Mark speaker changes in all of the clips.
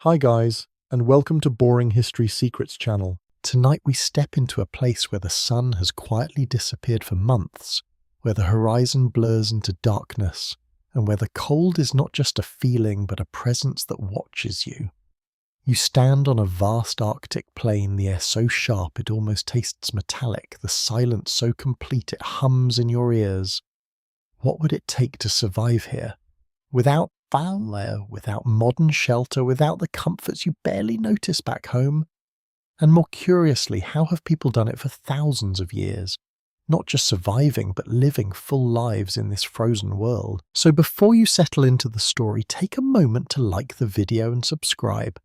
Speaker 1: Hi guys, and welcome to Boring History Secrets channel. Tonight we step into a place where the sun has quietly disappeared for months, where the horizon blurs into darkness, and where the cold is not just a feeling but a presence that watches you. You stand on a vast Arctic plain, the air so sharp it almost tastes metallic, the silence so complete it hums in your ears. What would it take to survive here? Without fire, without modern shelter, without the comforts you barely notice back home? And more curiously, how have people done it for thousands of years? Not just surviving, but living full lives in this frozen world. So before you settle into the story, take a moment to like the video and subscribe.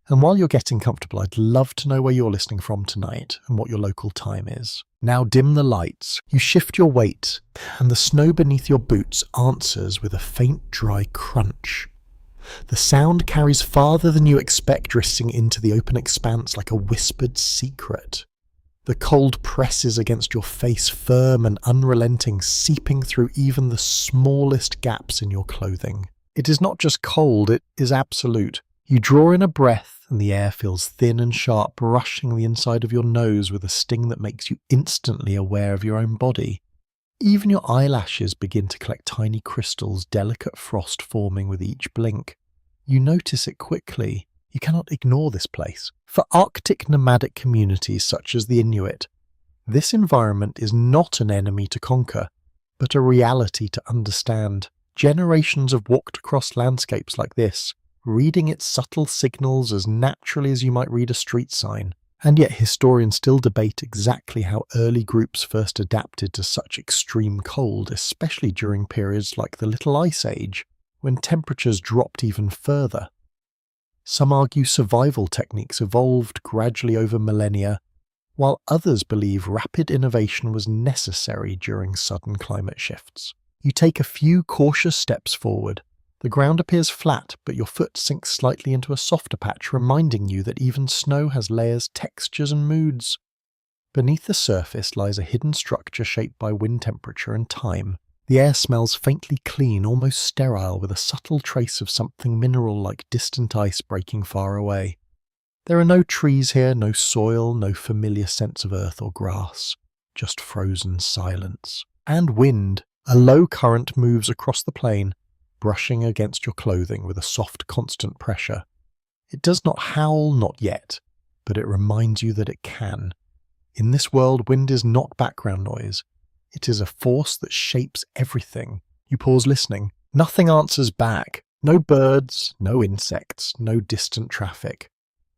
Speaker 1: And while you're getting comfortable, I'd love to know where you're listening from tonight and what your local time is. Now dim the lights, you shift your weight, and the snow beneath your boots answers with a faint dry crunch. The sound carries farther than you expect, drifting into the open expanse like a whispered secret. The cold presses against your face, firm and unrelenting, seeping through even the smallest gaps in your clothing. It is not just cold, it is absolute. You draw in a breath, and the air feels thin and sharp, rushing the inside of your nose with a sting that makes you instantly aware of your own body. Even your eyelashes begin to collect tiny crystals, delicate frost forming with each blink. You notice it quickly. You cannot ignore this place. For Arctic nomadic communities such as the Inuit, this environment is not an enemy to conquer, but a reality to understand. Generations have walked across landscapes like this, reading its subtle signals as naturally as you might read a street sign. And yet historians still debate exactly how early groups first adapted to such extreme cold, especially during periods like the Little Ice Age, when temperatures dropped even further. Some argue survival techniques evolved gradually over millennia, while others believe rapid innovation was necessary during sudden climate shifts. You take a few cautious steps forward. The ground appears flat, but your foot sinks slightly into a softer patch, reminding you that even snow has layers, textures, and moods. Beneath the surface lies a hidden structure shaped by wind temperature and time. The air smells faintly clean, almost sterile, with a subtle trace of something mineral like distant ice breaking far away. There are no trees here, no soil, no familiar sense of earth or grass, just frozen silence. And wind. A low current moves across the plain, brushing against your clothing with a soft, constant pressure. It does not howl, not yet, but it reminds you that it can. In this world, wind is not background noise. It is a force that shapes everything. You pause listening. Nothing answers back. No birds, no insects, no distant traffic.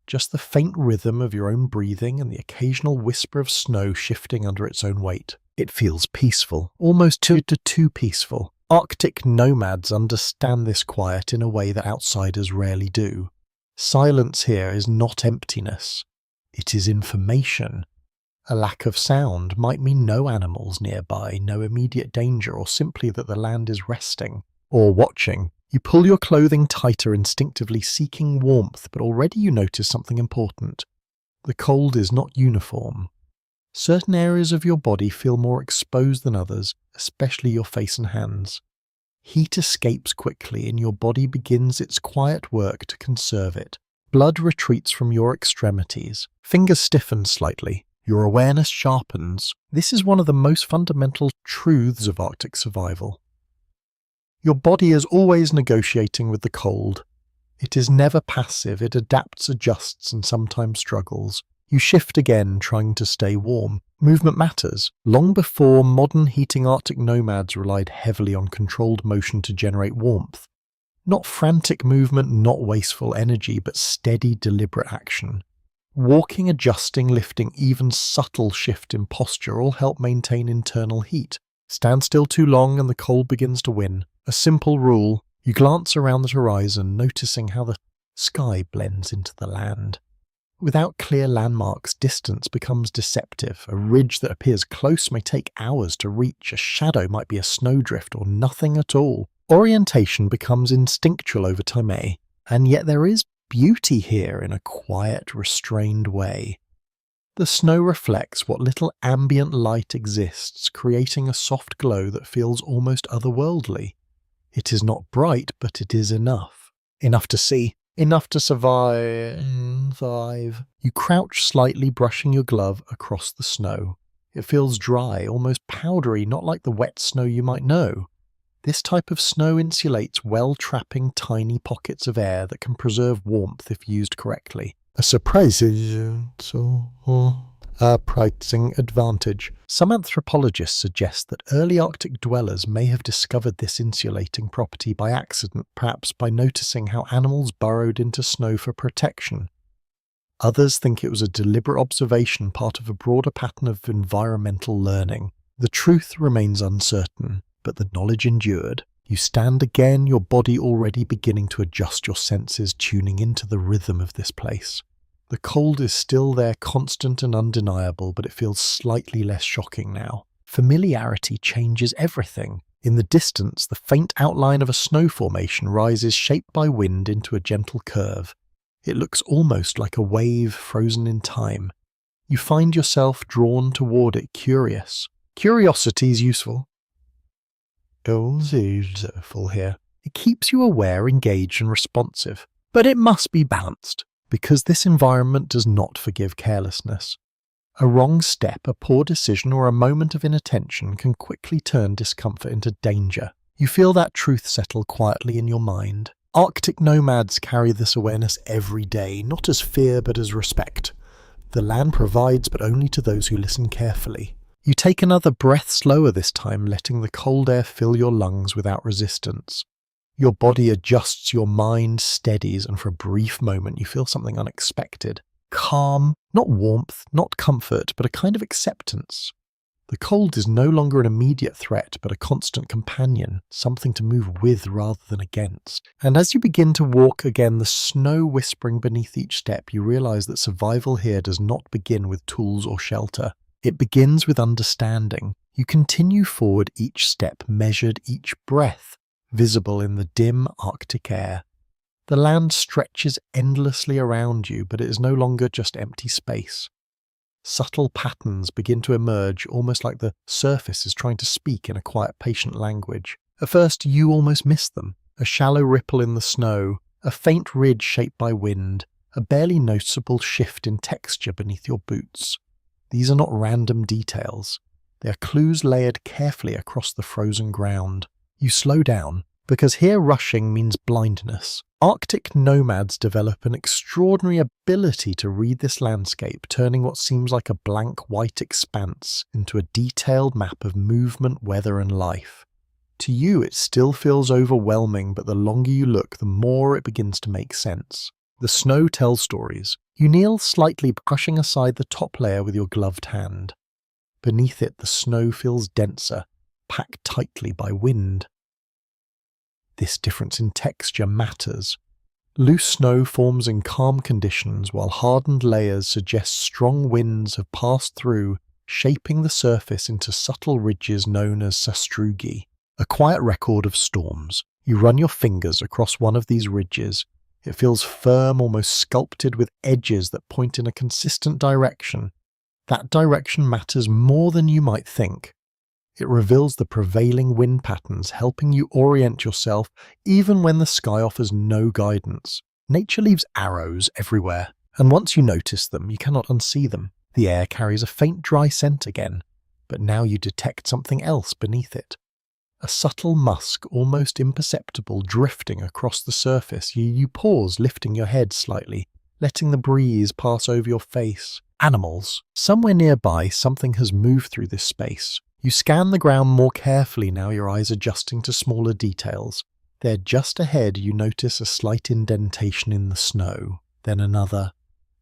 Speaker 1: Just the faint rhythm of your own breathing and the occasional whisper of snow shifting under its own weight. It feels peaceful, almost too peaceful. Arctic nomads understand this quiet in a way that outsiders rarely do. Silence here is not emptiness. It is information. A lack of sound might mean no animals nearby, no immediate danger, or simply that the land is resting or watching. You pull your clothing tighter, instinctively seeking warmth, but already you notice something important. The cold is not uniform. Certain areas of your body feel more exposed than others, especially your face and hands. Heat escapes quickly and your body begins its quiet work to conserve it. Blood retreats from your extremities. Fingers stiffen slightly. Your awareness sharpens. This is one of the most fundamental truths of Arctic survival. Your body is always negotiating with the cold. It is never passive. It adapts, adjusts, and sometimes struggles. You shift again, trying to stay warm. Movement matters. Long before modern heating, Arctic nomads relied heavily on controlled motion to generate warmth. Not frantic movement, not wasteful energy, but steady, deliberate action. Walking, adjusting, lifting, even subtle shift in posture all help maintain internal heat. Stand still too long and the cold begins to win. A simple rule. You glance around the horizon, noticing how the sky blends into the land. Without clear landmarks, distance becomes deceptive. A ridge that appears close may take hours to reach. A shadow might be a snowdrift or nothing at all. Orientation becomes instinctual over time, and yet there is beauty here in a quiet, restrained way. The snow reflects what little ambient light exists, creating a soft glow that feels almost otherworldly. It is not bright, but it is enough. Enough to see. Enough to survive. You crouch slightly, brushing your glove across the snow. It feels dry, almost powdery, not like the wet snow you might know. This type of snow insulates well, trapping tiny pockets of air that can preserve warmth if used correctly. A surprising advantage. Some anthropologists suggest that early Arctic dwellers may have discovered this insulating property by accident, perhaps by noticing how animals burrowed into snow for protection. Others think it was a deliberate observation, part of a broader pattern of environmental learning. The truth remains uncertain, but the knowledge endured. You stand again, your body already beginning to adjust your senses, tuning into the rhythm of this place. The cold is still there, constant and undeniable, but it feels slightly less shocking now. Familiarity changes everything. In the distance, the faint outline of a snow formation rises, shaped by wind, into a gentle curve. It looks almost like a wave frozen in time. You find yourself drawn toward it, curious. Curiosity is useful. Full here. It keeps you aware, engaged and responsive. But it must be balanced, because this environment does not forgive carelessness. A wrong step, a poor decision, or a moment of inattention can quickly turn discomfort into danger. You feel that truth settle quietly in your mind. Arctic nomads carry this awareness every day, not as fear but as respect. The land provides, but only to those who listen carefully. You take another breath, slower this time, letting the cold air fill your lungs without resistance. Your body adjusts, your mind steadies, and for a brief moment you feel something unexpected. Calm, not warmth, not comfort, but a kind of acceptance. The cold is no longer an immediate threat, but a constant companion, something to move with rather than against. And as you begin to walk again, the snow whispering beneath each step, you realize that survival here does not begin with tools or shelter. It begins with understanding. You continue forward, each step measured, each breath visible in the dim Arctic air. The land stretches endlessly around you, but it is no longer just empty space. Subtle patterns begin to emerge, almost like the surface is trying to speak in a quiet, patient language. At first, you almost miss them. A shallow ripple in the snow, a faint ridge shaped by wind, a barely noticeable shift in texture beneath your boots. These are not random details. They are clues layered carefully across the frozen ground. You slow down, because here rushing means blindness. Arctic nomads develop an extraordinary ability to read this landscape, turning what seems like a blank white expanse into a detailed map of movement, weather and life. To you it still feels overwhelming, but the longer you look, the more it begins to make sense. The snow tells stories. You kneel slightly, brushing aside the top layer with your gloved hand. Beneath it, the snow feels denser, packed tightly by wind. This difference in texture matters. Loose snow forms in calm conditions, while hardened layers suggest strong winds have passed through, shaping the surface into subtle ridges known as sastrugi, a quiet record of storms. You run your fingers across one of these ridges. It feels firm, almost sculpted, with edges that point in a consistent direction. That direction matters more than you might think. It reveals the prevailing wind patterns, helping you orient yourself even when the sky offers no guidance. Nature leaves arrows everywhere, and once you notice them, you cannot unsee them. The air carries a faint dry scent again, but now you detect something else beneath it. A subtle musk, almost imperceptible, drifting across the surface. You pause, lifting your head slightly, letting the breeze pass over your face. Animals. Somewhere nearby, something has moved through this space. You scan the ground more carefully now, your eyes adjusting to smaller details. There, just ahead, you notice a slight indentation in the snow, then another,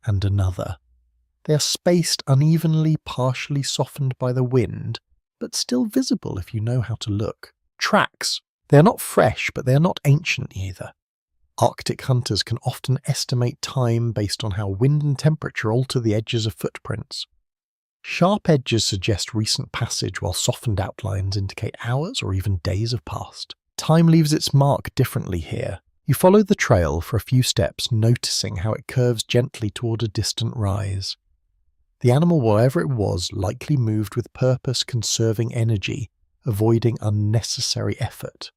Speaker 1: and another. They are spaced unevenly, partially softened by the wind, but still visible if you know how to look. Tracks. They are not fresh, but they are not ancient either. Arctic hunters can often estimate time based on how wind and temperature alter the edges of footprints. Sharp edges suggest recent passage, while softened outlines indicate hours or even days have passed. Time leaves its mark differently here. You follow the trail for a few steps, noticing how it curves gently toward a distant rise. The animal, wherever it was, likely moved with purpose, conserving energy, avoiding unnecessary effort.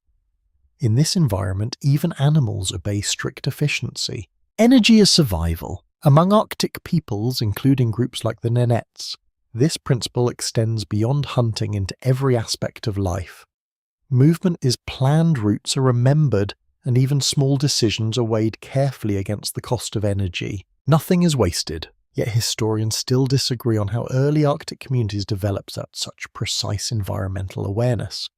Speaker 1: In this environment, even animals obey strict efficiency. Energy is survival. Among Arctic peoples, including groups like the Nenets, this principle extends beyond hunting into every aspect of life. Movement is planned, routes are remembered, and even small decisions are weighed carefully against the cost of energy. Nothing is wasted, yet historians still disagree on how early Arctic communities developed such precise environmental awareness.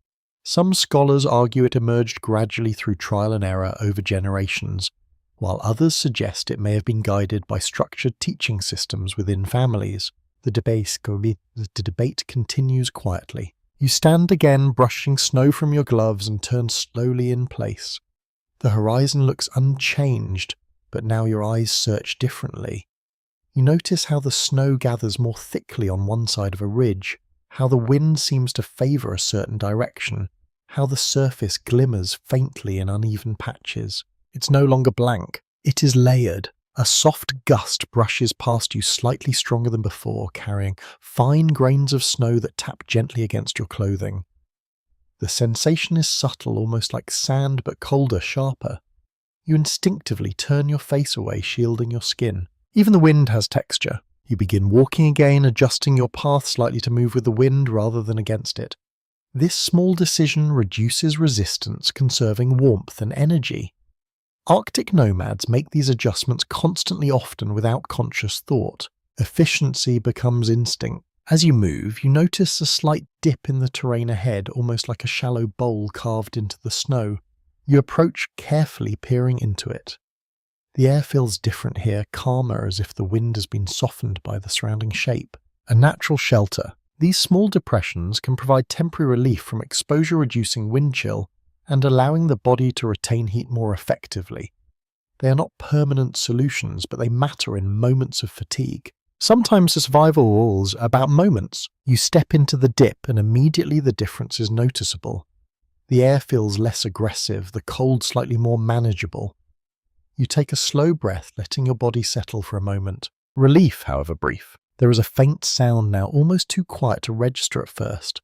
Speaker 1: Some scholars argue it emerged gradually through trial and error over generations, while others suggest it may have been guided by structured teaching systems within families. The debate continues quietly. You stand again, brushing snow from your gloves, and turn slowly in place. The horizon looks unchanged, but now your eyes search differently. You notice how the snow gathers more thickly on one side of a ridge, how the wind seems to favour a certain direction, how the surface glimmers faintly in uneven patches. It's no longer blank, it is layered. A soft gust brushes past you slightly stronger than before, carrying fine grains of snow that tap gently against your clothing. The sensation is subtle, almost like sand, but colder, sharper. You instinctively turn your face away, shielding your skin. Even the wind has texture. You begin walking again, adjusting your path slightly to move with the wind rather than against it. This small decision reduces resistance, conserving warmth and energy. Arctic nomads make these adjustments constantly, often without conscious thought. Efficiency becomes instinct. As you move, you notice a slight dip in the terrain ahead, almost like a shallow bowl carved into the snow. You approach carefully, peering into it. The air feels different here, calmer, as if the wind has been softened by the surrounding shape. A natural shelter. These small depressions can provide temporary relief from exposure-reducing wind chill and allowing the body to retain heat more effectively. They are not permanent solutions, but they matter in moments of fatigue. Sometimes the survival rules are about moments. You step into the dip and immediately the difference is noticeable. The air feels less aggressive, the cold slightly more manageable. You take a slow breath, letting your body settle for a moment. Relief, however, brief. There is a faint sound now, almost too quiet to register at first.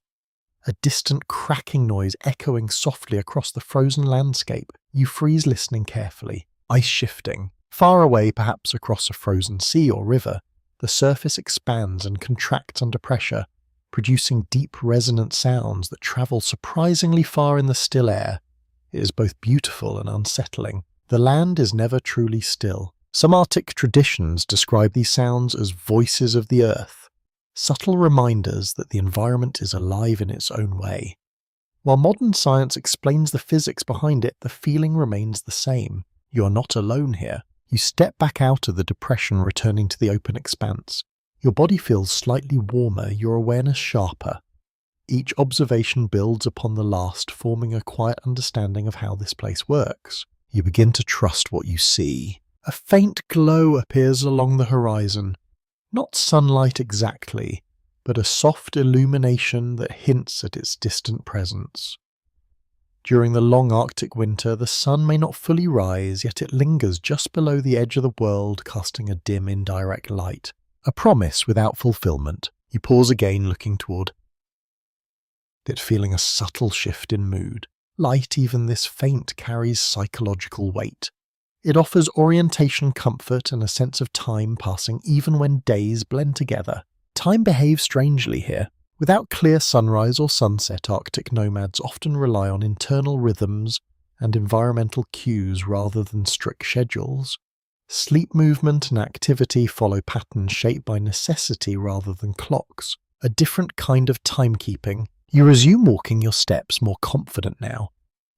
Speaker 1: A distant cracking noise echoing softly across the frozen landscape. You freeze, listening carefully. Ice shifting. Far away, perhaps across a frozen sea or river, the surface expands and contracts under pressure, producing deep resonant sounds that travel surprisingly far in the still air. It is both beautiful and unsettling. The land is never truly still. Some Arctic traditions describe these sounds as voices of the earth, subtle reminders that the environment is alive in its own way. While modern science explains the physics behind it, the feeling remains the same. You are not alone here. You step back out of the depression, returning to the open expanse. Your body feels slightly warmer, your awareness sharper. Each observation builds upon the last, forming a quiet understanding of how this place works. You begin to trust what you see. A faint glow appears along the horizon. Not sunlight exactly, but a soft illumination that hints at its distant presence. During the long Arctic winter, the sun may not fully rise, yet it lingers just below the edge of the world, casting a dim, indirect light. A promise without fulfillment. You pause again, looking toward it, feeling a subtle shift in mood. Light, even this faint, carries psychological weight. It offers orientation, comfort, and a sense of time passing even when days blend together. Time behaves strangely here. Without clear sunrise or sunset, Arctic nomads often rely on internal rhythms and environmental cues rather than strict schedules. Sleep, movement, and activity follow patterns shaped by necessity rather than clocks. A different kind of timekeeping. You resume walking your steps, more confident now.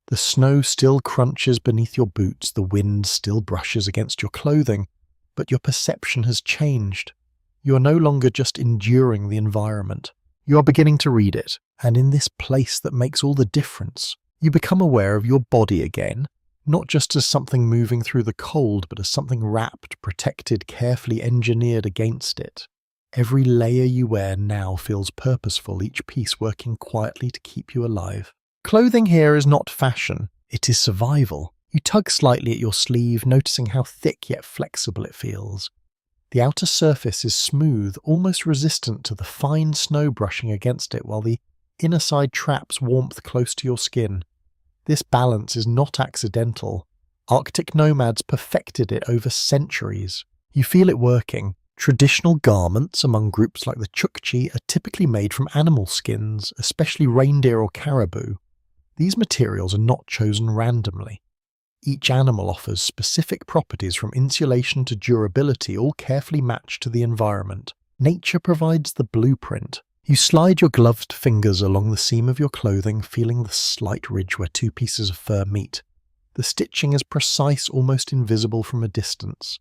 Speaker 1: The snow still crunches beneath your boots, the wind still brushes against your clothing, but your perception has changed. You are no longer just enduring the environment. You are beginning to read it, and in this place that makes all the difference, you become aware of your body again, not just as something moving through the cold, but as something wrapped, protected, carefully engineered against it. Every layer you wear now feels purposeful, each piece working quietly to keep you alive. Clothing here is not fashion, it is survival. You tug slightly at your sleeve, noticing how thick yet flexible it feels. The outer surface is smooth, almost resistant to the fine snow brushing against it, while the inner side traps warmth close to your skin. This balance is not accidental. Arctic nomads perfected it over centuries. You feel it working. Traditional garments among groups like the Chukchi are typically made from animal skins, especially reindeer or caribou. These materials are not chosen randomly. Each animal offers specific properties from insulation to durability, all carefully matched to the environment. Nature provides the blueprint. You slide your gloved fingers along the seam of your clothing, feeling the slight ridge where two pieces of fur meet. The stitching is precise, almost invisible from a distance.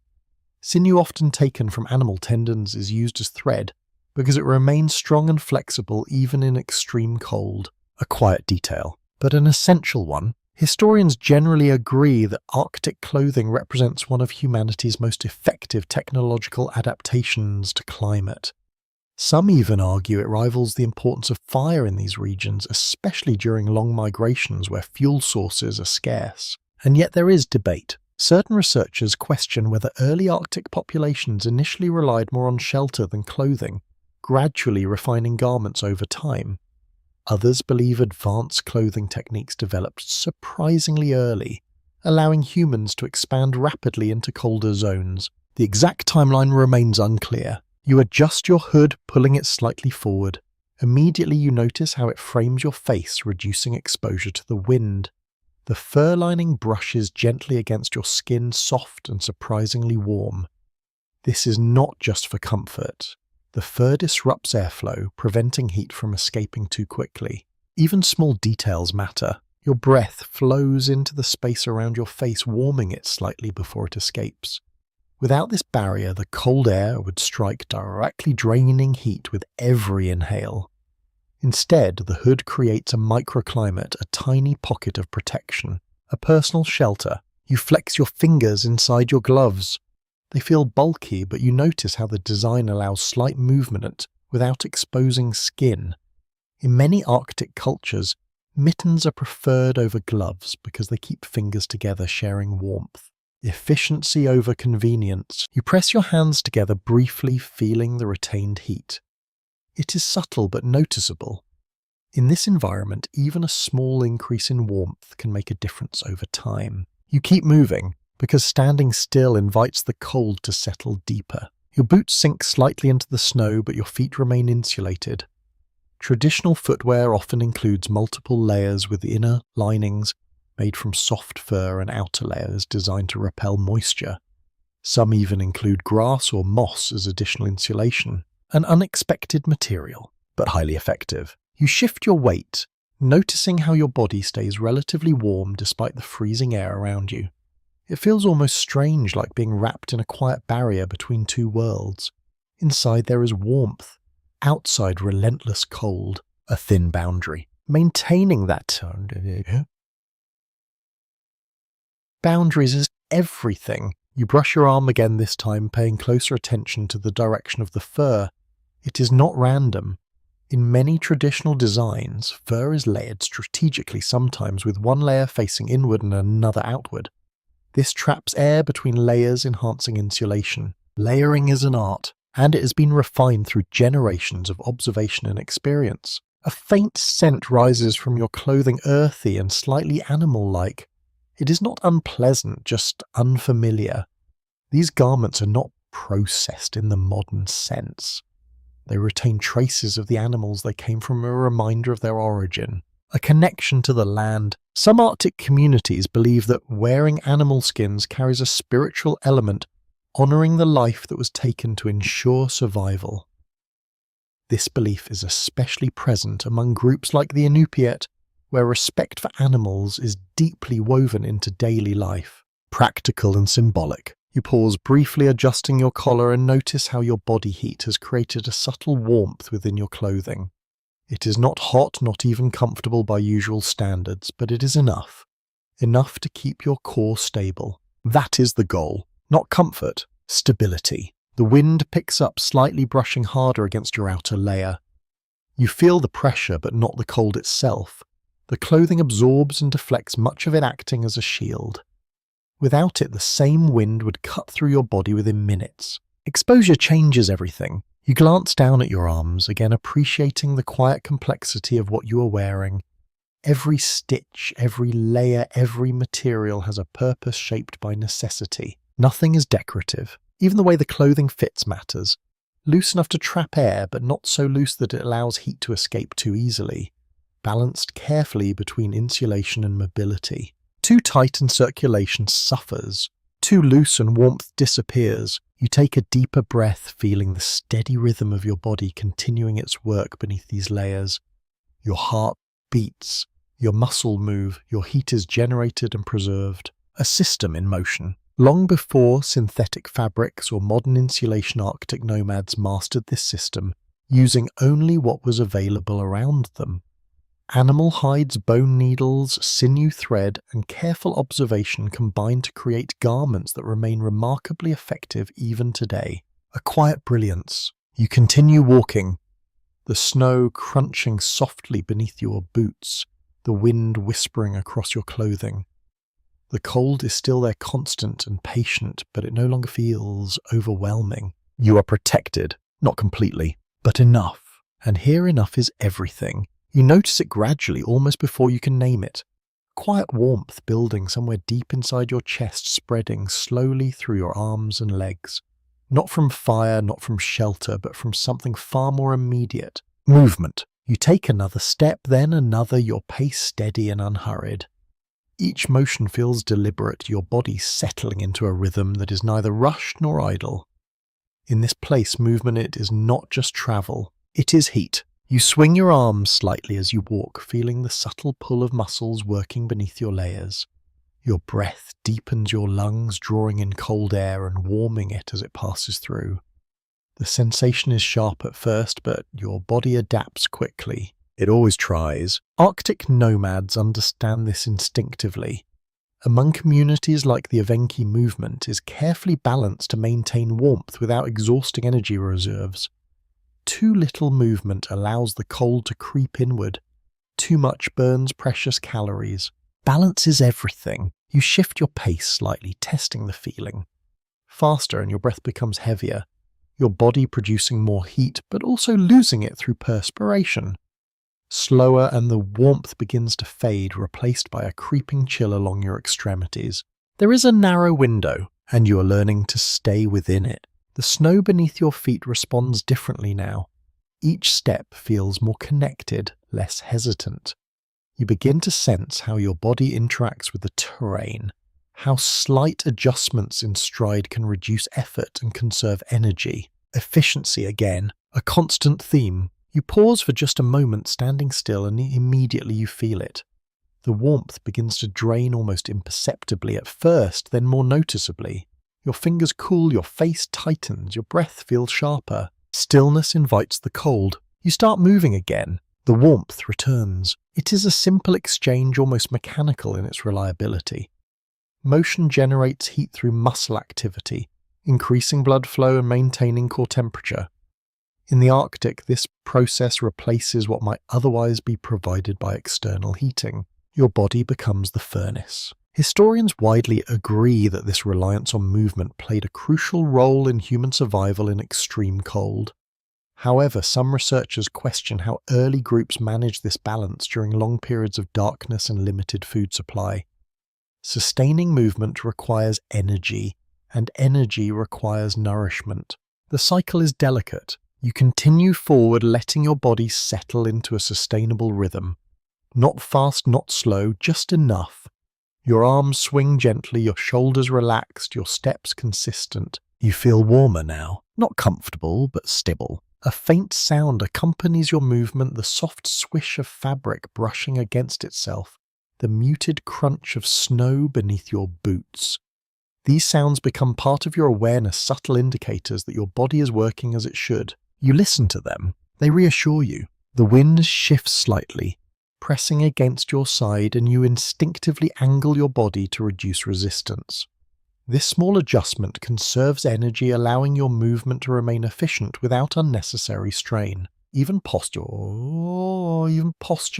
Speaker 1: Sinew often taken from animal tendons is used as thread because it remains strong and flexible even in extreme cold. A quiet detail, but an essential one. Historians generally agree that Arctic clothing represents one of humanity's most effective technological adaptations to climate. Some even argue it rivals the importance of fire in these regions, especially during long migrations where fuel sources are scarce. And yet there is debate. Certain researchers question whether early Arctic populations initially relied more on shelter than clothing, gradually refining garments over time. Others believe advanced clothing techniques developed surprisingly early, allowing humans to expand rapidly into colder zones. The exact timeline remains unclear. You adjust your hood, pulling it slightly forward. Immediately you notice how it frames your face, reducing exposure to the wind. The fur lining brushes gently against your skin, soft and surprisingly warm. This is not just for comfort. The fur disrupts airflow, preventing heat from escaping too quickly. Even small details matter. Your breath flows into the space around your face, warming it slightly before it escapes. Without this barrier, the cold air would strike, directly draining heat with every inhale. Instead, the hood creates a microclimate, a tiny pocket of protection, a personal shelter. You flex your fingers inside your gloves. They feel bulky, but you notice how the design allows slight movement without exposing skin. In many Arctic cultures, mittens are preferred over gloves because they keep fingers together, sharing warmth. Efficiency over convenience. You press your hands together briefly, feeling the retained heat. It is subtle but noticeable. In this environment, even a small increase in warmth can make a difference over time. You keep moving, because standing still invites the cold to settle deeper. Your boots sink slightly into the snow, but your feet remain insulated. Traditional footwear often includes multiple layers with inner linings made from soft fur and outer layers designed to repel moisture. Some even include grass or moss as additional insulation. An unexpected material, but highly effective. You shift your weight, noticing how your body stays relatively warm despite the freezing air around you. It feels almost strange, like being wrapped in a quiet barrier between two worlds. Inside there is warmth, outside relentless cold, a thin boundary. Maintaining that boundaries is everything. You brush your arm again this time, paying closer attention to the direction of the fur. It is not random. In many traditional designs, fur is layered strategically, sometimes with one layer facing inward and another outward. This traps air between layers, enhancing insulation. Layering is an art, and it has been refined through generations of observation and experience. A faint scent rises from your clothing, earthy and slightly animal-like. It is not unpleasant, just unfamiliar. These garments are not processed in the modern sense. They retain traces of the animals they came from, a reminder of their origin, a connection to the land. Some Arctic communities believe that wearing animal skins carries a spiritual element, honoring the life that was taken to ensure survival. This belief is especially present among groups like the Inuit, where respect for animals is deeply woven into daily life. Practical and symbolic. You pause briefly, adjusting your collar, and notice how your body heat has created a subtle warmth within your clothing. It is not hot, not even comfortable by usual standards, but it is enough. Enough to keep your core stable. That is the goal. Not comfort, stability. The wind picks up slightly, brushing harder against your outer layer. You feel the pressure, but not the cold itself. The clothing absorbs and deflects, much of it acting as a shield. Without it, the same wind would cut through your body within minutes. Exposure changes everything. You glance down at your arms, again appreciating the quiet complexity of what you are wearing. Every stitch, every layer, every material has a purpose shaped by necessity. Nothing is decorative. Even the way the clothing fits matters. Loose enough to trap air, but not so loose that it allows heat to escape too easily. Balanced carefully between insulation and mobility. Too tight and circulation suffers. Too loose and warmth disappears. You take a deeper breath, feeling the steady rhythm of your body continuing its work beneath these layers. Your heart beats. Your muscle move. Your heat is generated and preserved. A system in motion. Long before synthetic fabrics or modern insulation, Arctic nomads mastered this system, using only what was available around them. Animal hides, bone needles, sinew thread, and careful observation combined to create garments that remain remarkably effective even today. A quiet brilliance. You continue walking, the snow crunching softly beneath your boots, the wind whispering across your clothing. The cold is still there, constant and patient, but it no longer feels overwhelming. You are protected, not completely, but enough. And here enough is everything. You notice it gradually, almost before you can name it. Quiet warmth building somewhere deep inside your chest, spreading slowly through your arms and legs. Not from fire, not from shelter, but from something far more immediate. Movement. You take another step, then another, your pace steady and unhurried. Each motion feels deliberate, your body settling into a rhythm that is neither rushed nor idle. In this place, movement it is not just travel, it is heat. You swing your arms slightly as you walk, feeling the subtle pull of muscles working beneath your layers. Your breath deepens your lungs, drawing in cold air and warming it as it passes through. The sensation is sharp at first, but your body adapts quickly. It always tries. Arctic nomads understand this instinctively. Among communities like the Evenki movement is carefully balanced to maintain warmth without exhausting energy reserves. Too little movement allows the cold to creep inward. Too much burns precious calories. Balance is everything. You shift your pace slightly, testing the feeling. Faster and your breath becomes heavier. Your body producing more heat, but also losing it through perspiration. Slower and the warmth begins to fade, replaced by a creeping chill along your extremities. There is a narrow window, and you are learning to stay within it. The snow beneath your feet responds differently now. Each step feels more connected, less hesitant. You begin to sense how your body interacts with the terrain, how slight adjustments in stride can reduce effort and conserve energy. Efficiency again, a constant theme. You pause for just a moment, standing still, and immediately you feel it. The warmth begins to drain almost imperceptibly at first, then more noticeably. Your fingers cool, your face tightens, your breath feels sharper. Stillness invites the cold. You start moving again. The warmth returns. It is a simple exchange, almost mechanical in its reliability. Motion generates heat through muscle activity, increasing blood flow and maintaining core temperature. In the Arctic, this process replaces what might otherwise be provided by external heating. Your body becomes the furnace. Historians widely agree that this reliance on movement played a crucial role in human survival in extreme cold. However, some researchers question how early groups managed this balance during long periods of darkness and limited food supply. Sustaining movement requires energy, and energy requires nourishment. The cycle is delicate. You continue forward, letting your body settle into a sustainable rhythm. Not fast, not slow, just enough. Your arms swing gently, your shoulders relaxed, your steps consistent. You feel warmer now. Not comfortable, but stable. A faint sound accompanies your movement, the soft swish of fabric brushing against itself, the muted crunch of snow beneath your boots. These sounds become part of your awareness, subtle indicators that your body is working as it should. You listen to them. They reassure you. The wind shifts slightly, pressing against your side, and you instinctively angle your body to reduce resistance. This small adjustment conserves energy, allowing your movement to remain efficient without unnecessary strain. Even posture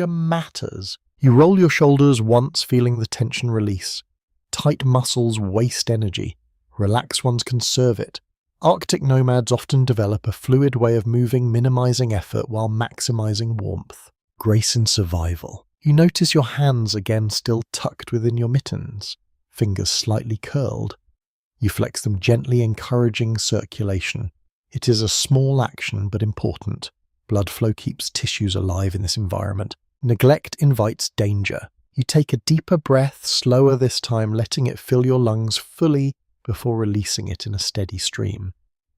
Speaker 1: matters. You roll your shoulders once, feeling the tension release. Tight muscles waste energy. Relaxed ones conserve it. Arctic nomads often develop a fluid way of moving, minimizing effort while maximizing warmth. Grace in survival. You notice your hands again still tucked within your mittens, fingers slightly curled. You flex them gently, encouraging circulation. It is a small action, but important. Blood flow keeps tissues alive in this environment. Neglect invites danger. You take a deeper breath, slower this time, letting it fill your lungs fully before releasing it in a steady stream.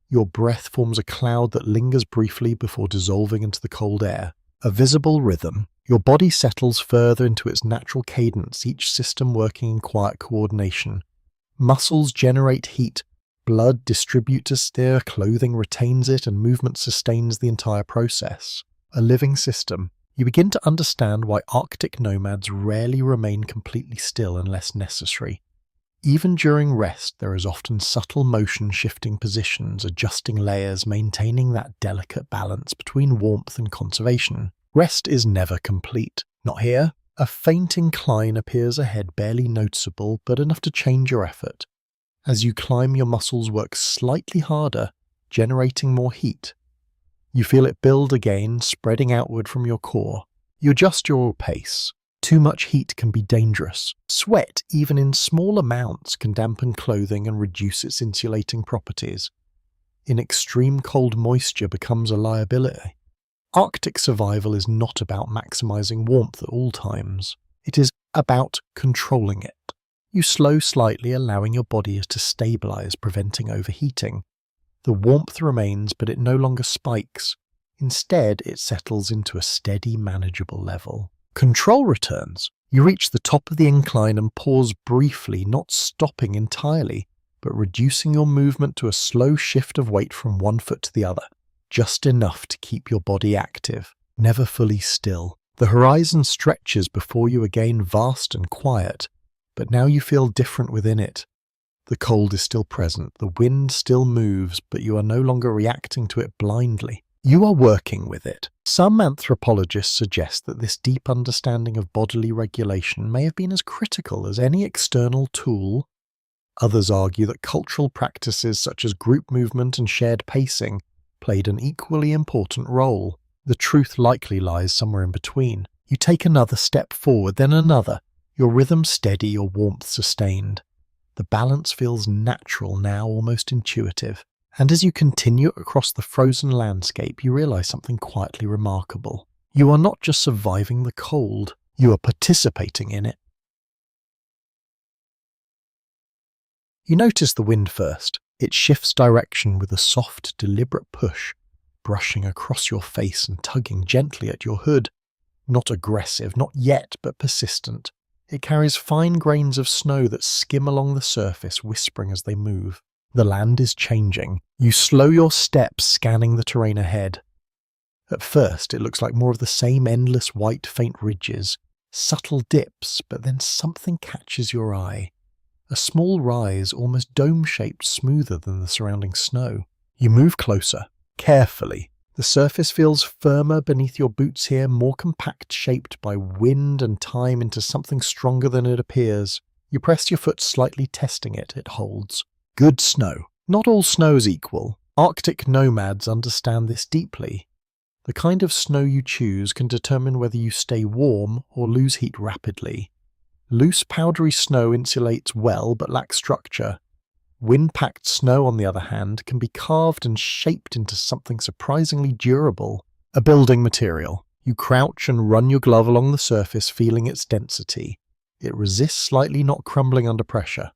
Speaker 1: Your breath forms a cloud that lingers briefly before dissolving into the cold air. A visible rhythm. Your body settles further into its natural cadence, each system working in quiet coordination. Muscles generate heat, blood distributes to steer, clothing retains it, and movement sustains the entire process. A living system. You begin to understand why Arctic nomads rarely remain completely still unless necessary. Even during rest, there is often subtle motion, shifting positions, adjusting layers, maintaining that delicate balance between warmth and conservation. Rest is never complete. Not here. A faint incline appears ahead, barely noticeable, but enough to change your effort. As you climb, your muscles work slightly harder, generating more heat. You feel it build again, spreading outward from your core. You adjust your pace. Too much heat can be dangerous. Sweat, even in small amounts, can dampen clothing and reduce its insulating properties. In extreme cold, moisture becomes a liability. Arctic survival is not about maximizing warmth at all times. It is about controlling it. You slow slightly, allowing your body to stabilize, preventing overheating. The warmth remains, but it no longer spikes. Instead, it settles into a steady, manageable level. Control returns. You reach the top of the incline and pause briefly, not stopping entirely, but reducing your movement to a slow shift of weight from one foot to the other. Just enough to keep your body active, never fully still. The horizon stretches before you again, vast and quiet, but now you feel different within it. The cold is still present, the wind still moves, but you are no longer reacting to it blindly. You are working with it. Some anthropologists suggest that this deep understanding of bodily regulation may have been as critical as any external tool. Others argue that cultural practices such as group movement and shared pacing played an equally important role. The truth likely lies somewhere in between. You take another step forward, then another, your rhythm steady, your warmth sustained. The balance feels natural now, almost intuitive. And as you continue across the frozen landscape, you realize something quietly remarkable. You are not just surviving the cold, you are participating in it. You notice the wind first. It shifts direction with a soft, deliberate push, brushing across your face and tugging gently at your hood. Not aggressive, not yet, but persistent. It carries fine grains of snow that skim along the surface, whispering as they move. The land is changing. You slow your steps, scanning the terrain ahead. At first, it looks like more of the same endless white, faint ridges, subtle dips, but then something catches your eye. A small rise, almost dome-shaped, smoother than the surrounding snow. You move closer, carefully. The surface feels firmer beneath your boots here, more compact, shaped by wind and time into something stronger than it appears. You press your foot slightly, testing it. It holds. Good snow. Not all snow is equal. Arctic nomads understand this deeply. The kind of snow you choose can determine whether you stay warm or lose heat rapidly. Loose, powdery snow insulates well but lacks structure. Wind-packed snow, on the other hand, can be carved and shaped into something surprisingly durable. A building material. You crouch and run your glove along the surface, feeling its density. It resists slightly, not crumbling under pressure.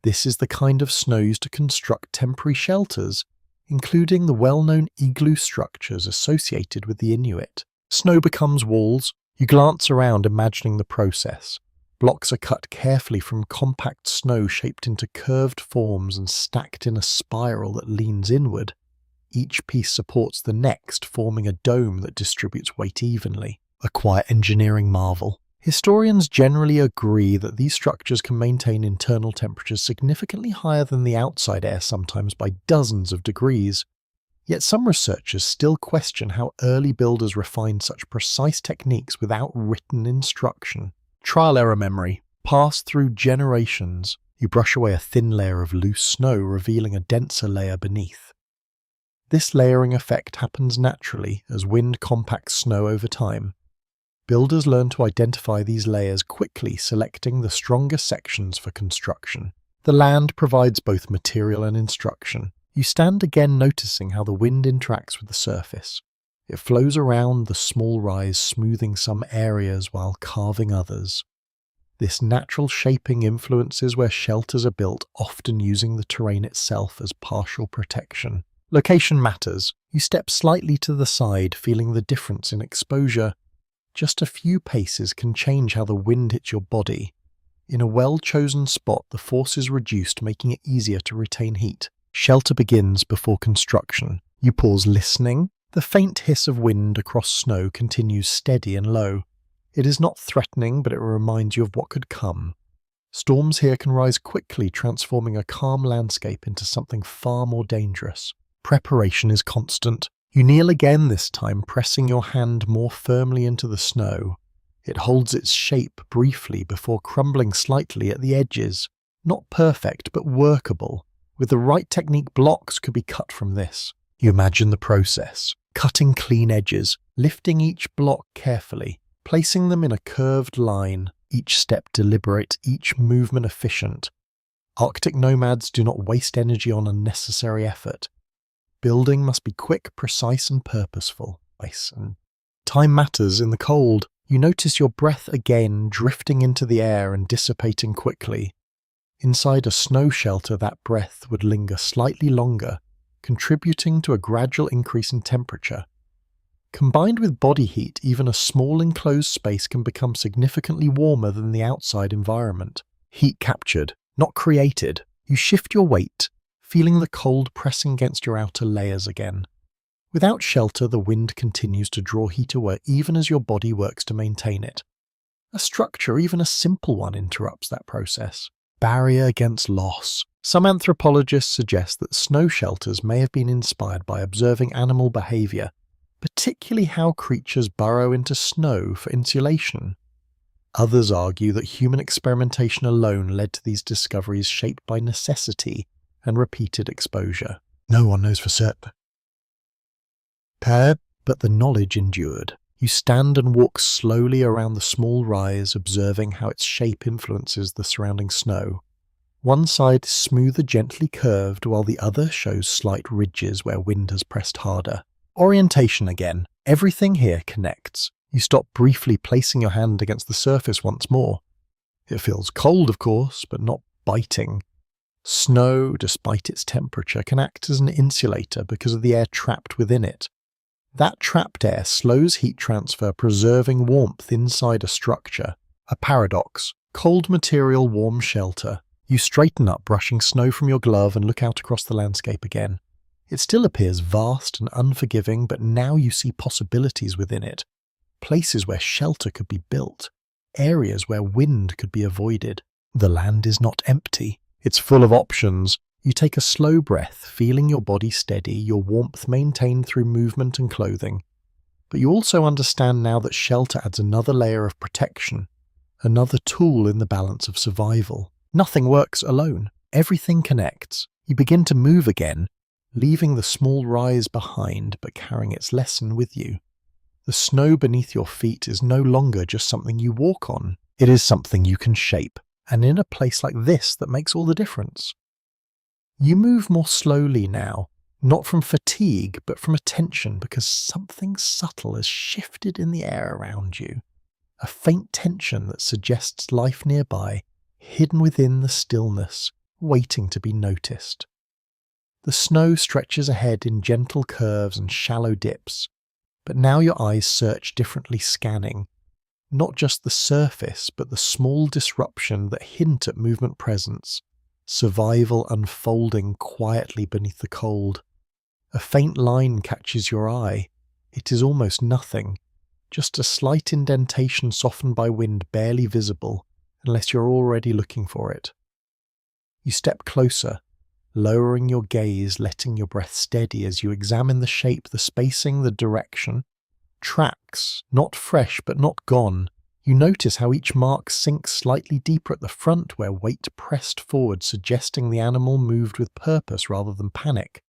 Speaker 1: This is the kind of snow used to construct temporary shelters, including the well-known igloo structures associated with the Inuit. Snow becomes walls. You glance around, imagining the process. Blocks are cut carefully from compact snow shaped into curved forms and stacked in a spiral that leans inward. Each piece supports the next, forming a dome that distributes weight evenly. A quiet engineering marvel. Historians generally agree that these structures can maintain internal temperatures significantly higher than the outside air, sometimes by dozens of degrees. Yet some researchers still question how early builders refined such precise techniques without written instruction. Trial-error memory. Passed through generations. You brush away a thin layer of loose snow, revealing a denser layer beneath. This layering effect happens naturally as wind compacts snow over time. Builders learn to identify these layers quickly, selecting the stronger sections for construction. The land provides both material and instruction. You stand again noticing how the wind interacts with the surface. It flows around the small rise, smoothing some areas while carving others. This natural shaping influences where shelters are built, often using the terrain itself as partial protection. Location matters. You step slightly to the side, feeling the difference in exposure. Just a few paces can change how the wind hits your body. In a well-chosen spot, the force is reduced, making it easier to retain heat. Shelter begins before construction. You pause, listening. The faint hiss of wind across snow continues steady and low. It is not threatening, but it reminds you of what could come. Storms here can rise quickly, transforming a calm landscape into something far more dangerous. Preparation is constant. You kneel again this time, pressing your hand more firmly into the snow. It holds its shape briefly before crumbling slightly at the edges. Not perfect, but workable. With the right technique, blocks could be cut from this. You imagine the process. Cutting clean edges, lifting each block carefully, placing them in a curved line, each step deliberate, each movement efficient. Arctic nomads do not waste energy on unnecessary effort. Building must be quick, precise, and purposeful. Time matters in the cold. You notice your breath again drifting into the air and dissipating quickly. Inside a snow shelter, that breath would linger slightly longer, contributing to a gradual increase in temperature. Combined with body heat, even a small enclosed space can become significantly warmer than the outside environment. Heat captured, not created. You shift your weight, feeling the cold pressing against your outer layers again. Without shelter, the wind continues to draw heat away even as your body works to maintain it. A structure, even a simple one, interrupts that process. Barrier against loss. Some anthropologists suggest that snow shelters may have been inspired by observing animal behavior, particularly how creatures burrow into snow for insulation. Others argue that human experimentation alone led to these discoveries, shaped by necessity and repeated exposure. No one knows for certain. But the knowledge endured. You stand and walk slowly around the small rise, observing how its shape influences the surrounding snow. One side is smoother, gently curved, while the other shows slight ridges where wind has pressed harder. Orientation again. Everything here connects. You stop briefly, placing your hand against the surface once more. It feels cold, of course, but not biting. Snow, despite its temperature, can act as an insulator because of the air trapped within it. That trapped air slows heat transfer, preserving warmth inside a structure. A paradox. Cold material, warm shelter. You straighten up, brushing snow from your glove, and look out across the landscape again. It still appears vast and unforgiving, but now you see possibilities within it. Places where shelter could be built. Areas where wind could be avoided. The land is not empty. It's full of options. You take a slow breath, feeling your body steady, your warmth maintained through movement and clothing. But you also understand now that shelter adds another layer of protection, another tool in the balance of survival. Nothing works alone. Everything connects. You begin to move again, leaving the small rise behind but carrying its lesson with you. The snow beneath your feet is no longer just something you walk on. It is something you can shape, and in a place like this that makes all the difference. You move more slowly now, not from fatigue, but from attention, because something subtle has shifted in the air around you. A faint tension that suggests life nearby, hidden within the stillness, waiting to be noticed. The snow stretches ahead in gentle curves and shallow dips, but now your eyes search differently, scanning, not just the surface, but the small disruption that hint at movement presence. Survival unfolding quietly beneath the cold. A faint line catches your eye. It is almost nothing, just a slight indentation softened by wind, barely visible, unless you're already looking for it. You step closer, lowering your gaze, letting your breath steady as you examine the shape, the spacing, the direction. Tracks, not fresh but not gone. You notice how each mark sinks slightly deeper at the front where weight pressed forward, suggesting the animal moved with purpose rather than panic.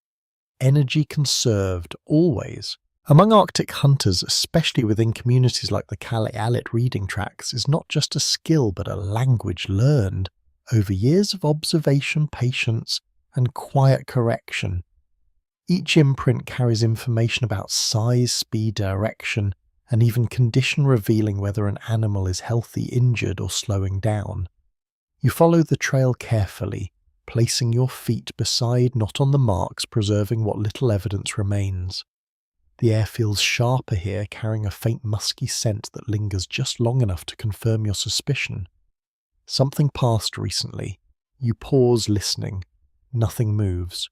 Speaker 1: Energy conserved, always. Among Arctic hunters, especially within communities like the Kalaallit reading tracks, is not just a skill but a language learned over years of observation, patience, and quiet correction. Each imprint carries information about size, speed, direction, and even condition revealing whether an animal is healthy, injured, or slowing down. You follow the trail carefully, placing your feet beside, not on the marks, preserving what little evidence remains. The air feels sharper here, carrying a faint musky scent that lingers just long enough to confirm your suspicion. Something passed recently. You pause, listening. Nothing moves.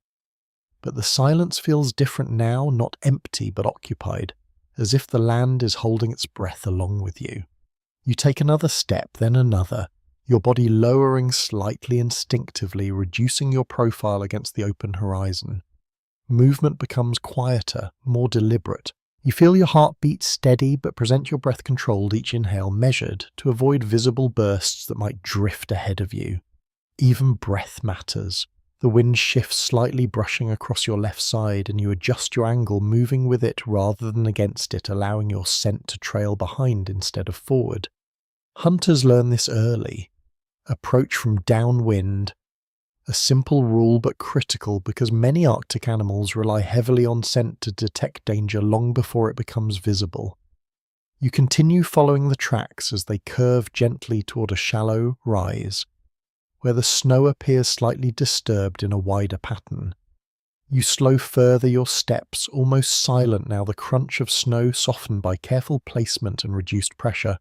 Speaker 1: But the silence feels different now, not empty but occupied, as if the land is holding its breath along with you. You take another step, then another, your body lowering slightly instinctively, reducing your profile against the open horizon. Movement becomes quieter, more deliberate. You feel your heart beat steady, but present your breath controlled, each inhale measured, to avoid visible bursts that might drift ahead of you. Even breath matters. The wind shifts slightly, brushing across your left side, and you adjust your angle, moving with it rather than against it, allowing your scent to trail behind instead of forward. Hunters learn this early. Approach from downwind. A simple rule but critical because many Arctic animals rely heavily on scent to detect danger long before it becomes visible. You continue following the tracks as they curve gently toward a shallow rise, where the snow appears slightly disturbed in a wider pattern. You slow further your steps, almost silent now, the crunch of snow softened by careful placement and reduced pressure.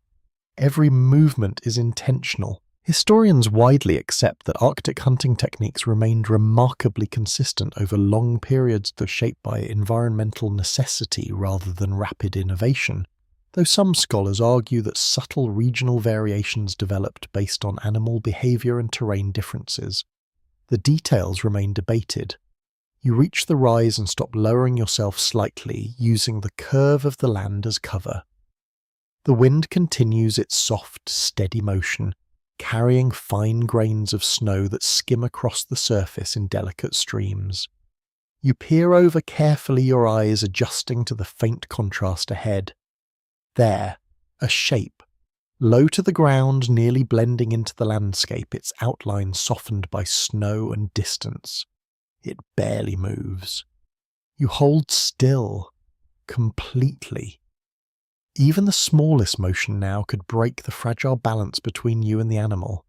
Speaker 1: Every movement is intentional. Historians widely accept that Arctic hunting techniques remained remarkably consistent over long periods, though shaped by environmental necessity rather than rapid innovation, though some scholars argue that subtle regional variations developed based on animal behavior and terrain differences. The details remain debated. You reach the rise and stop lowering yourself slightly, using the curve of the land as cover. The wind continues its soft, steady motion, carrying fine grains of snow that skim across the surface in delicate streams. You peer over carefully, your eyes adjusting to the faint contrast ahead. There, a shape, low to the ground, nearly blending into the landscape, its outline softened by snow and distance. It barely moves. You hold still, completely. Even the smallest motion now could break the fragile balance between you and the animal.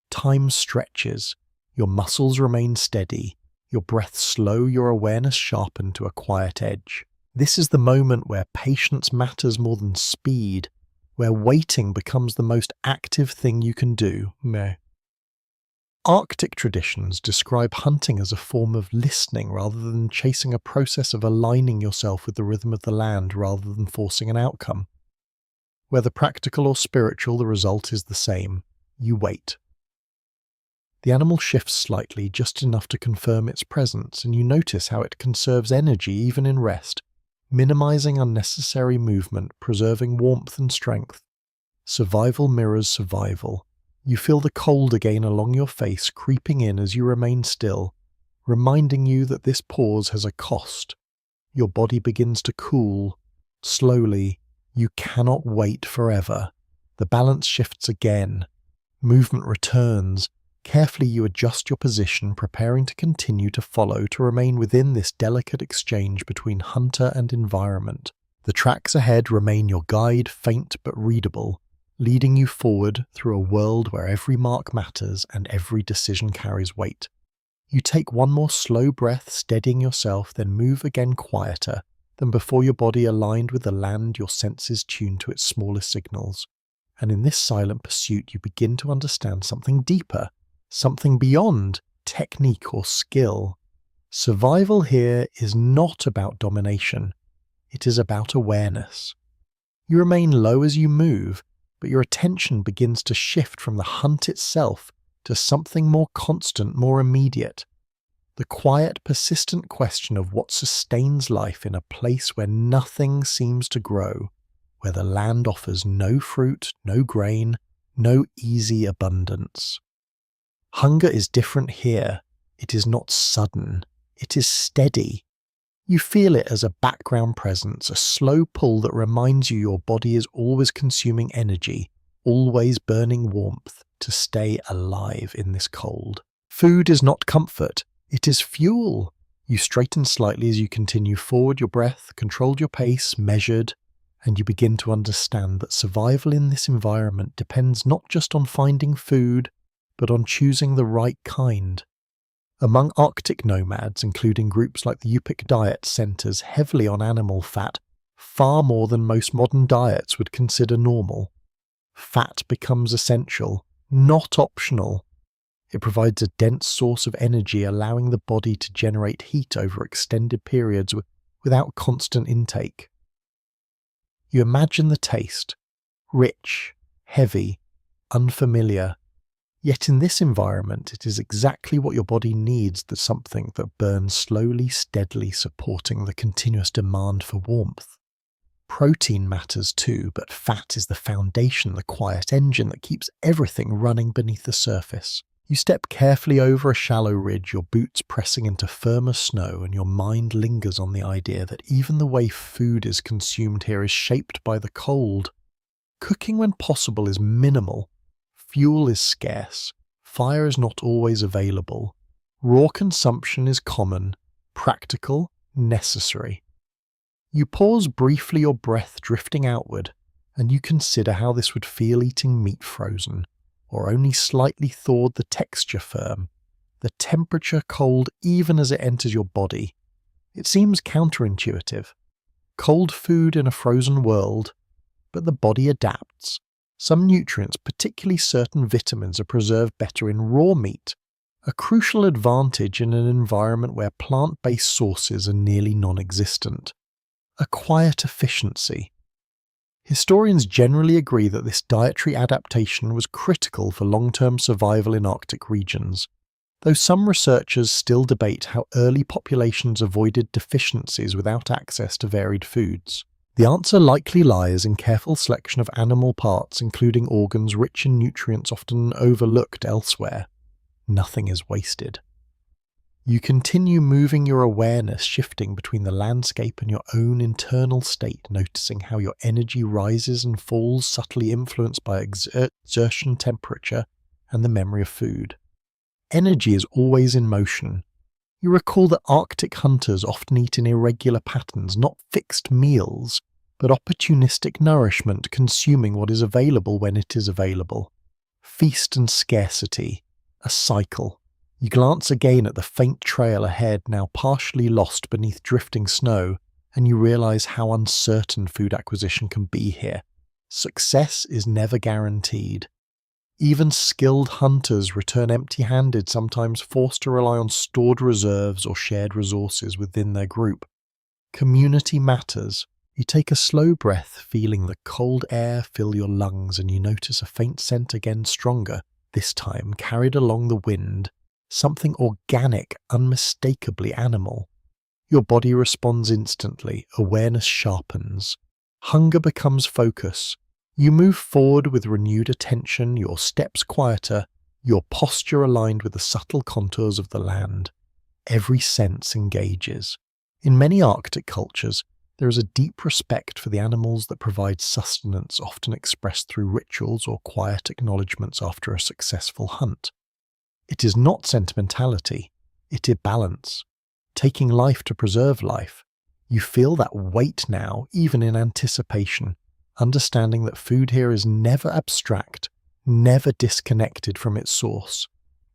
Speaker 1: Time stretches, your muscles remain steady, your breath slow, your awareness sharpened to a quiet edge. This is the moment where patience matters more than speed, where waiting becomes the most active thing you can do. Arctic traditions describe hunting as a form of listening rather than chasing, a process of aligning yourself with the rhythm of the land rather than forcing an outcome. Whether practical or spiritual, the result is the same. You wait. The animal shifts slightly, just enough to confirm its presence, and you notice how it conserves energy even in rest, minimizing unnecessary movement, preserving warmth and strength. Survival mirrors survival. You feel the cold again along your face, creeping in as you remain still, reminding you that this pause has a cost. Your body begins to cool. Slowly, you cannot wait forever. The balance shifts again. Movement returns. Carefully you adjust your position, preparing to continue to follow, to remain within this delicate exchange between hunter and environment. The tracks ahead remain your guide, faint but readable, leading you forward through a world where every mark matters and every decision carries weight. You take one more slow breath, steadying yourself, then move again quieter than before, your body aligned with the land, your senses tuned to its smallest signals. And in this silent pursuit, you begin to understand something deeper, something beyond technique or skill. Survival here is not about domination. It is about awareness. You remain low as you move, but your attention begins to shift from the hunt itself to something more constant, more immediate. The quiet, persistent question of what sustains life in a place where nothing seems to grow, where the land offers no fruit, no grain, no easy abundance. Hunger is different here. It is not sudden. It is steady. You feel it as a background presence, a slow pull that reminds you your body is always consuming energy, always burning warmth to stay alive in this cold. Food is not comfort, it is fuel. You straighten slightly as you continue forward, your breath controlled, your pace measured, and you begin to understand that survival in this environment depends not just on finding food, but on choosing the right kind. Among Arctic nomads, including groups like the Yupik diet, centers heavily on animal fat, far more than most modern diets would consider normal. Fat becomes essential, not optional. It provides a dense source of energy, allowing the body to generate heat over extended periods without constant intake. You imagine the taste, rich, heavy, unfamiliar. Yet in this environment, it is exactly what your body needs, the something that burns slowly, steadily, supporting the continuous demand for warmth. Protein matters too, but fat is the foundation, the quiet engine that keeps everything running beneath the surface. You step carefully over a shallow ridge, your boots pressing into firmer snow, and your mind lingers on the idea that even the way food is consumed here is shaped by the cold. Cooking when possible is minimal. Fuel is scarce. Fire is not always available. Raw consumption is common, practical, necessary. You pause briefly, your breath drifting outward, and you consider how this would feel eating meat frozen, or only slightly thawed, the texture firm, the temperature cold even as it enters your body. It seems counterintuitive. Cold food in a frozen world, but the body adapts. Some nutrients, particularly certain vitamins, are preserved better in raw meat, a crucial advantage in an environment where plant-based sources are nearly non-existent. A quiet efficiency. Historians generally agree that this dietary adaptation was critical for long-term survival in Arctic regions, though some researchers still debate how early populations avoided deficiencies without access to varied foods. The answer likely lies in careful selection of animal parts, including organs rich in nutrients often overlooked elsewhere. Nothing is wasted. You continue moving, your awareness shifting between the landscape and your own internal state, noticing how your energy rises and falls, subtly influenced by exertion, temperature, and the memory of food. Energy is always in motion. You recall that Arctic hunters often eat in irregular patterns, not fixed meals, but opportunistic nourishment, consuming what is available when it is available. Feast and scarcity, a cycle. You glance again at the faint trail ahead, now partially lost beneath drifting snow, and you realize how uncertain food acquisition can be here. Success is never guaranteed. Even skilled hunters return empty-handed, sometimes forced to rely on stored reserves or shared resources within their group. Community matters. You take a slow breath, feeling the cold air fill your lungs, and you notice a faint scent, again stronger, this time carried along the wind, something organic, unmistakably animal. Your body responds instantly, awareness sharpens. Hunger becomes focus. You move forward with renewed attention, your steps quieter, your posture aligned with the subtle contours of the land. Every sense engages. In many Arctic cultures, there is a deep respect for the animals that provide sustenance, often expressed through rituals or quiet acknowledgements after a successful hunt. It is not sentimentality, it is balance. Taking life to preserve life. You feel that weight now, even in anticipation, understanding that food here is never abstract, never disconnected from its source.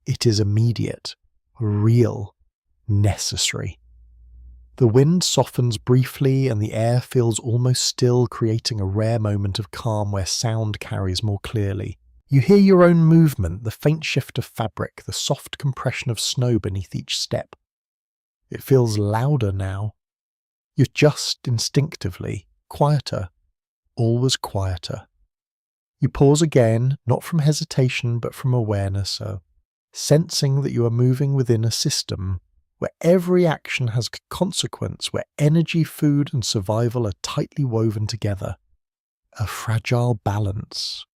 Speaker 1: It is immediate, real, necessary. The wind softens briefly and the air feels almost still, creating a rare moment of calm where sound carries more clearly. You hear your own movement, the faint shift of fabric, the soft compression of snow beneath each step. It feels louder now. You're just instinctively quieter, always quieter. You pause again, not from hesitation but from awareness, sensing that you are moving within a system where every action has consequence, where energy, food, and survival are tightly woven together. A fragile balance.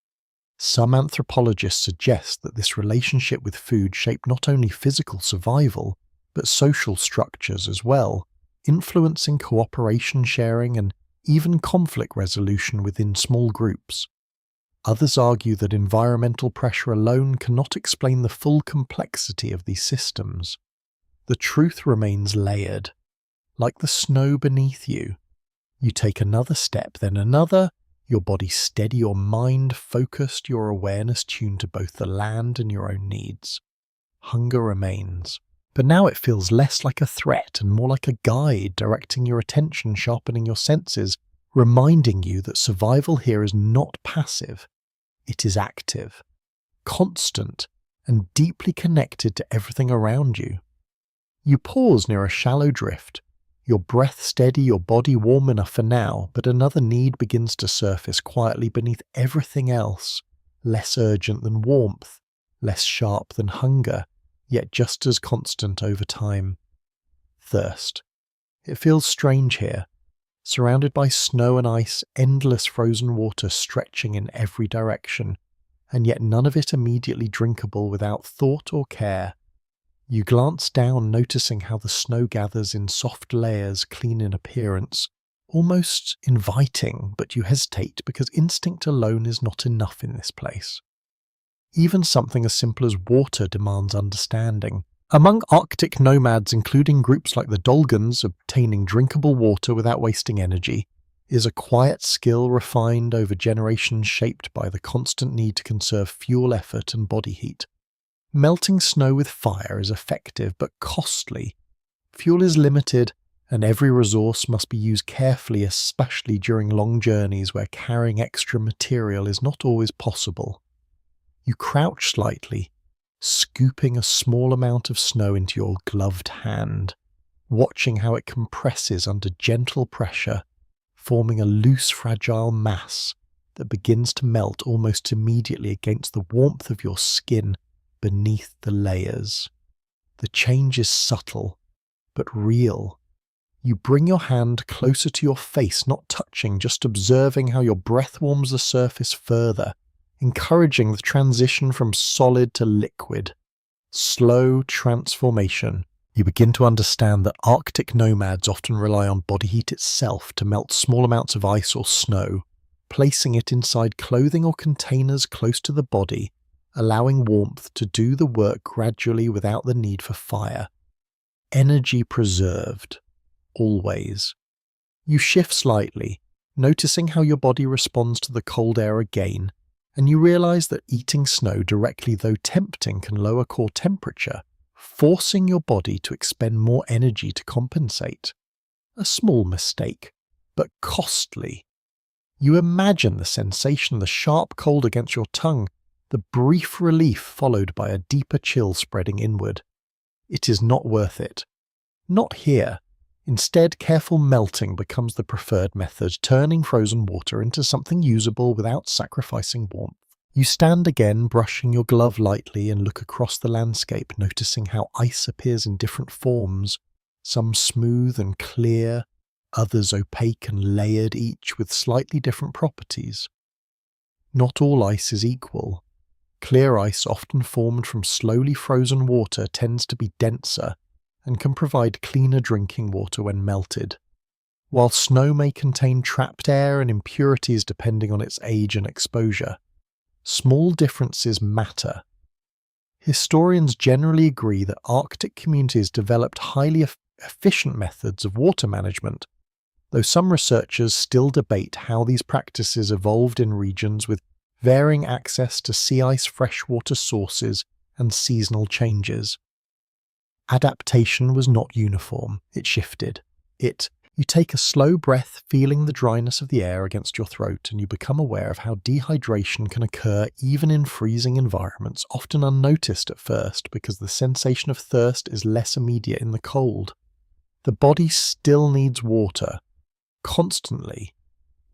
Speaker 1: Some anthropologists suggest that this relationship with food shaped not only physical survival, but social structures as well, influencing cooperation sharing and even conflict resolution within small groups. Others argue that environmental pressure alone cannot explain the full complexity of these systems. The truth remains layered. Like the snow beneath you, you take another step, then another, your body steady, your mind focused, your awareness tuned to both the land and your own needs. Hunger remains, but now it feels less like a threat and more like a guide, directing your attention, sharpening your senses, reminding you that survival here is not passive, it is active, constant, and deeply connected to everything around you. You pause near a shallow drift, your breath steady, your body warm enough for now, but another need begins to surface quietly beneath everything else, less urgent than warmth, less sharp than hunger, yet just as constant over time. Thirst. It feels strange here, surrounded by snow and ice, endless frozen water stretching in every direction, and yet none of it immediately drinkable without thought or care. You glance down, noticing how the snow gathers in soft layers, clean in appearance, almost inviting, but you hesitate because instinct alone is not enough in this place. Even something as simple as water demands understanding. Among Arctic nomads, including groups like the Dolgans, obtaining drinkable water without wasting energy is a quiet skill refined over generations, shaped by the constant need to conserve fuel, effort, and body heat. Melting snow with fire is effective but costly. Fuel is limited, and every resource must be used carefully, especially during long journeys where carrying extra material is not always possible. You crouch slightly, scooping a small amount of snow into your gloved hand, watching how it compresses under gentle pressure, forming a loose, fragile mass that begins to melt almost immediately against the warmth of your skin beneath the layers. The change is subtle, but real. You bring your hand closer to your face, not touching, just observing how your breath warms the surface further, encouraging the transition from solid to liquid. Slow transformation. You begin to understand that Arctic nomads often rely on body heat itself to melt small amounts of ice or snow, placing it inside clothing or containers close to the body, allowing warmth to do the work gradually without the need for fire. Energy preserved. Always. You shift slightly, noticing how your body responds to the cold air again, and you realize that eating snow directly, though tempting, can lower core temperature, forcing your body to expend more energy to compensate. A small mistake, but costly. You imagine the sensation, the sharp cold against your tongue, the brief relief followed by a deeper chill spreading inward. It is not worth it. Not here. Instead, careful melting becomes the preferred method, turning frozen water into something usable without sacrificing warmth. You stand again, brushing your glove lightly, and look across the landscape, noticing how ice appears in different forms, some smooth and clear, others opaque and layered, each with slightly different properties. Not all ice is equal. Clear ice, often formed from slowly frozen water, tends to be denser and can provide cleaner drinking water when melted, while snow may contain trapped air and impurities depending on its age and exposure. Small differences matter. Historians generally agree that Arctic communities developed highly efficient methods of water management, though some researchers still debate how these practices evolved in regions with varying access to sea ice, freshwater sources, and seasonal changes. Adaptation was not uniform, it shifted. You take a slow breath, feeling the dryness of the air against your throat, and you become aware of how dehydration can occur even in freezing environments, often unnoticed at first because the sensation of thirst is less immediate in the cold. The body still needs water, constantly.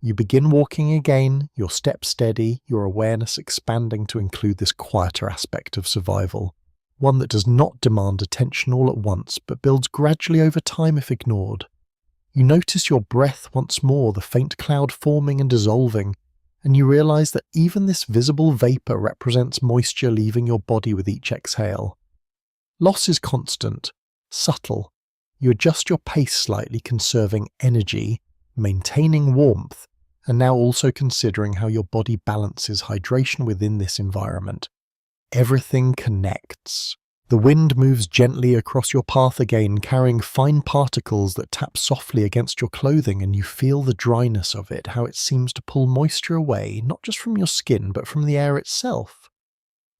Speaker 1: You begin walking again, your step steady, your awareness expanding to include this quieter aspect of survival, one that does not demand attention all at once but builds gradually over time if ignored. You notice your breath once more, the faint cloud forming and dissolving, and you realize that even this visible vapor represents moisture leaving your body with each exhale. Loss is constant, subtle. You adjust your pace slightly, conserving energy, maintaining warmth, and now also considering how your body balances hydration within this environment. Everything connects. The wind moves gently across your path again, carrying fine particles that tap softly against your clothing, and you feel the dryness of it, how it seems to pull moisture away, not just from your skin, but from the air itself.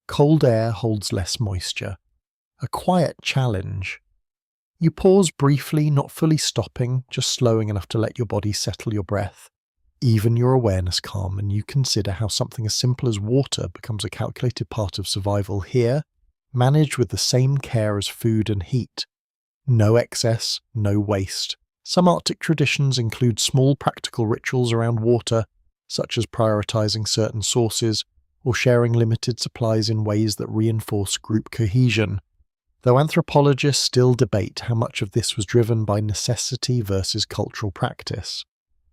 Speaker 1: Cold air holds less moisture. A quiet challenge. You pause briefly, not fully stopping, just slowing enough to let your body settle your breath. Even your awareness calm, and you consider how something as simple as water becomes a calculated part of survival here, managed with the same care as food and heat. No excess, no waste. Some Arctic traditions include small practical rituals around water, such as prioritizing certain sources or sharing limited supplies in ways that reinforce group cohesion, though anthropologists still debate how much of this was driven by necessity versus cultural practice.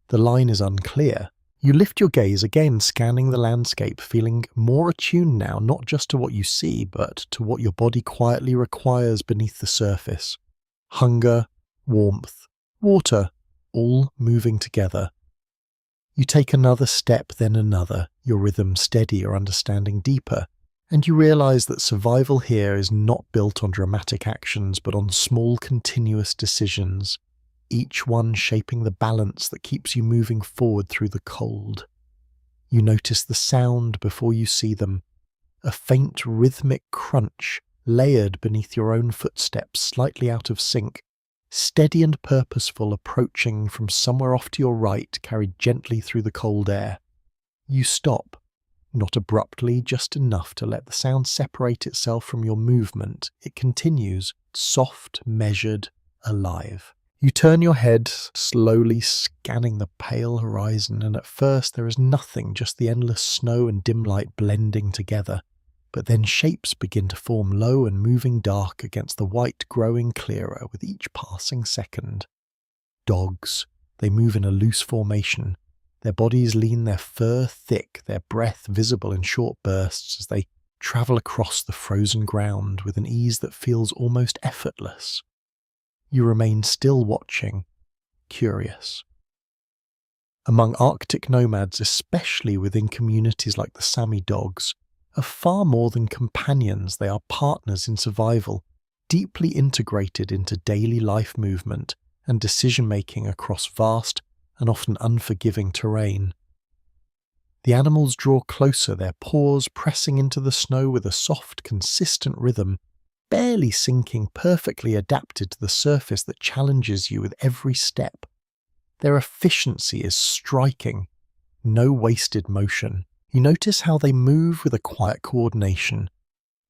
Speaker 1: The line is unclear. You lift your gaze again, scanning the landscape, feeling more attuned now, not just to what you see, but to what your body quietly requires beneath the surface. Hunger, warmth, water, all moving together. You take another step, then another, your rhythm steadier, understanding deeper, and you realize that survival here is not built on dramatic actions, but on small, continuous decisions, each one shaping the balance that keeps you moving forward through the cold. You notice the sound before you see them, a faint rhythmic crunch layered beneath your own footsteps, slightly out of sync, steady and purposeful, approaching from somewhere off to your right, carried gently through the cold air. You stop, not abruptly, just enough to let the sound separate itself from your movement. It continues, soft, measured, alive. You turn your head, slowly scanning the pale horizon, and at first there is nothing, just the endless snow and dim light blending together. But then shapes begin to form, low and moving dark against the white, growing clearer with each passing second. Dogs. They move in a loose formation. Their bodies lean, their fur thick, their breath visible in short bursts as they travel across the frozen ground with an ease that feels almost effortless. You remain still watching, curious. Among Arctic nomads, especially within communities like the Sami dogs, are far more than companions. They are partners in survival, deeply integrated into daily life movement and decision-making across vast and often unforgiving terrain. The animals draw closer, their paws pressing into the snow with a soft, consistent rhythm, barely sinking, perfectly adapted to the surface that challenges you with every step. Their efficiency is striking. No wasted motion. You notice how they move with a quiet coordination,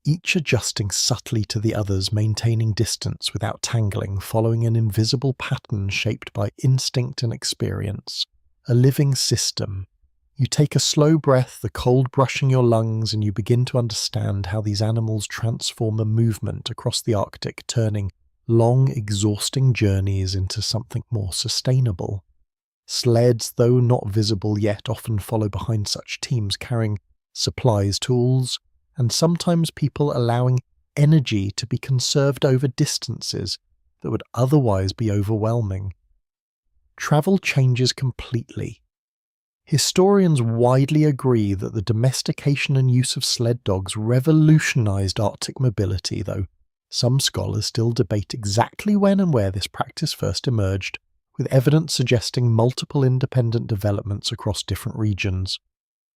Speaker 1: each adjusting subtly to the others, maintaining distance without tangling, following an invisible pattern shaped by instinct and experience. A living system. You take a slow breath, the cold brushing your lungs, and you begin to understand how these animals transform a movement across the Arctic, turning long, exhausting journeys into something more sustainable. Sleds, though not visible yet, often follow behind such teams, carrying supplies, tools, and sometimes people, allowing energy to be conserved over distances that would otherwise be overwhelming. Travel changes completely. Historians widely agree that the domestication and use of sled dogs revolutionized Arctic mobility, though some scholars still debate exactly when and where this practice first emerged, with evidence suggesting multiple independent developments across different regions.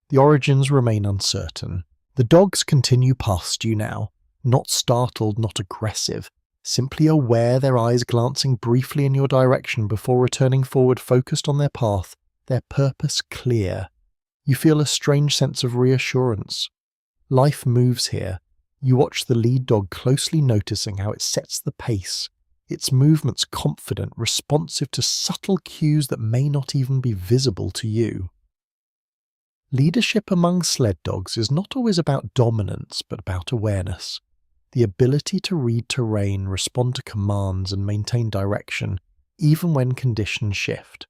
Speaker 1: The origins remain uncertain. The dogs continue past you now, not startled, not aggressive, simply aware, their eyes glancing briefly in your direction before returning forward, focused on their path, their purpose clear. You feel a strange sense of reassurance. Life moves here. You watch the lead dog closely, noticing how it sets the pace, its movements confident, responsive to subtle cues that may not even be visible to you. Leadership among sled dogs is not always about dominance, but about awareness. The ability to read terrain, respond to commands, and maintain direction, even when conditions shift.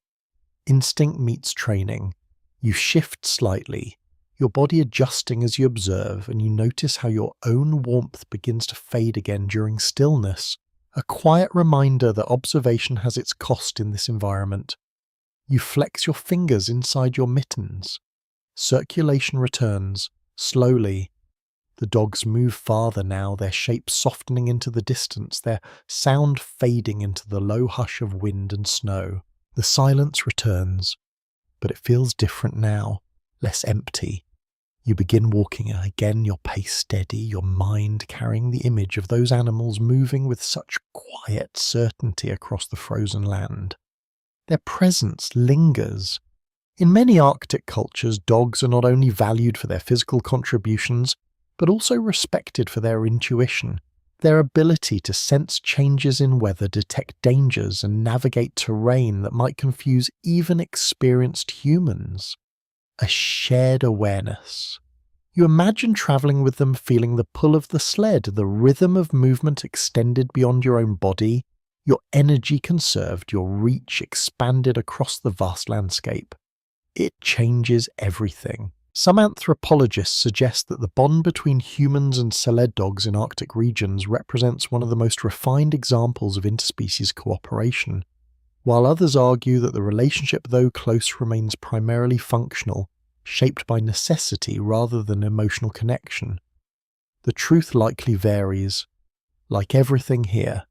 Speaker 1: Instinct meets training. You shift slightly, your body adjusting as you observe, and you notice how your own warmth begins to fade again during stillness, a quiet reminder that observation has its cost in this environment. You flex your fingers inside your mittens. Circulation returns, slowly. The dogs move farther now, their shape softening into the distance, their sound fading into the low hush of wind and snow. The silence returns, but it feels different now, less empty. You begin walking again, your pace steady, your mind carrying the image of those animals moving with such quiet certainty across the frozen land. Their presence lingers. In many Arctic cultures, dogs are not only valued for their physical contributions, but also respected for their intuition, their ability to sense changes in weather, detect dangers, and navigate terrain that might confuse even experienced humans. A shared awareness. You imagine travelling with them, feeling the pull of the sled, the rhythm of movement extended beyond your own body, your energy conserved, your reach expanded across the vast landscape. It changes everything. Some anthropologists suggest that the bond between humans and sled dogs in Arctic regions represents one of the most refined examples of interspecies cooperation, while others argue that the relationship, though close, remains primarily functional, shaped by necessity rather than emotional connection. The truth likely varies. Like everything here,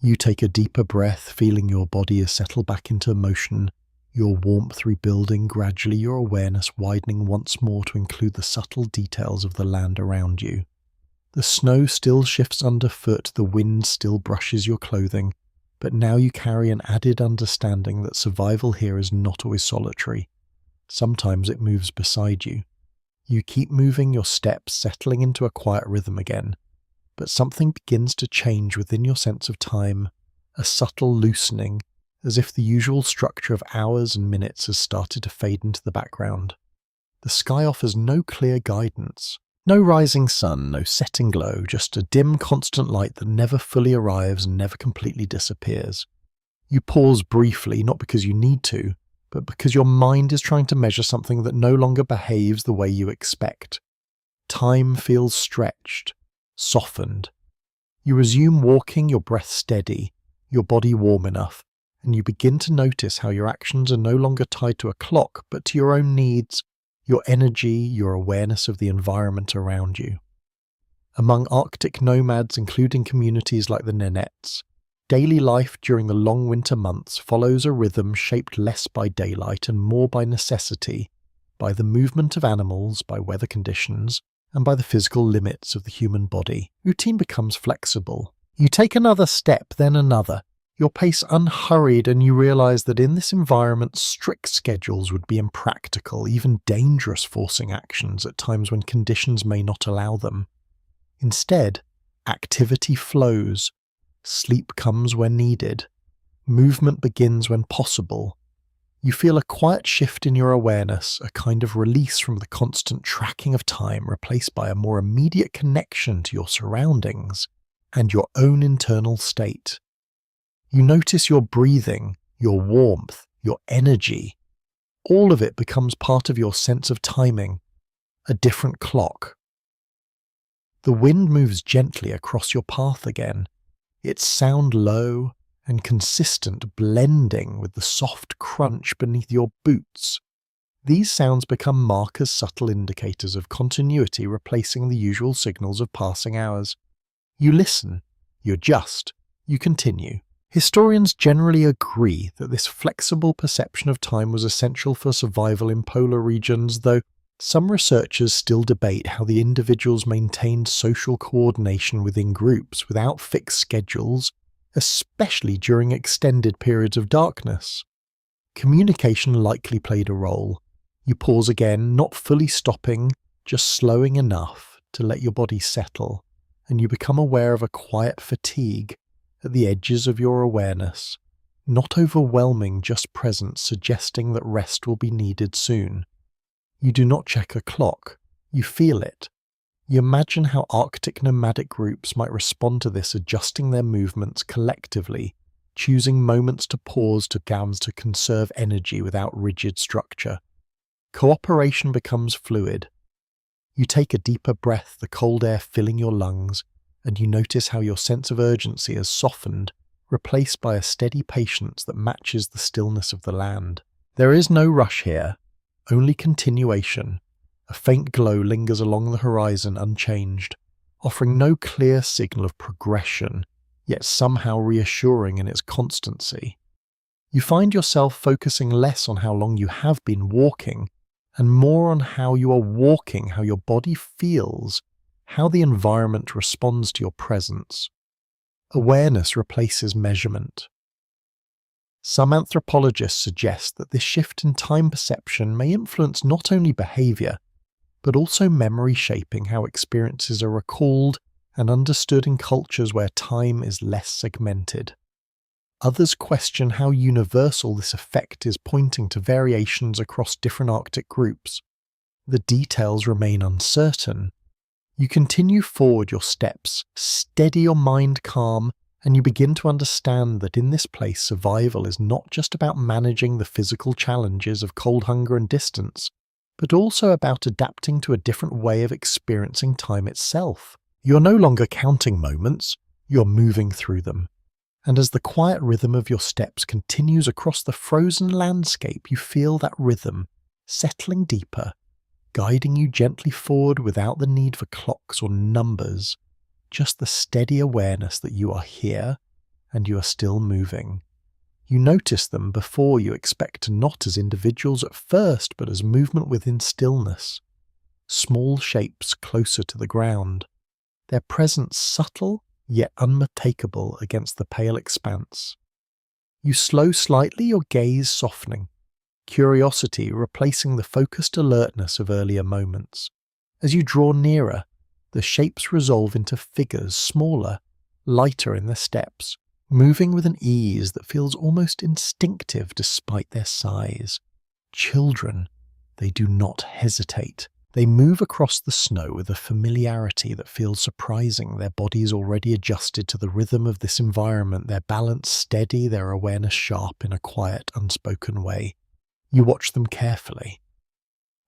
Speaker 1: you take a deeper breath, feeling your body is settled back into motion, your warmth rebuilding, gradually your awareness widening once more to include the subtle details of the land around you. The snow still shifts underfoot, the wind still brushes your clothing, but now you carry an added understanding that survival here is not always solitary. Sometimes it moves beside you. You keep moving, your steps settling into a quiet rhythm again, but something begins to change within your sense of time, a subtle loosening, as if the usual structure of hours and minutes has started to fade into the background. The sky offers no clear guidance. No rising sun, no setting glow, just a dim, constant light that never fully arrives and never completely disappears. You pause briefly, not because you need to, but because your mind is trying to measure something that no longer behaves the way you expect. Time feels stretched, softened. You resume walking, your breath steady, your body warm enough, and you begin to notice how your actions are no longer tied to a clock, but to your own needs, your energy, your awareness of the environment around you. Among Arctic nomads, including communities like the Nenets, daily life during the long winter months follows a rhythm shaped less by daylight and more by necessity, by the movement of animals, by weather conditions, and by the physical limits of the human body. Routine becomes flexible. You take another step, then another, your pace unhurried, and you realize that in this environment strict schedules would be impractical, even dangerous, forcing actions at times when conditions may not allow them. Instead, activity flows, sleep comes when needed, movement begins when possible. You feel a quiet shift in your awareness, a kind of release from the constant tracking of time, replaced by a more immediate connection to your surroundings and your own internal state. You notice your breathing, your warmth, your energy. All of it becomes part of your sense of timing, a different clock. The wind moves gently across your path again, its sound low and consistent, blending with the soft crunch beneath your boots. These sounds become markers, subtle indicators of continuity, replacing the usual signals of passing hours. You listen, you adjust, you continue. Historians generally agree that this flexible perception of time was essential for survival in polar regions, though some researchers still debate how the individuals maintained social coordination within groups without fixed schedules, especially during extended periods of darkness. Communication likely played a role. You pause again, not fully stopping, just slowing enough to let your body settle, and you become aware of a quiet fatigue at the edges of your awareness, not overwhelming, just present, suggesting that rest will be needed soon. You do not check a clock, you feel it. You imagine how Arctic nomadic groups might respond to this, adjusting their movements collectively, choosing moments to pause to conserve energy without rigid structure. Cooperation becomes fluid. You take a deeper breath, the cold air filling your lungs, and you notice how your sense of urgency has softened, replaced by a steady patience that matches the stillness of the land. There is no rush here, only continuation. A faint glow lingers along the horizon unchanged, offering no clear signal of progression, yet somehow reassuring in its constancy. You find yourself focusing less on how long you have been walking, and more on how you are walking, how your body feels, how the environment responds to your presence. Awareness replaces measurement. Some anthropologists suggest that this shift in time perception may influence not only behavior, but also memory, shaping how experiences are recalled and understood in cultures where time is less segmented. Others question how universal this effect is, pointing to variations across different Arctic groups. The details remain uncertain. You continue forward your steps, steady your mind calm, and you begin to understand that in this place survival is not just about managing the physical challenges of cold, hunger and distance, but also about adapting to a different way of experiencing time itself. You're no longer counting moments, you're moving through them. And as the quiet rhythm of your steps continues across the frozen landscape, you feel that rhythm settling deeper, guiding you gently forward without the need for clocks or numbers, just the steady awareness that you are here and you are still moving. You notice them before you expect, not as individuals at first, but as movement within stillness. Small shapes closer to the ground, their presence subtle yet unmistakable against the pale expanse. You slow slightly, your gaze softening, curiosity replacing the focused alertness of earlier moments. As you draw nearer, the shapes resolve into figures smaller, lighter in their steps, moving with an ease that feels almost instinctive despite their size. Children, they do not hesitate. They move across the snow with a familiarity that feels surprising, their bodies already adjusted to the rhythm of this environment, their balance steady, their awareness sharp in a quiet, unspoken way. You watch them carefully.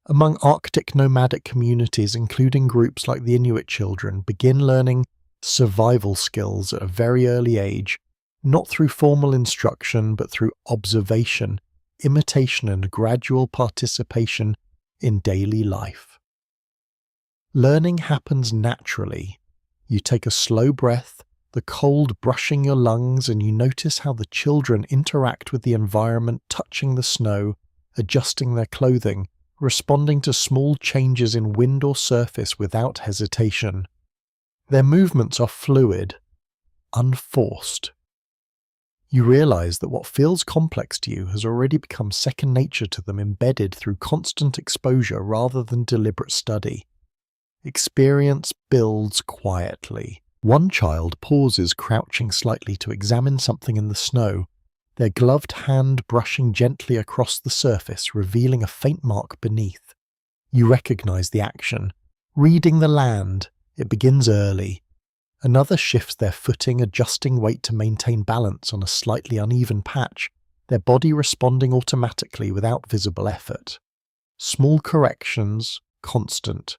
Speaker 1: Among Arctic nomadic communities, including groups like the Inuit children, begin learning survival skills at a very early age, not through formal instruction, but through observation, imitation, and gradual participation in daily life. Learning happens naturally. You take a slow breath, the cold brushing your lungs, and you notice how the children interact with the environment, touching the snow, adjusting their clothing, responding to small changes in wind or surface without hesitation. Their movements are fluid, unforced. You realize that what feels complex to you has already become second nature to them, embedded through constant exposure rather than deliberate study. Experience builds quietly. One child pauses, crouching slightly to examine something in the snow, their gloved hand brushing gently across the surface, revealing a faint mark beneath. You recognize the action. Reading the land, it begins early. Another shifts their footing, adjusting weight to maintain balance on a slightly uneven patch, their body responding automatically without visible effort. Small corrections, constant.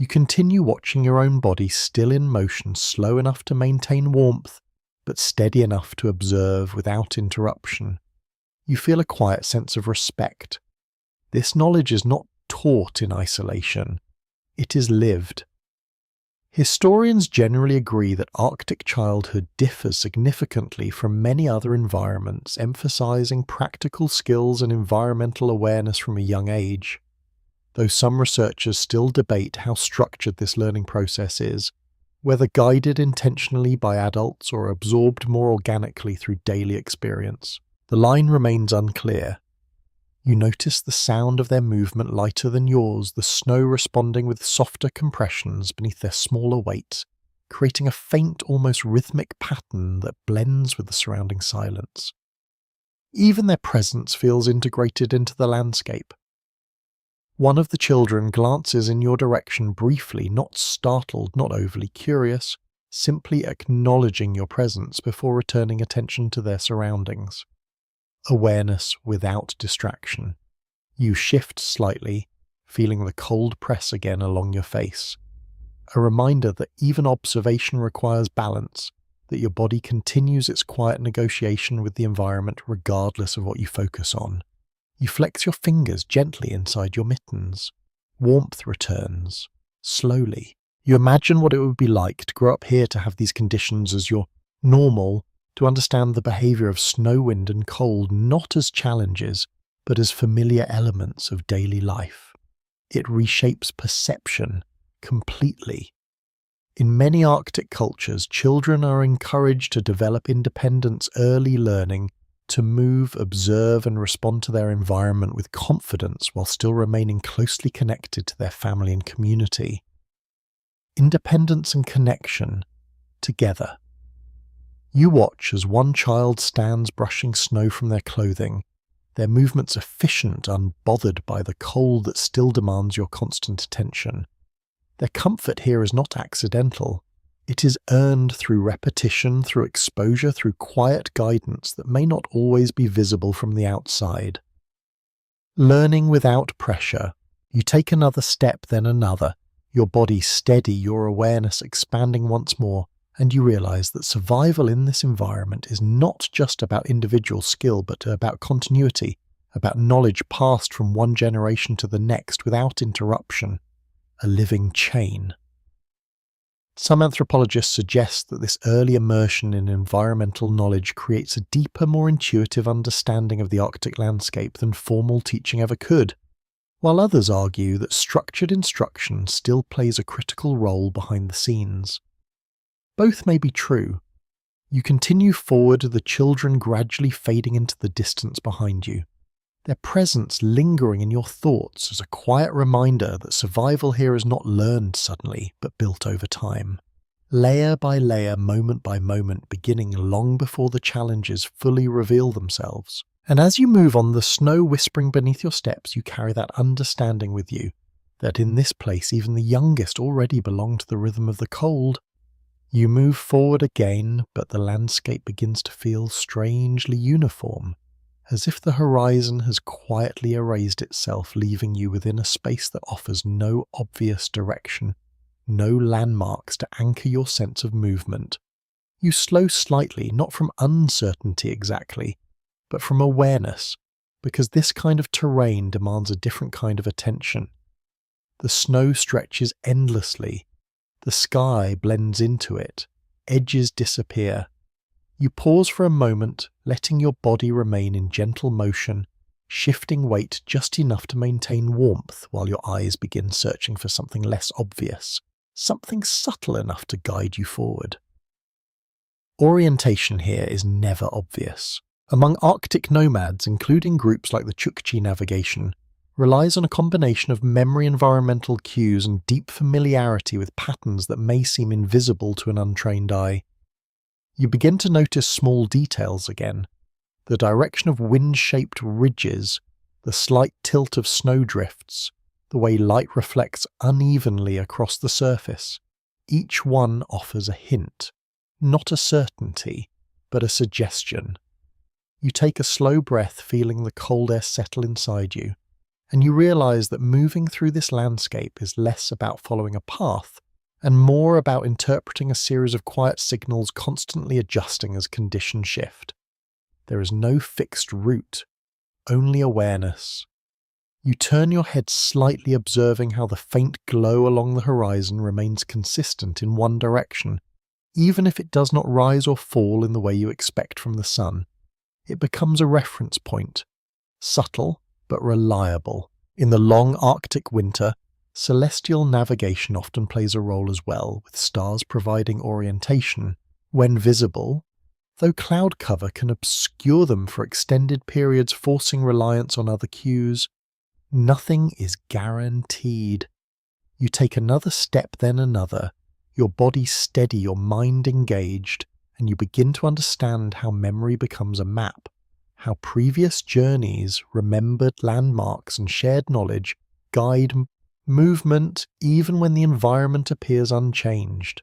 Speaker 1: You continue watching your own body, still in motion, slow enough to maintain warmth, but steady enough to observe without interruption. You feel a quiet sense of respect. This knowledge is not taught in isolation. It is lived. Historians generally agree that Arctic childhood differs significantly from many other environments, emphasizing practical skills and environmental awareness from a young age. Though some researchers still debate how structured this learning process is, whether guided intentionally by adults or absorbed more organically through daily experience. The line remains unclear. You notice the sound of their movement lighter than yours, the snow responding with softer compressions beneath their smaller weight, creating a faint, almost rhythmic pattern that blends with the surrounding silence. Even their presence feels integrated into the landscape. One of the children glances in your direction briefly, not startled, not overly curious, simply acknowledging your presence before returning attention to their surroundings. Awareness without distraction. You shift slightly, feeling the cold press again along your face. a reminder that even observation requires balance, that your body continues its quiet negotiation with the environment regardless of what you focus on. You flex your fingers gently inside your mittens. Warmth returns, slowly. You imagine what it would be like to grow up here, to have these conditions as your normal, to understand the behavior of snow, wind and cold not as challenges, but as familiar elements of daily life. It reshapes perception completely. In many Arctic cultures, children are encouraged to develop independence, early learning to move, observe and respond to their environment with confidence while still remaining closely connected to their family and community. Independence and connection together. You watch as one child stands brushing snow from their clothing, their movements efficient, unbothered by the cold that still demands your constant attention. Their comfort here is not accidental. It is earned through repetition, through exposure, through quiet guidance that may not always be visible from the outside. Learning without pressure, you take another step, then another, your body steady, your awareness expanding once more, and you realize that survival in this environment is not just about individual skill, but about continuity, about knowledge passed from one generation to the next without interruption, a living chain. Some anthropologists suggest that this early immersion in environmental knowledge creates a deeper, more intuitive understanding of the Arctic landscape than formal teaching ever could, while others argue that structured instruction still plays a critical role behind the scenes. Both may be true. You continue forward, the children gradually fading into the distance behind you, their presence lingering in your thoughts as a quiet reminder that survival here is not learned suddenly, but built over time. Layer by layer, moment by moment, beginning long before the challenges fully reveal themselves. And as you move on, the snow whispering beneath your steps, you carry that understanding with you, that in this place even the youngest already belong to the rhythm of the cold. You move forward again, but the landscape begins to feel strangely uniform, as if the horizon has quietly erased itself, leaving you within a space that offers no obvious direction, no landmarks to anchor your sense of movement. You slow slightly, not from uncertainty exactly, but from awareness, because this kind of terrain demands a different kind of attention. The snow stretches endlessly, the sky blends into it, edges disappear. You pause for a moment, letting your body remain in gentle motion, shifting weight just enough to maintain warmth while your eyes begin searching for something less obvious, something subtle enough to guide you forward. Orientation here is never obvious. Among Arctic nomads, including groups like the Chukchi navigation, relies on a combination of memory, environmental cues and deep familiarity with patterns that may seem invisible to an untrained eye. You begin to notice small details again, the direction of wind-shaped ridges, the slight tilt of snowdrifts, the way light reflects unevenly across the surface. Each one offers a hint, not a certainty, but a suggestion. You take a slow breath, feeling the cold air settle inside you, and you realize that moving through this landscape is less about following a path and more about interpreting a series of quiet signals constantly adjusting as conditions shift. There is no fixed route, only awareness. You turn your head slightly, observing how the faint glow along the horizon remains consistent in one direction, even if it does not rise or fall in the way you expect from the sun. It becomes a reference point, subtle but reliable. In the long Arctic winter, celestial navigation often plays a role as well, with stars providing orientation. When visible, though cloud cover can obscure them for extended periods, forcing reliance on other cues, nothing is guaranteed. You take another step, then another, your body steady, your mind engaged, and you begin to understand how memory becomes a map, how previous journeys, remembered landmarks and shared knowledge guide movement even when the environment appears unchanged.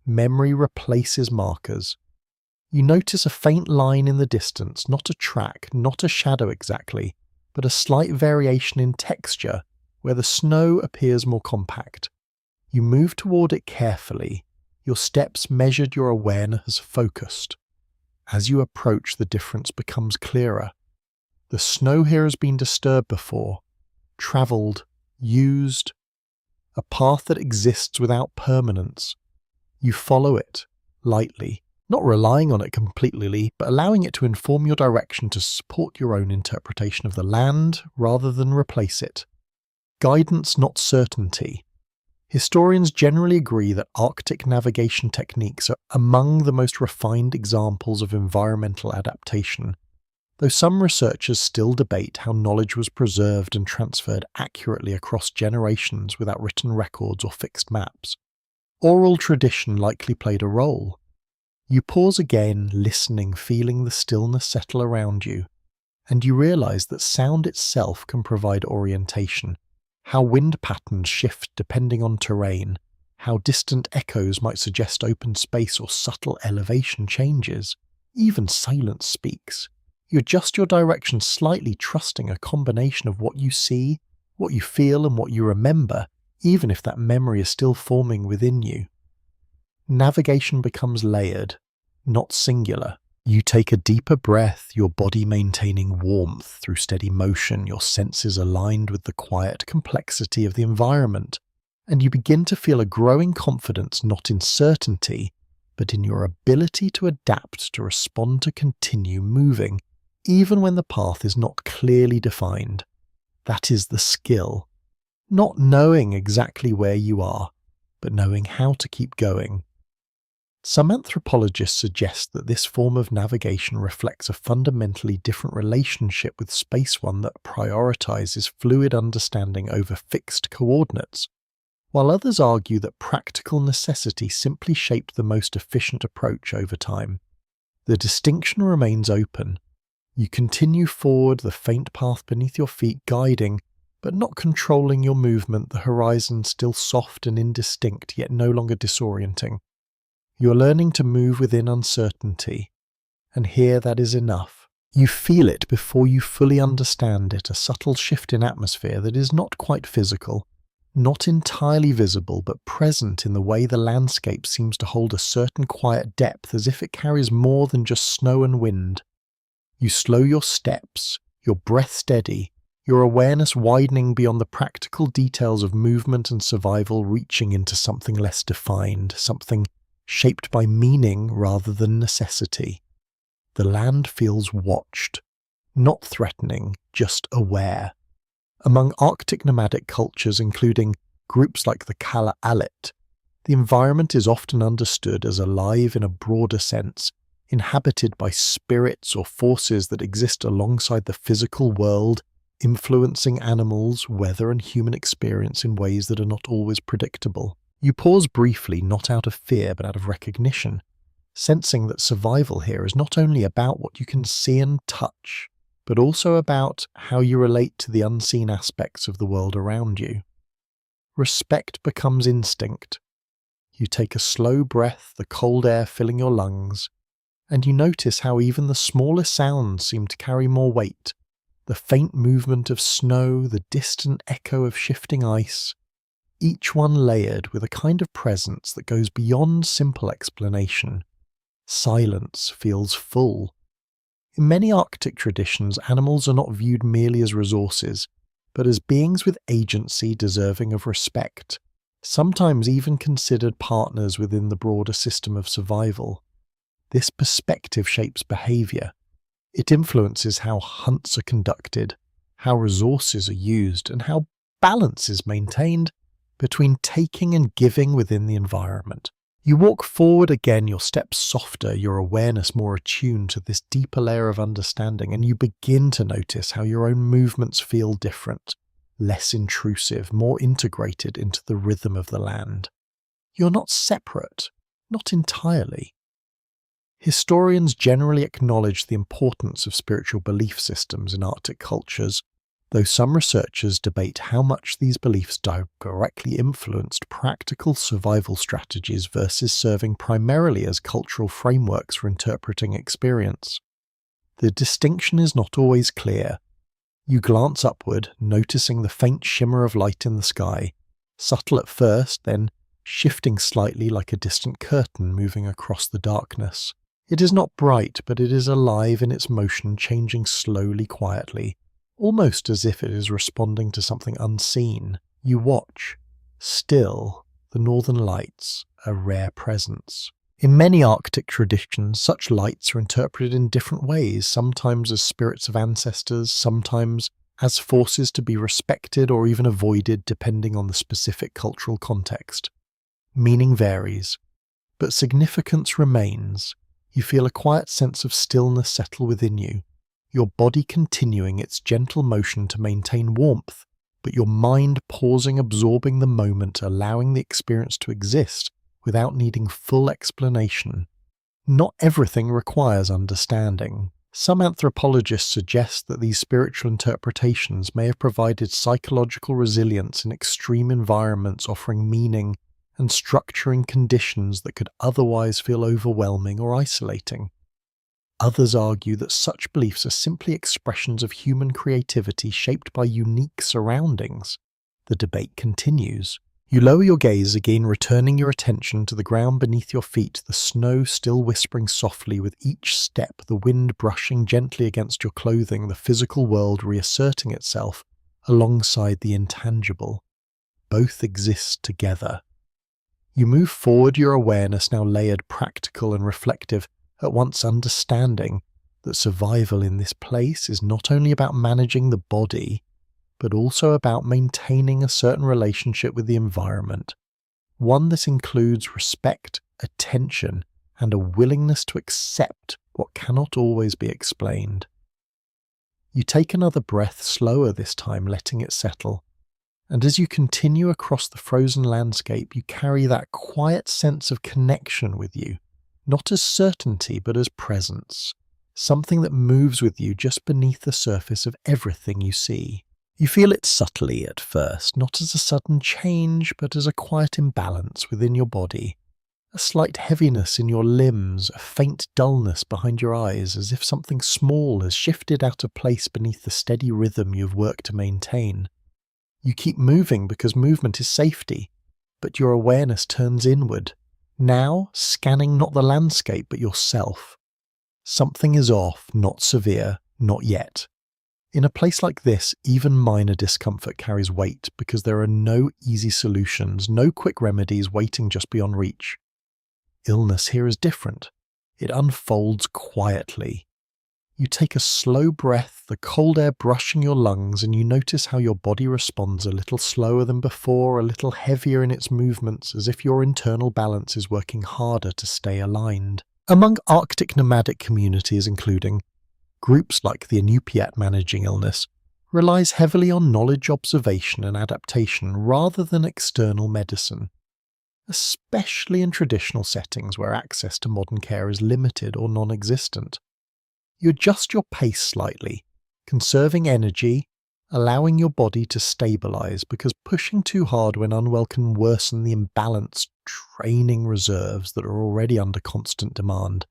Speaker 1: Memory replaces markers. You notice a faint line in the distance, not a track, not a shadow exactly, but a slight variation in texture where the snow appears more compact. You move toward it carefully, your steps measured, your awareness focused. As you approach, the difference becomes clearer. The snow here has been disturbed before, travelled, used, a path that exists without permanence. You follow it, lightly, not relying on it completely, but allowing it to inform your direction to support your own interpretation of the land rather than replace it. Guidance, not certainty. Historians generally agree that Arctic navigation techniques are among the most refined examples of environmental adaptation, though some researchers still debate how knowledge was preserved and transferred accurately across generations without written records or fixed maps. Oral tradition likely played a role. You pause again, listening, feeling the stillness settle around you, and you realize that sound itself can provide orientation. How wind patterns shift depending on terrain, how distant echoes might suggest open space or subtle elevation changes. Even silence speaks. You adjust your direction slightly, trusting a combination of what you see, what you feel, and what you remember, even if that memory is still forming within you. Navigation becomes layered, not singular. You take a deeper breath, your body maintaining warmth through steady motion, your senses aligned with the quiet complexity of the environment, and you begin to feel a growing confidence not in certainty, but in your ability to adapt, to respond, to continue moving, even when the path is not clearly defined. That is the skill. Not knowing exactly where you are, but knowing how to keep going. Some anthropologists suggest that this form of navigation reflects a fundamentally different relationship with space, one that prioritizes fluid understanding over fixed coordinates, while others argue that practical necessity simply shaped the most efficient approach over time. The distinction remains open. You continue forward, the faint path beneath your feet guiding, but not controlling your movement, the horizon still soft and indistinct, yet no longer disorienting. You're learning to move within uncertainty, and here that is enough. You feel it before you fully understand it, a subtle shift in atmosphere that is not quite physical, not entirely visible, but present in the way the landscape seems to hold a certain quiet depth, as if it carries more than just snow and wind. You slow your steps, your breath steady, your awareness widening beyond the practical details of movement and survival, reaching into something less defined, something shaped by meaning rather than necessity. The land feels watched, not threatening, just aware. Among Arctic nomadic cultures, including groups like the Kala Alit, the environment is often understood as alive in a broader sense, inhabited by spirits or forces that exist alongside the physical world, influencing animals, weather, and human experience in ways that are not always predictable. You pause briefly, not out of fear, but out of recognition, sensing that survival here is not only about what you can see and touch, but also about how you relate to the unseen aspects of the world around you. Respect becomes instinct. You take a slow breath, the cold air filling your lungs, and you notice how even the smallest sounds seem to carry more weight. The faint movement of snow, the distant echo of shifting ice, each one layered with a kind of presence that goes beyond simple explanation. Silence feels full. In many Arctic traditions, animals are not viewed merely as resources, but as beings with agency deserving of respect, sometimes even considered partners within the broader system of survival. This perspective shapes behavior. It influences how hunts are conducted, how resources are used, and how balance is maintained between taking and giving within the environment. You walk forward again, your steps softer, your awareness more attuned to this deeper layer of understanding, and you begin to notice how your own movements feel different, less intrusive, more integrated into the rhythm of the land. You're not separate, not entirely. Historians generally acknowledge the importance of spiritual belief systems in Arctic cultures, though some researchers debate how much these beliefs directly influenced practical survival strategies versus serving primarily as cultural frameworks for interpreting experience. The distinction is not always clear. You glance upward, noticing the faint shimmer of light in the sky, subtle at first, then shifting slightly like a distant curtain moving across the darkness. It is not bright, but it is alive in its motion, changing slowly, quietly, almost as if it is responding to something unseen. You watch. Still, the northern lights, a rare presence. In many Arctic traditions, such lights are interpreted in different ways, sometimes as spirits of ancestors, sometimes as forces to be respected or even avoided depending on the specific cultural context. Meaning varies, but significance remains. You feel a quiet sense of stillness settle within you, your body continuing its gentle motion to maintain warmth, but your mind pausing, absorbing the moment, allowing the experience to exist without needing full explanation. Not everything requires understanding. Some anthropologists suggest that these spiritual interpretations may have provided psychological resilience in extreme environments, offering meaning and structuring conditions that could otherwise feel overwhelming or isolating. Others argue that such beliefs are simply expressions of human creativity shaped by unique surroundings. The debate continues. You lower your gaze again, returning your attention to the ground beneath your feet, the snow still whispering softly with each step, the wind brushing gently against your clothing, the physical world reasserting itself alongside the intangible. Both exist together. You move forward, your awareness now layered, practical and reflective, at once understanding that survival in this place is not only about managing the body, but also about maintaining a certain relationship with the environment, one that includes respect, attention, and a willingness to accept what cannot always be explained. You take another breath, slower this time, letting it settle, and as you continue across the frozen landscape, you carry that quiet sense of connection with you, not as certainty but as presence, something that moves with you just beneath the surface of everything you see. You feel it subtly at first, not as a sudden change, but as a quiet imbalance within your body, a slight heaviness in your limbs, a faint dullness behind your eyes, as if something small has shifted out of place beneath the steady rhythm you've worked to maintain. You keep moving because movement is safety, but your awareness turns inward, now scanning not the landscape but yourself. Something is off, not severe, not yet. In a place like this, even minor discomfort carries weight because there are no easy solutions, no quick remedies waiting just beyond reach. Illness here is different. It unfolds quietly. You take a slow breath, the cold air brushing your lungs, and you notice how your body responds a little slower than before, a little heavier in its movements, as if your internal balance is working harder to stay aligned. Among Arctic nomadic communities, including groups like the Inuit managing illness, relies heavily on knowledge, observation and adaptation rather than external medicine, especially in traditional settings where access to modern care is limited or non-existent. You adjust your pace slightly, conserving energy, allowing your body to stabilize, because pushing too hard when unwell can worsen the imbalanced, draining reserves that are already under constant demand.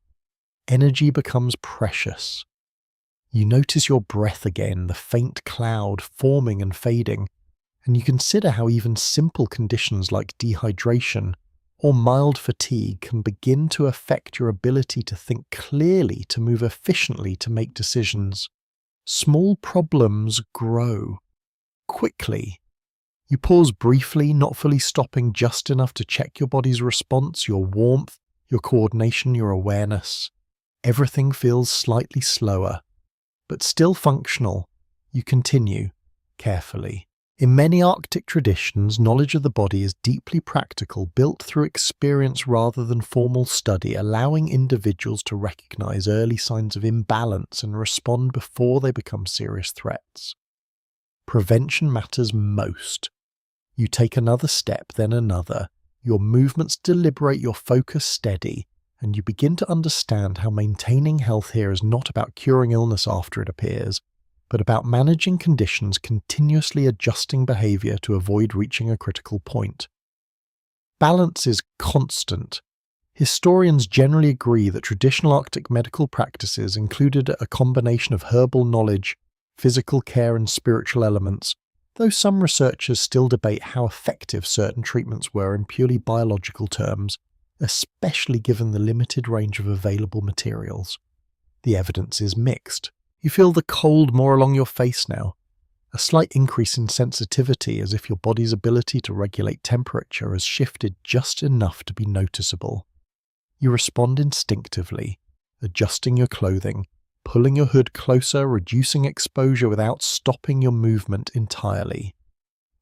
Speaker 1: Energy becomes precious. You notice your breath again, the faint cloud forming and fading, and you consider how even simple conditions like dehydration or mild fatigue can begin to affect your ability to think clearly, to move efficiently, to make decisions. Small problems grow quickly. You pause briefly, not fully stopping, just enough to check your body's response, your warmth, your coordination, your awareness. Everything feels slightly slower, but still functional. You continue, carefully. In many Arctic traditions, knowledge of the body is deeply practical, built through experience rather than formal study, allowing individuals to recognize early signs of imbalance and respond before they become serious threats. Prevention matters most. You take another step, then another. Your movements deliberate, your focus steady, and you begin to understand how maintaining health here is not about curing illness after it appears, but about managing conditions, continuously adjusting behavior to avoid reaching a critical point. Balance is constant. Historians generally agree that traditional Arctic medical practices included a combination of herbal knowledge, physical care and spiritual elements though some researchers still debate how effective certain treatments were in purely biological terms, especially given the limited range of available materials. The evidence is mixed. You feel the cold more along your face now, a slight increase in sensitivity as if your body's ability to regulate temperature has shifted just enough to be noticeable. You respond instinctively, adjusting your clothing, pulling your hood closer, reducing exposure without stopping your movement entirely.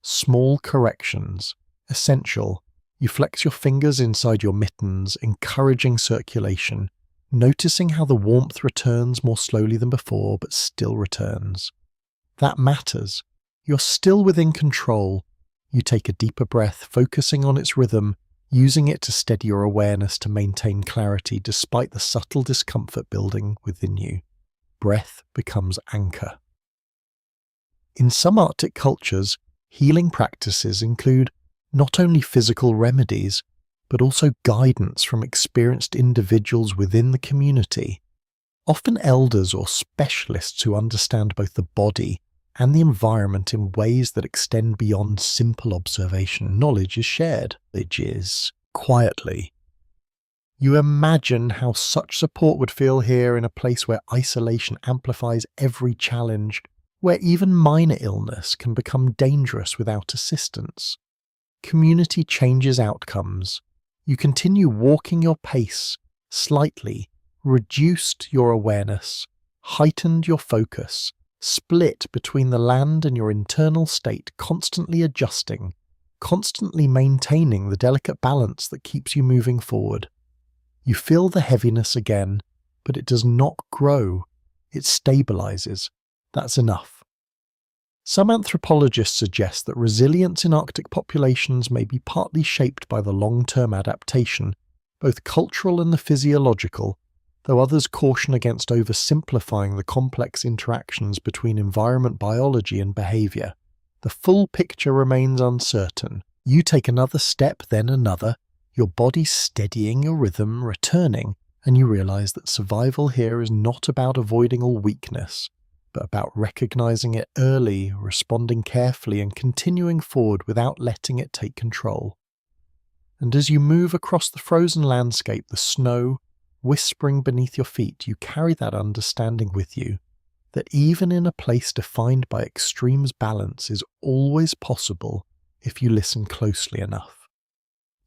Speaker 1: Small corrections, essential. You flex your fingers inside your mittens, encouraging circulation, noticing how the warmth returns more slowly than before, but still returns. That matters. You're still within control. You take a deeper breath, focusing on its rhythm, using it to steady your awareness to maintain clarity despite the subtle discomfort building within you. Breath becomes anchor. In some Arctic cultures, healing practices include not only physical remedies, but also guidance from experienced individuals within the community, often elders or specialists who understand both the body and the environment in ways that extend beyond simple observation. Knowledge is shared. Knowledge is quietly. You imagine how such support would feel here in a place where isolation amplifies every challenge, where even minor illness can become dangerous without assistance. Community changes outcomes. You continue walking your pace, slightly, reduced your awareness, heightened your focus, split between the land and your internal state, constantly adjusting, constantly maintaining the delicate balance that keeps you moving forward. You feel the heaviness again, but it does not grow. It stabilizes. That's enough. Some anthropologists suggest that resilience in Arctic populations may be partly shaped by the long-term adaptation, both cultural and the physiological, though others caution against oversimplifying the complex interactions between environment biology and behavior. The full picture remains uncertain. You take another step, then another, your body steadying your rhythm, returning, and you realize that survival here is not about avoiding all weakness, but about recognizing it early, responding carefully, and continuing forward without letting it take control. And as you move across the frozen landscape, the snow whispering beneath your feet, you carry that understanding with you, that even in a place defined by extremes, balance is always possible if you listen closely enough.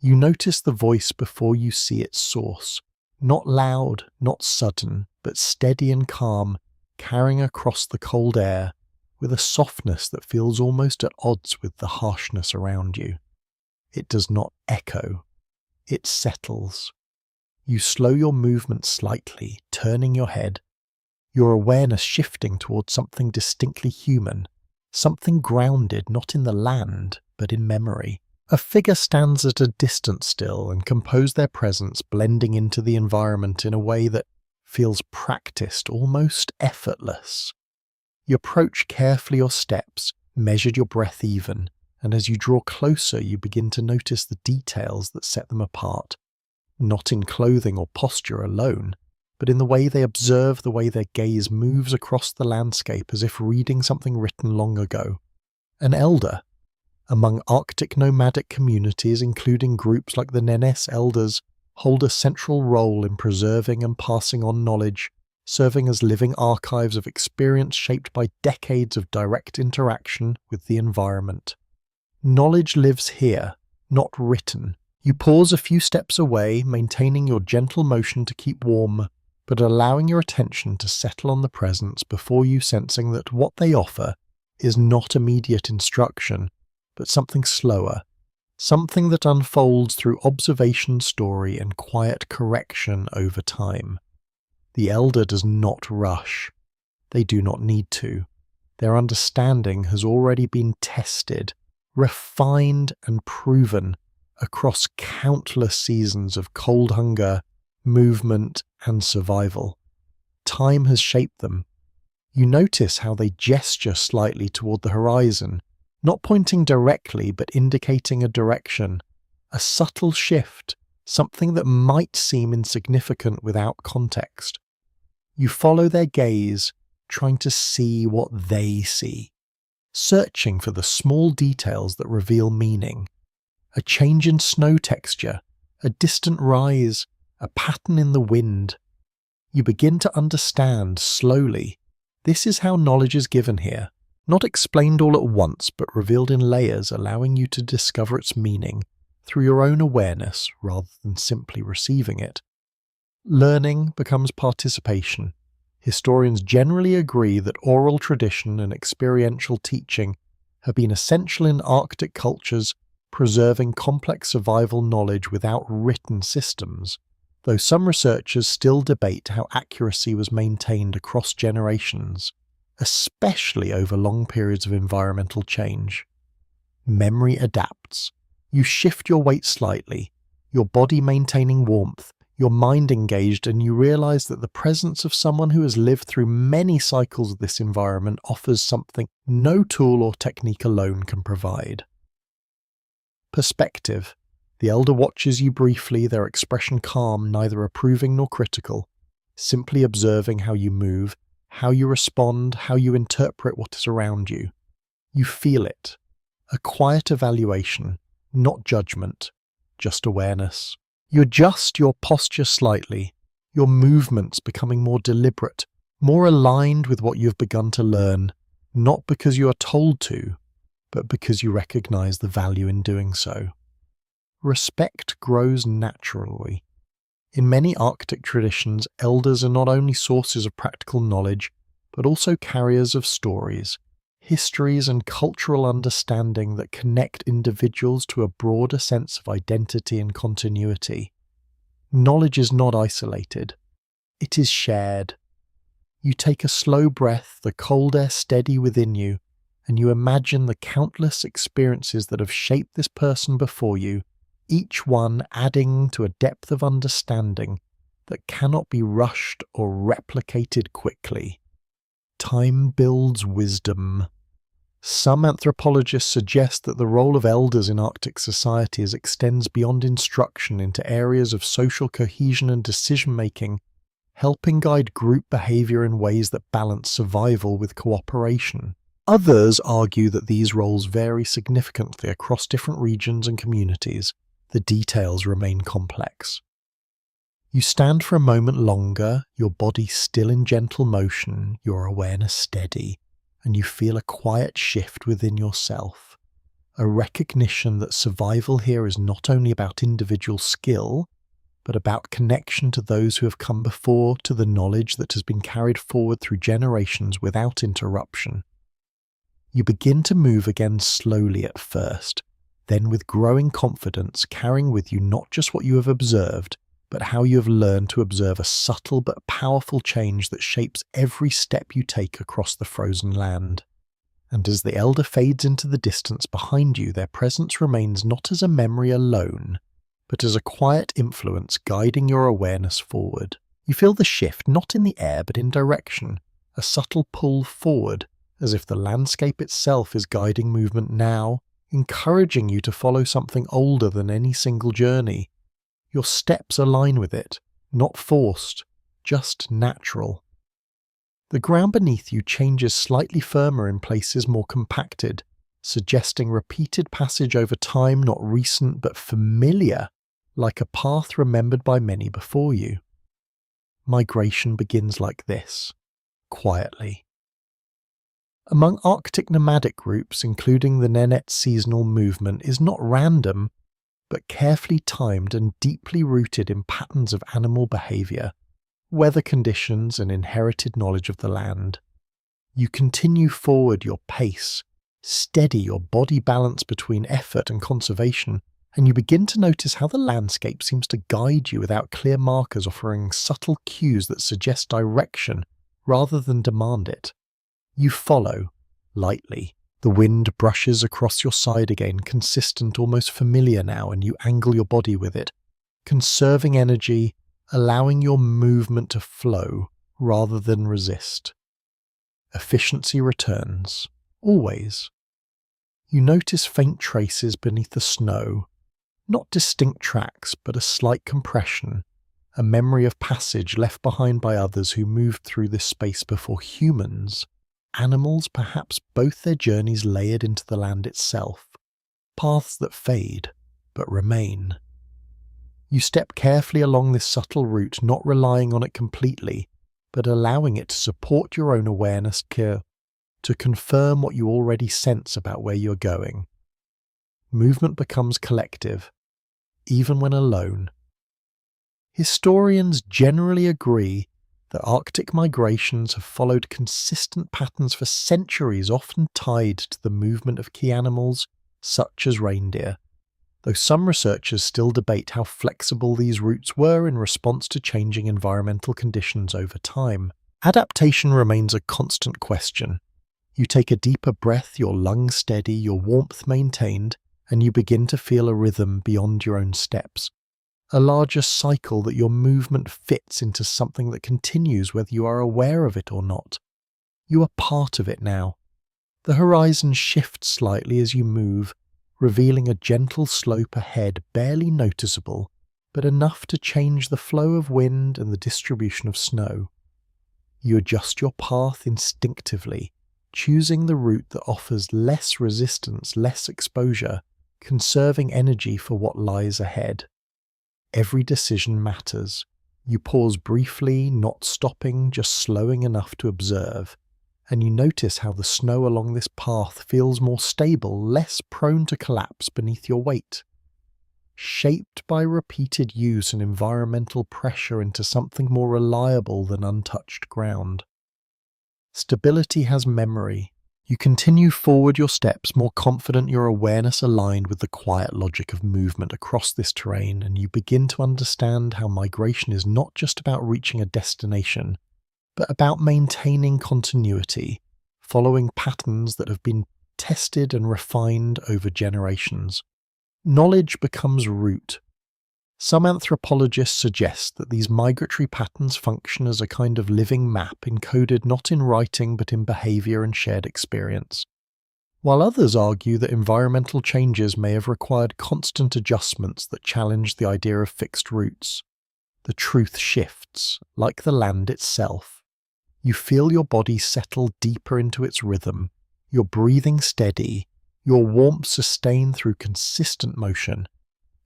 Speaker 1: You notice the voice before you see its source, not loud, not sudden, but steady and calm, carrying across the cold air with a softness that feels almost at odds with the harshness around you. It does not echo, it settles. You slow your movement slightly, turning your head, your awareness shifting towards something distinctly human, something grounded not in the land, but in memory. A figure stands at a distance still and compose their presence, blending into the environment in a way that feels practiced, almost effortless. You approach carefully your steps, measured your breath even, and as you draw closer you begin to notice the details that set them apart, not in clothing or posture alone, but in the way they observe, the way their gaze moves across the landscape as if reading something written long ago. An elder. Among Arctic nomadic communities, including groups like the Nenes elders, hold a central role in preserving and passing on knowledge, serving as living archives of experience shaped by decades of direct interaction with the environment. Knowledge lives here, not written. You pause a few steps away, maintaining your gentle motion to keep warm, but allowing your attention to settle on the presence before you sensing that what they offer is not immediate instruction, but something slower, something that unfolds through observation, story, and quiet correction over time. The elder does not rush. They do not need to. Their understanding has already been tested, refined, and proven across countless seasons of cold hunger, movement, and survival. Time has shaped them. You notice how they gesture slightly toward the horizon, not pointing directly but indicating a direction, a subtle shift, something that might seem insignificant without context. You follow their gaze, trying to see what they see. searching for the small details that reveal meaning. A change in snow texture, a distant rise, a pattern in the wind. You begin to understand slowly. This is how knowledge is given here, not explained all at once but revealed in layers, allowing you to discover its meaning through your own awareness rather than simply receiving it. Learning becomes participation. Historians generally agree that oral tradition and experiential teaching have been essential in Arctic cultures, preserving complex survival knowledge without written systems, though some researchers still debate how accuracy was maintained across generations, especially over long periods of environmental change. Memory adapts. You shift your weight slightly, your body maintaining warmth, your mind engaged, and you realize that the presence of someone who has lived through many cycles of this environment offers something no tool or technique alone can provide. Perspective. The elder watches you briefly, their expression calm, neither approving nor critical, simply observing how you move, how you respond, how you interpret what is around you. You feel it. A quiet evaluation, not judgment, just awareness. You adjust your posture slightly, your movements becoming more deliberate, more aligned with what you've begun to learn, not because you are told to, but because you recognize the value in doing so. Respect grows naturally. In many Arctic traditions, elders are not only sources of practical knowledge, but also carriers of stories, histories and cultural understanding that connect individuals to a broader sense of identity and continuity. Knowledge is not isolated. It is shared. You take a slow breath, the cold air steady within you, and you imagine the countless experiences that have shaped this person before you, each one adding to a depth of understanding that cannot be rushed or replicated quickly. Time builds wisdom. Some anthropologists suggest that the role of elders in Arctic societies extends beyond instruction into areas of social cohesion and decision-making, helping guide group behavior in ways that balance survival with cooperation. Others argue that these roles vary significantly across different regions and communities. The details remain complex. You stand for a moment longer, your body still in gentle motion, your awareness steady, and you feel a quiet shift within yourself, a recognition that survival here is not only about individual skill, but about connection to those who have come before, to the knowledge that has been carried forward through generations without interruption. You begin to move again slowly at first, then with growing confidence, carrying with you not just what you have observed, but how you have learned to observe a subtle but powerful change that shapes every step you take across the frozen land. And as the elder fades into the distance behind you, their presence remains not as a memory alone, but as a quiet influence guiding your awareness forward. You feel the shift not in the air but in direction, a subtle pull forward, as if the landscape itself is guiding movement now, encouraging you to follow something older than any single journey. Your steps align with it, not forced, just natural. The ground beneath you changes slightly firmer in places more compacted, suggesting repeated passage over time, not recent but familiar, like a path remembered by many before you. Migration begins like this, quietly. Among Arctic nomadic groups, including the Nenets seasonal movement, is not random, but carefully timed and deeply rooted in patterns of animal behavior, weather conditions, and inherited knowledge of the land. You continue forward your pace, steady your body balance between effort and conservation, and you begin to notice how the landscape seems to guide you without clear markers, offering subtle cues that suggest direction rather than demand it. You follow, lightly. The wind brushes across your side again, consistent, almost familiar now, and you angle your body with it, conserving energy, allowing your movement to flow rather than resist. Efficiency returns, always. You notice faint traces beneath the snow, not distinct tracks, but a slight compression, a memory of passage left behind by others who moved through this space before humans. animals perhaps both their journeys layered into the land itself, paths that fade but remain. You step carefully along this subtle route, not relying on it completely, but allowing it to support your own awareness to confirm what you already sense about where you're going. Movement becomes collective, even when alone. Historians generally agree that Arctic migrations have followed consistent patterns for centuries, often tied to the movement of key animals such as reindeer, though some researchers still debate how flexible these routes were in response to changing environmental conditions over time. Adaptation remains a constant question. You take a deeper breath, your lungs steady, your warmth maintained, and you begin to feel a rhythm beyond your own steps. A larger cycle that your movement fits into something that continues whether you are aware of it or not. You are part of it now. The horizon shifts slightly as you move, revealing a gentle slope ahead, barely noticeable, but enough to change the flow of wind and the distribution of snow. You adjust your path instinctively, choosing the route that offers less resistance, less exposure, conserving energy for what lies ahead. Every decision matters. You pause briefly, not stopping, just slowing enough to observe, and you notice how the snow along this path feels more stable, less prone to collapse beneath your weight. Shaped by repeated use and environmental pressure into something more reliable than untouched ground. Stability has memory. You continue forward your steps, more confident, your awareness aligned with the quiet logic of movement across this terrain, and you begin to understand how migration is not just about reaching a destination, but about maintaining continuity, following patterns that have been tested and refined over generations. Knowledge becomes root. Some anthropologists suggest that these migratory patterns function as a kind of living map encoded not in writing but in behaviour and shared experience, while others argue that environmental changes may have required constant adjustments that challenge the idea of fixed routes. The truth shifts, like the land itself. You feel your body settle deeper into its rhythm, your breathing steady, your warmth sustained through consistent motion,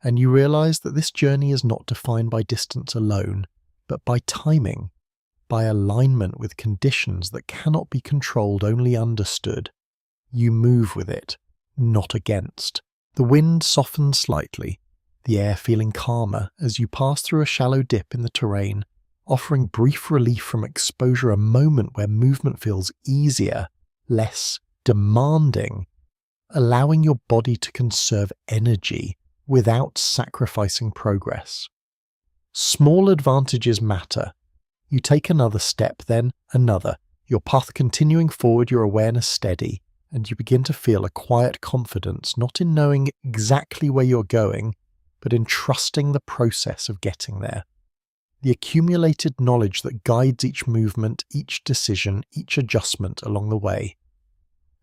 Speaker 1: and you realize that this journey is not defined by distance alone, but by timing, by alignment with conditions that cannot be controlled, only understood. You move with it, not against. The wind softens slightly, the air feeling calmer as you pass through a shallow dip in the terrain, offering brief relief from exposure, a moment where movement feels easier, less demanding, allowing your body to conserve energy without sacrificing progress. Small advantages matter. You take another step, then another, your path continuing forward, your awareness steady, and you begin to feel a quiet confidence, not in knowing exactly where you're going, but in trusting the process of getting there. The accumulated knowledge that guides each movement, each decision, each adjustment along the way.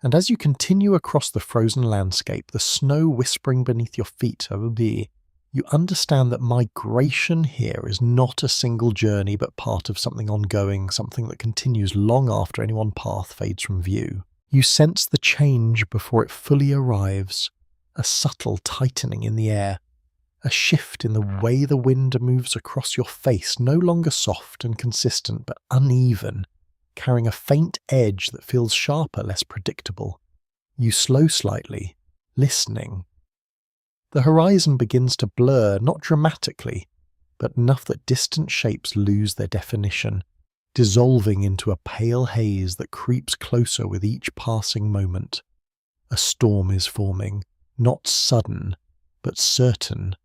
Speaker 1: And as you continue across the frozen landscape, the snow whispering beneath your feet, you understand that migration here is not a single journey but part of something ongoing, something that continues long after any one path fades from view. You sense the change before it fully arrives, a subtle tightening in the air, a shift in the way the wind moves across your face, no longer soft and consistent but uneven, carrying a faint edge that feels sharper, less predictable. You slow slightly, listening. The horizon begins to blur, not dramatically, but enough that distant shapes lose their definition, dissolving into a pale haze that creeps closer with each passing moment. A storm is forming, not sudden, but certain.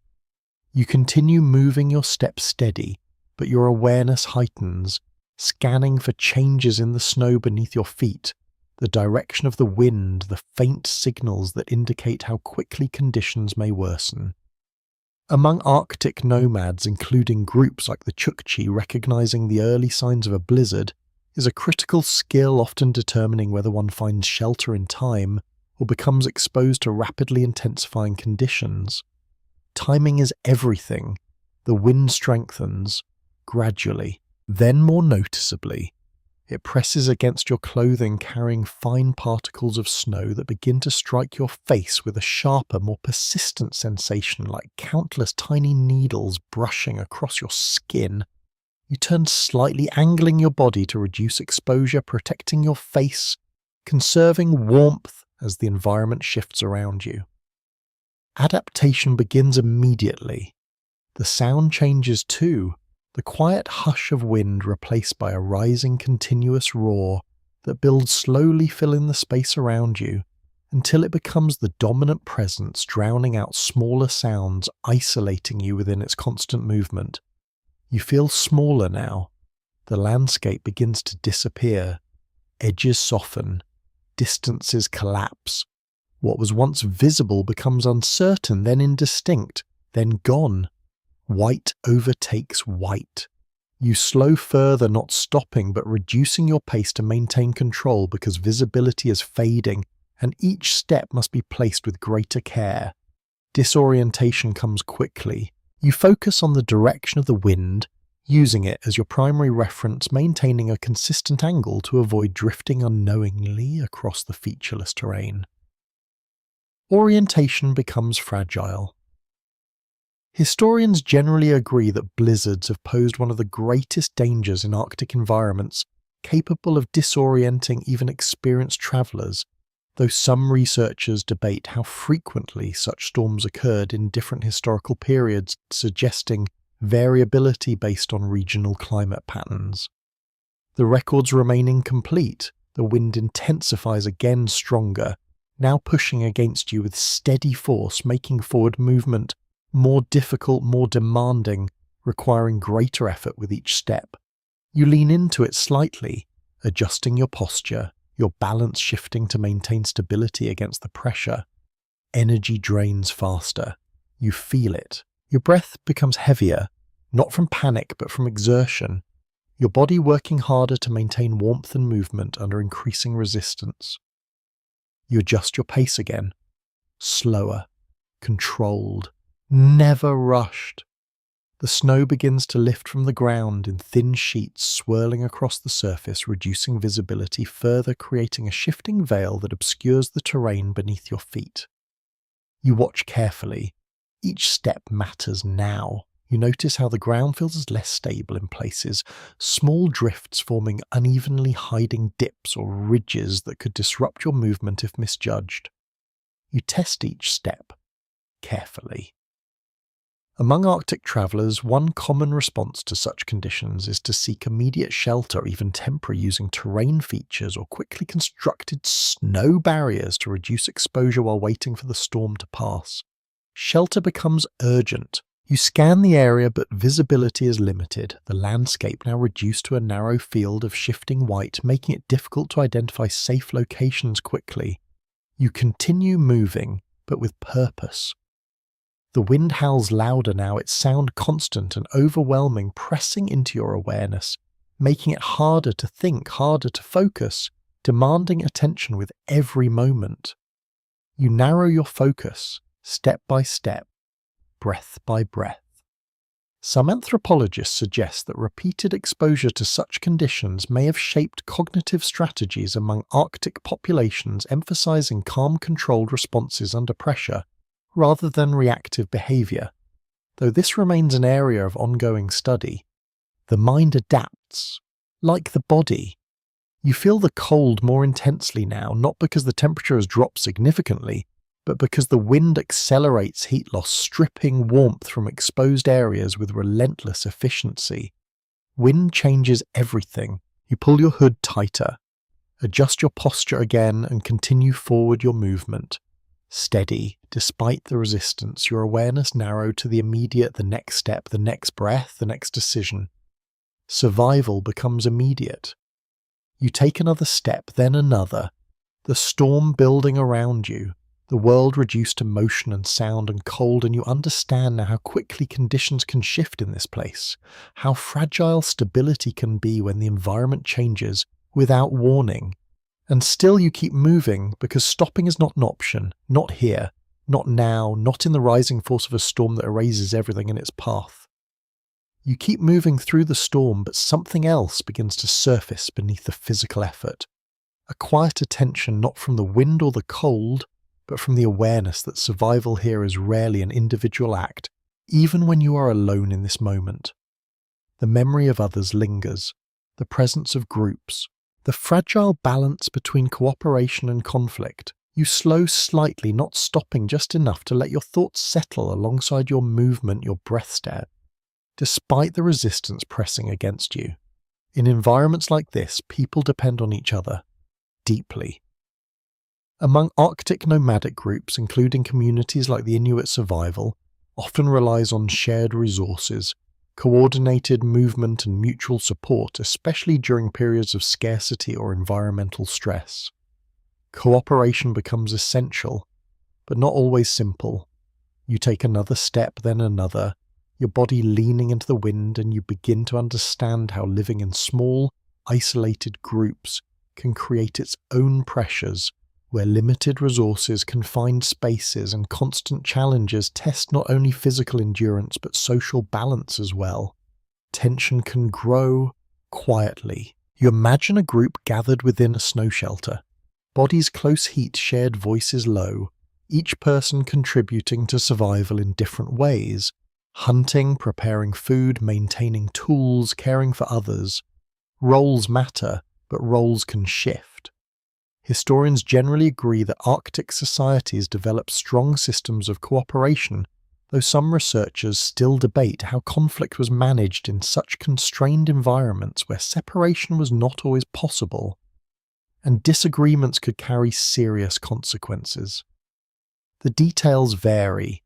Speaker 1: You continue moving your steps steady, but your awareness heightens, scanning for changes in the snow beneath your feet, the direction of the wind, the faint signals that indicate how quickly conditions may worsen. Among Arctic nomads, including groups like the Chukchi, recognizing the early signs of a blizzard is a critical skill, often determining whether one finds shelter in time or becomes exposed to rapidly intensifying conditions. Timing is everything. The wind strengthens, gradually. Then more noticeably, It presses against your clothing, carrying fine particles of snow that begin to strike your face with a sharper, more persistent sensation, like countless tiny needles brushing across your skin. You turn slightly, angling your body to reduce exposure, protecting your face, conserving warmth as the environment shifts around you. Adaptation begins immediately. The sound changes too. The quiet hush of wind replaced by a rising continuous roar that builds slowly, filling the space around you until it becomes the dominant presence, drowning out smaller sounds, isolating you within its constant movement. You feel smaller now. The landscape begins to disappear. Edges soften. Distances collapse. What was once visible becomes uncertain, then indistinct, then gone. White overtakes white. You slow further, not stopping, but reducing your pace to maintain control because visibility is fading, and each step must be placed with greater care. Disorientation comes quickly. You focus on the direction of the wind, using it as your primary reference, maintaining a consistent angle to avoid drifting unknowingly across the featureless terrain. Orientation becomes fragile. Historians generally agree that blizzards have posed one of the greatest dangers in Arctic environments, capable of disorienting even experienced travellers, though some researchers debate how frequently such storms occurred in different historical periods, suggesting variability based on regional climate patterns. The records remain incomplete. The wind intensifies again stronger, now pushing against you with steady force, making forward movement more difficult, more demanding, requiring greater effort with each step. You lean into it slightly, adjusting your posture, your balance shifting to maintain stability against the pressure. Energy drains faster. You feel it. Your breath becomes heavier, not from panic but from exertion, your body working harder to maintain warmth and movement under increasing resistance. You adjust your pace again, slower, controlled, never rushed. The snow begins to lift from the ground in thin sheets swirling across the surface, reducing visibility further, creating a shifting veil that obscures the terrain beneath your feet. You watch carefully. Each step matters now. You notice how the ground feels less stable in places, small drifts forming unevenly, hiding dips or ridges that could disrupt your movement if misjudged. You test each step carefully. Among Arctic travellers, one common response to such conditions is to seek immediate shelter, even temporary, using terrain features or quickly constructed snow barriers to reduce exposure while waiting for the storm to pass. Shelter becomes urgent. You scan the area, but visibility is limited, the landscape now reduced to a narrow field of shifting white, making it difficult to identify safe locations quickly. You continue moving, but with purpose. The wind howls louder now, its sound constant and overwhelming, pressing into your awareness, making it harder to think, harder to focus, demanding attention with every moment. You narrow your focus, step by step, breath by breath. Some anthropologists suggest that repeated exposure to such conditions may have shaped cognitive strategies among Arctic populations, emphasizing calm, controlled responses under pressure, rather than reactive behavior. Though this remains an area of ongoing study, the mind adapts, like the body. You feel the cold more intensely now, not because the temperature has dropped significantly, but because the wind accelerates heat loss, stripping warmth from exposed areas with relentless efficiency. Wind changes everything. You pull your hood tighter, adjust your posture again, and continue forward your movement. Steady, despite the resistance, your awareness narrowed to the immediate, the next step, the next breath, the next decision. Survival becomes immediate. You take another step, then another, the storm building around you, the world reduced to motion and sound and cold, and you understand now how quickly conditions can shift in this place, how fragile stability can be when the environment changes without warning. And still you keep moving, because stopping is not an option, not here, not now, not in the rising force of a storm that erases everything in its path. You keep moving through the storm, but something else begins to surface beneath the physical effort. A quieter tension not from the wind or the cold, but from the awareness that survival here is rarely an individual act, even when you are alone in this moment. The memory of others lingers, the presence of groups, the fragile balance between cooperation and conflict. You slow slightly, not stopping just enough to let your thoughts settle alongside your movement, your breath stare, despite the resistance pressing against you. In environments like this, people depend on each other deeply. Among Arctic nomadic groups, including communities like the Inuit, survival often relies on shared resources, coordinated movement and mutual support, especially during periods of scarcity or environmental stress. Cooperation becomes essential, but not always simple. You take another step, then another, your body leaning into the wind, and you begin to understand how living in small, isolated groups can create its own pressures, where limited resources, confined spaces, and constant challenges test not only physical endurance but social balance as well. Tension can grow quietly. You imagine a group gathered within a snow shelter. Bodies close heat, shared voices low, each person contributing to survival in different ways. Hunting, preparing food, maintaining tools, caring for others. Roles matter, but roles can shift. Historians generally agree that Arctic societies develop strong systems of cooperation, though some researchers still debate how conflict was managed in such constrained environments where separation was not always possible, and disagreements could carry serious consequences. The details vary.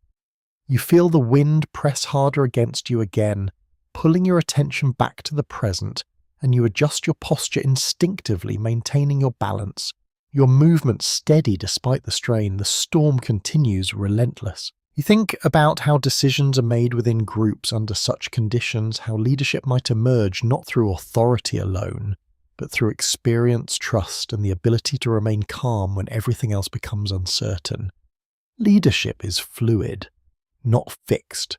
Speaker 1: You feel the wind press harder against you again, pulling your attention back to the present, and you adjust your posture instinctively, maintaining your balance. Your movement steady despite the strain. The storm continues relentless. You think about how decisions are made within groups under such conditions, how leadership might emerge not through authority alone, but through experience, trust, and the ability to remain calm when everything else becomes uncertain. Leadership is fluid, not fixed.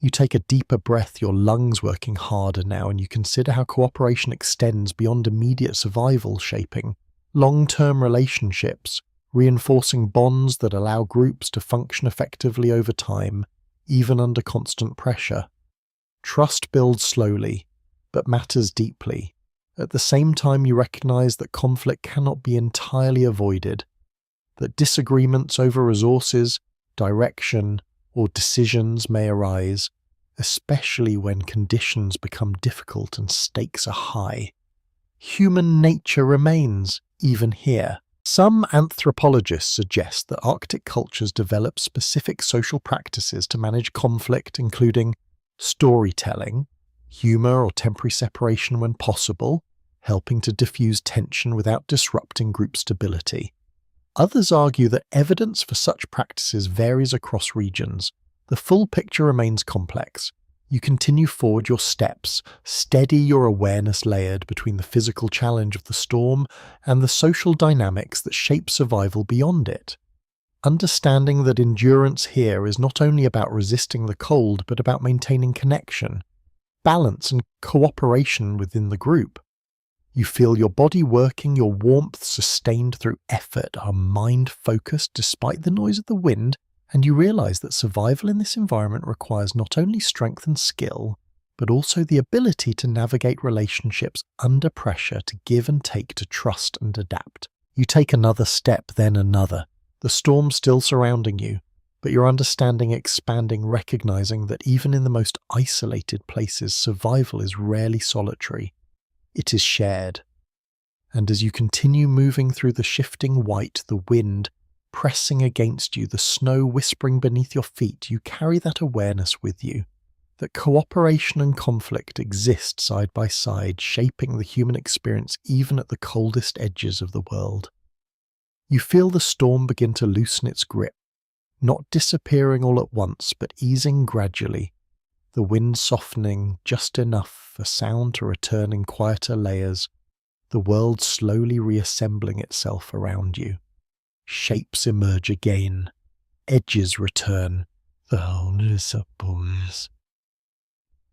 Speaker 1: You take a deeper breath, your lungs working harder now, and you consider how cooperation extends beyond immediate survival, shaping long-term relationships, reinforcing bonds that allow groups to function effectively over time, even under constant pressure. Trust builds slowly, but matters deeply. At the same time, you recognize that conflict cannot be entirely avoided, that disagreements over resources, direction, or decisions may arise, especially when conditions become difficult and stakes are high. Human nature remains, even here. Some anthropologists suggest that Arctic cultures develop specific social practices to manage conflict, including storytelling, humor or temporary separation when possible, helping to diffuse tension without disrupting group stability. Others argue that evidence for such practices varies across regions. The full picture remains complex. You continue forward your steps, steady, your awareness layered between the physical challenge of the storm and the social dynamics that shape survival beyond it. Understanding that endurance here is not only about resisting the cold, but about maintaining connection, balance, and cooperation within the group. You feel your body working, your warmth sustained through effort, our mind focused despite the noise of the wind, and you realize that survival in this environment requires not only strength and skill, but also the ability to navigate relationships under pressure, to give and take, to trust and adapt. You take another step, then another. The storm still surrounding you, but your understanding expanding, recognizing that even in the most isolated places, survival is rarely solitary. It is shared. And as you continue moving through the shifting white, the wind pressing against you, the snow whispering beneath your feet, you carry that awareness with you, that cooperation and conflict exist side by side, shaping the human experience even at the coldest edges of the world. You feel the storm begin to loosen its grip, not disappearing all at once, but easing gradually, the wind softening just enough for sound to return in quieter layers, the world slowly reassembling itself around you. Shapes emerge again, edges return, the wholeness upwards.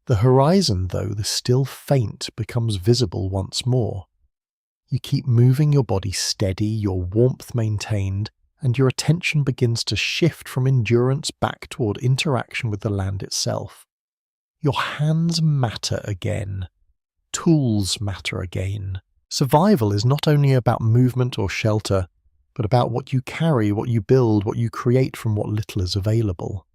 Speaker 1: The horizon, though the still faint, becomes visible once more. You keep moving your body steady, your warmth maintained, and your attention begins to shift from endurance back toward interaction with the land itself. Your hands matter again. Tools matter again. Survival is not only about movement or shelter, but about what you carry, what you build, what you create from what little is available.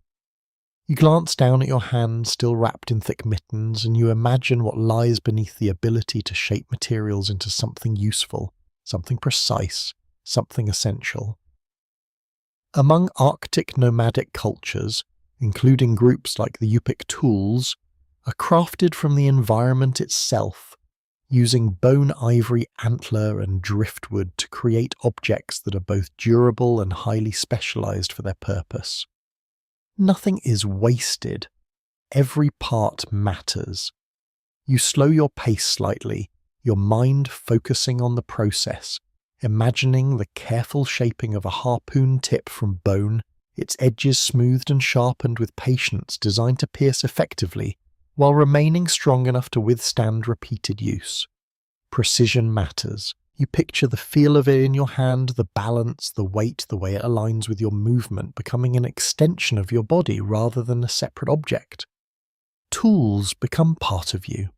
Speaker 1: You glance down at your hands still wrapped in thick mittens, and you imagine what lies beneath the ability to shape materials into something useful, something precise, something essential. Among Arctic nomadic cultures, including groups like the Yupik Tools, are crafted from the environment itself, using bone, ivory, antler, and driftwood to create objects that are both durable and highly specialized for their purpose. Nothing is wasted. Every part matters. You slow your pace slightly, your mind focusing on the process, imagining the careful shaping of a harpoon tip from bone, its edges smoothed and sharpened with patience, designed to pierce effectively, while remaining strong enough to withstand repeated use. Precision matters. You picture the feel of it in your hand, the balance, the weight, the way it aligns with your movement, becoming an extension of your body rather than a separate object. Tools become part of you.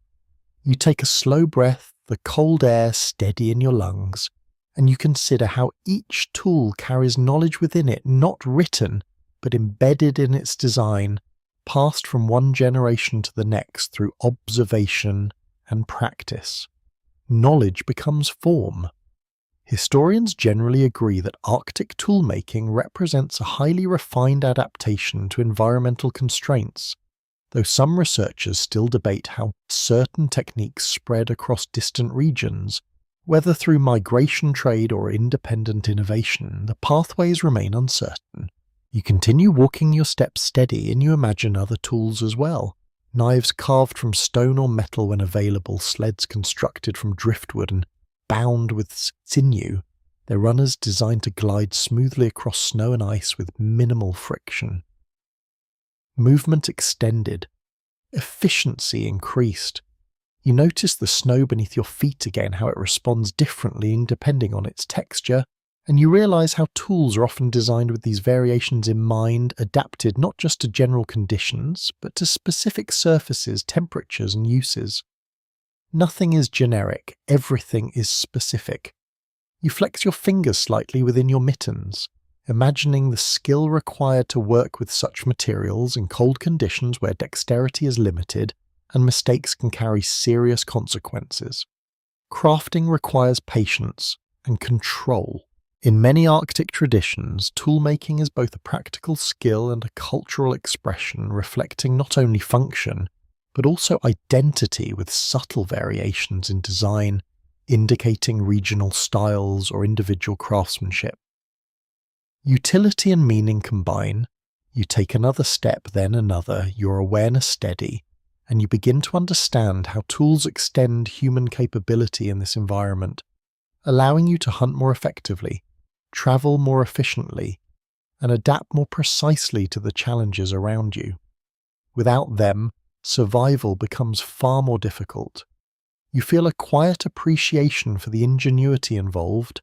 Speaker 1: You take a slow breath, the cold air steady in your lungs, and you consider how each tool carries knowledge within it, not written, but embedded in its design, passed from one generation to the next through observation and practice. Knowledge becomes form. Historians generally agree that Arctic toolmaking represents a highly refined adaptation to environmental constraints, though some researchers still debate how certain techniques spread across distant regions. Whether through migration, trade, or independent innovation, the pathways remain uncertain. You continue walking your steps steady, and you imagine other tools as well. Knives carved from stone or metal when available, sleds constructed from driftwood and bound with sinew, their runners designed to glide smoothly across snow and ice with minimal friction. Movement extended. Efficiency increased. You notice the snow beneath your feet again, how it responds differently depending on its texture, and you realize how tools are often designed with these variations in mind, adapted not just to general conditions, but to specific surfaces, temperatures, and uses. Nothing is generic, everything is specific. You flex your fingers slightly within your mittens, imagining the skill required to work with such materials in cold conditions where dexterity is limited and mistakes can carry serious consequences. Crafting requires patience and control. In many Arctic traditions, toolmaking is both a practical skill and a cultural expression reflecting not only function, but also identity with subtle variations in design, indicating regional styles or individual craftsmanship. Utility and meaning combine. You take another step, then another, your awareness steady, and you begin to understand how tools extend human capability in this environment, allowing you to hunt more effectively, travel more efficiently, and adapt more precisely to the challenges around you. Without them, survival becomes far more difficult. You feel a quiet appreciation for the ingenuity involved,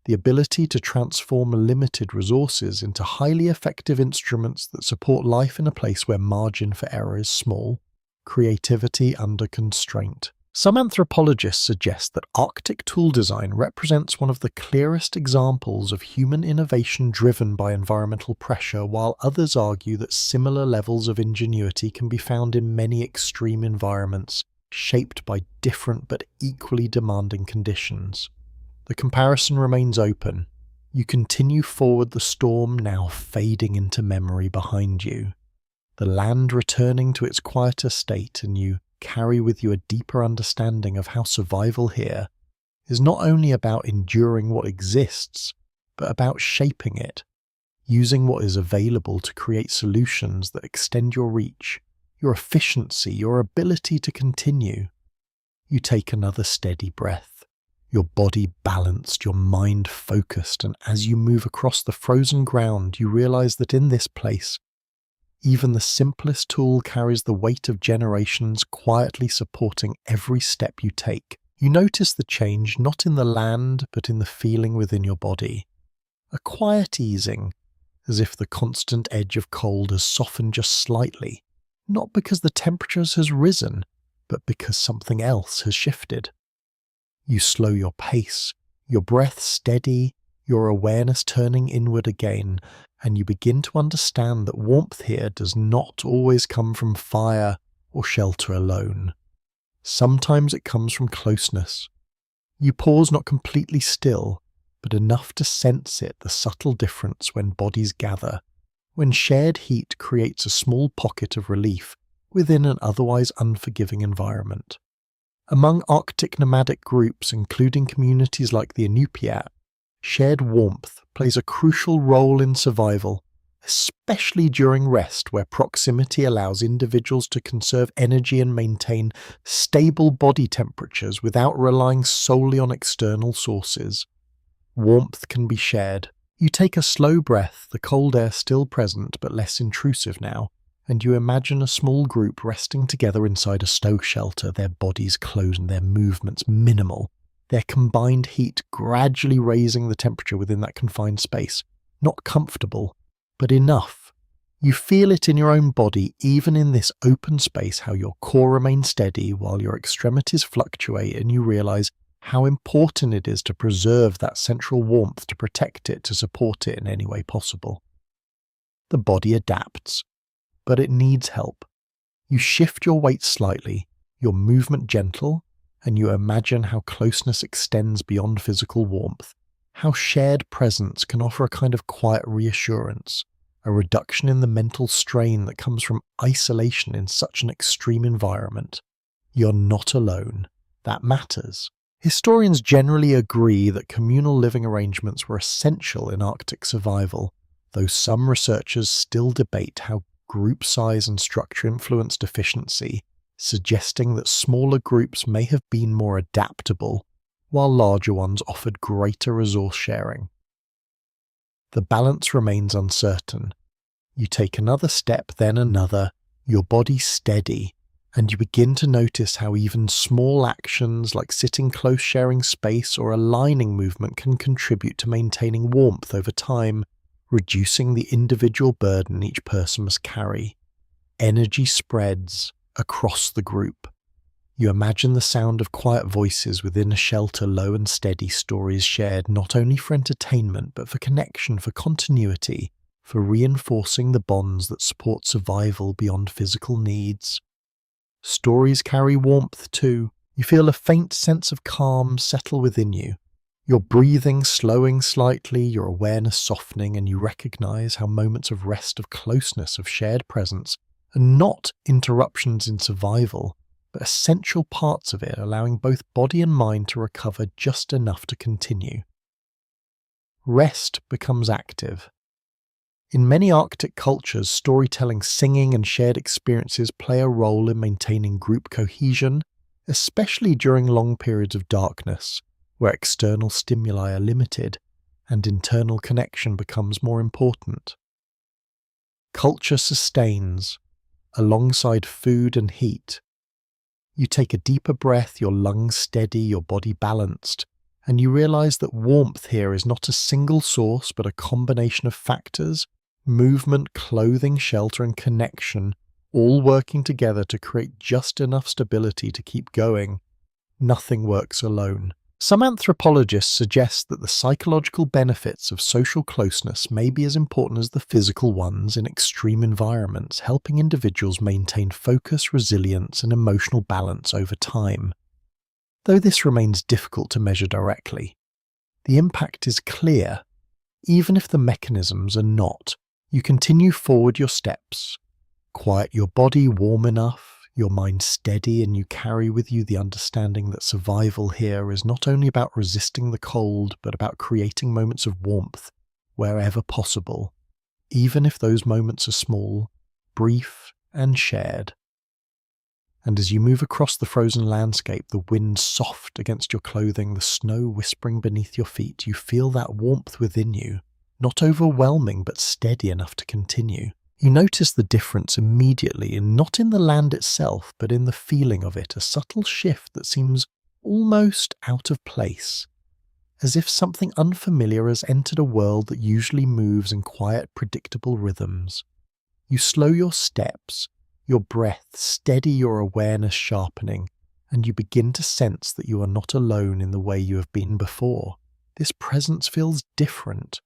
Speaker 1: the ability to transform limited resources into highly effective instruments that support life in a place where margin for error is small, creativity under constraint. Some anthropologists suggest that Arctic tool design represents one of the clearest examples of human innovation driven by environmental pressure, while others argue that similar levels of ingenuity can be found in many extreme environments, shaped by different but equally demanding conditions. The comparison remains open. You continue forward, the storm now fading into memory behind you, the land returning to its quieter state, and you carry with you a deeper understanding of how survival here is not only about enduring what exists, but about shaping it, using what is available to create solutions that extend your reach, your efficiency, your ability to continue. You take another steady breath, your body balanced, your mind focused, and as you move across the frozen ground, you realize that in this place, Even the simplest tool carries the weight of generations quietly supporting every step you take. You notice the change not in the land, but in the feeling within your body. A quiet easing, as if the constant edge of cold has softened just slightly, not because the temperature has risen, but because something else has shifted. You slow your pace, your breath steady, your awareness turning inward again, and you begin to understand that warmth here does not always come from fire or shelter alone. Sometimes it comes from closeness. You pause not completely still, but enough to sense it, the subtle difference when bodies gather, when shared heat creates a small pocket of relief within an otherwise unforgiving environment. Among Arctic nomadic groups, including communities like the Inuit, shared warmth plays a crucial role in survival, especially during rest, where proximity allows individuals to conserve energy and maintain stable body temperatures without relying solely on external sources. Warmth can be shared. You take a slow breath, the cold air still present but less intrusive now, and you imagine a small group resting together inside a snow shelter, their bodies closed and their movements minimal, their combined heat gradually raising the temperature within that confined space. Not comfortable, but enough. You feel it in your own body, even in this open space, how your core remains steady while your extremities fluctuate, and you realize how important it is to preserve that central warmth, to protect it, to support it in any way possible. The body adapts, but it needs help. You shift your weight slightly, your movement gentle, and you imagine how closeness extends beyond physical warmth, how shared presence can offer a kind of quiet reassurance, a reduction in the mental strain that comes from isolation in such an extreme environment. You're not alone. That matters. Historians generally agree that communal living arrangements were essential in Arctic survival, though some researchers still debate how group size and structure influenced efficiency, suggesting that smaller groups may have been more adaptable, while larger ones offered greater resource sharing. The balance remains uncertain. You take another step, then another, your body steady, and you begin to notice how even small actions like sitting close, sharing space, or aligning movement can contribute to maintaining warmth over time, reducing the individual burden each person must carry. Energy spreads across the group. You imagine the sound of quiet voices within a shelter, low and steady, stories shared not only for entertainment but for connection, for continuity, for reinforcing the bonds that support survival beyond physical needs. Stories carry warmth too. You feel a faint sense of calm settle within you. Your breathing slowing slightly, your awareness softening, and you recognize how moments of rest, of closeness, of shared presence are not interruptions in survival, but essential parts of it, allowing both body and mind to recover just enough to continue. Rest becomes active. In many Arctic cultures, storytelling, singing, and shared experiences play a role in maintaining group cohesion, especially during long periods of darkness, where external stimuli are limited and internal connection becomes more important. Culture sustains, alongside food and heat. You take a deeper breath, your lungs steady, your body balanced, and you realize that warmth here is not a single source but a combination of factors: movement, clothing, shelter, and connection, all working together to create just enough stability to keep going. Nothing works alone. Some anthropologists suggest that the psychological benefits of social closeness may be as important as the physical ones in extreme environments, helping individuals maintain focus, resilience, and emotional balance over time. Though this remains difficult to measure directly, the impact is clear. Even if the mechanisms are not, you continue forward your steps. Quiet your body warm enough, your mind steady, and you carry with you the understanding that survival here is not only about resisting the cold, but about creating moments of warmth wherever possible, even if those moments are small, brief, and shared. And as you move across the frozen landscape, the wind soft against your clothing, the snow whispering beneath your feet, you feel that warmth within you, not overwhelming but steady enough to continue. You notice the difference immediately, and not in the land itself, but in the feeling of it, a subtle shift that seems almost out of place, as if something unfamiliar has entered a world that usually moves in quiet, predictable rhythms. You slow your steps, your breath steady, your awareness sharpening, and you begin to sense that you are not alone in the way you have been before. This presence feels different.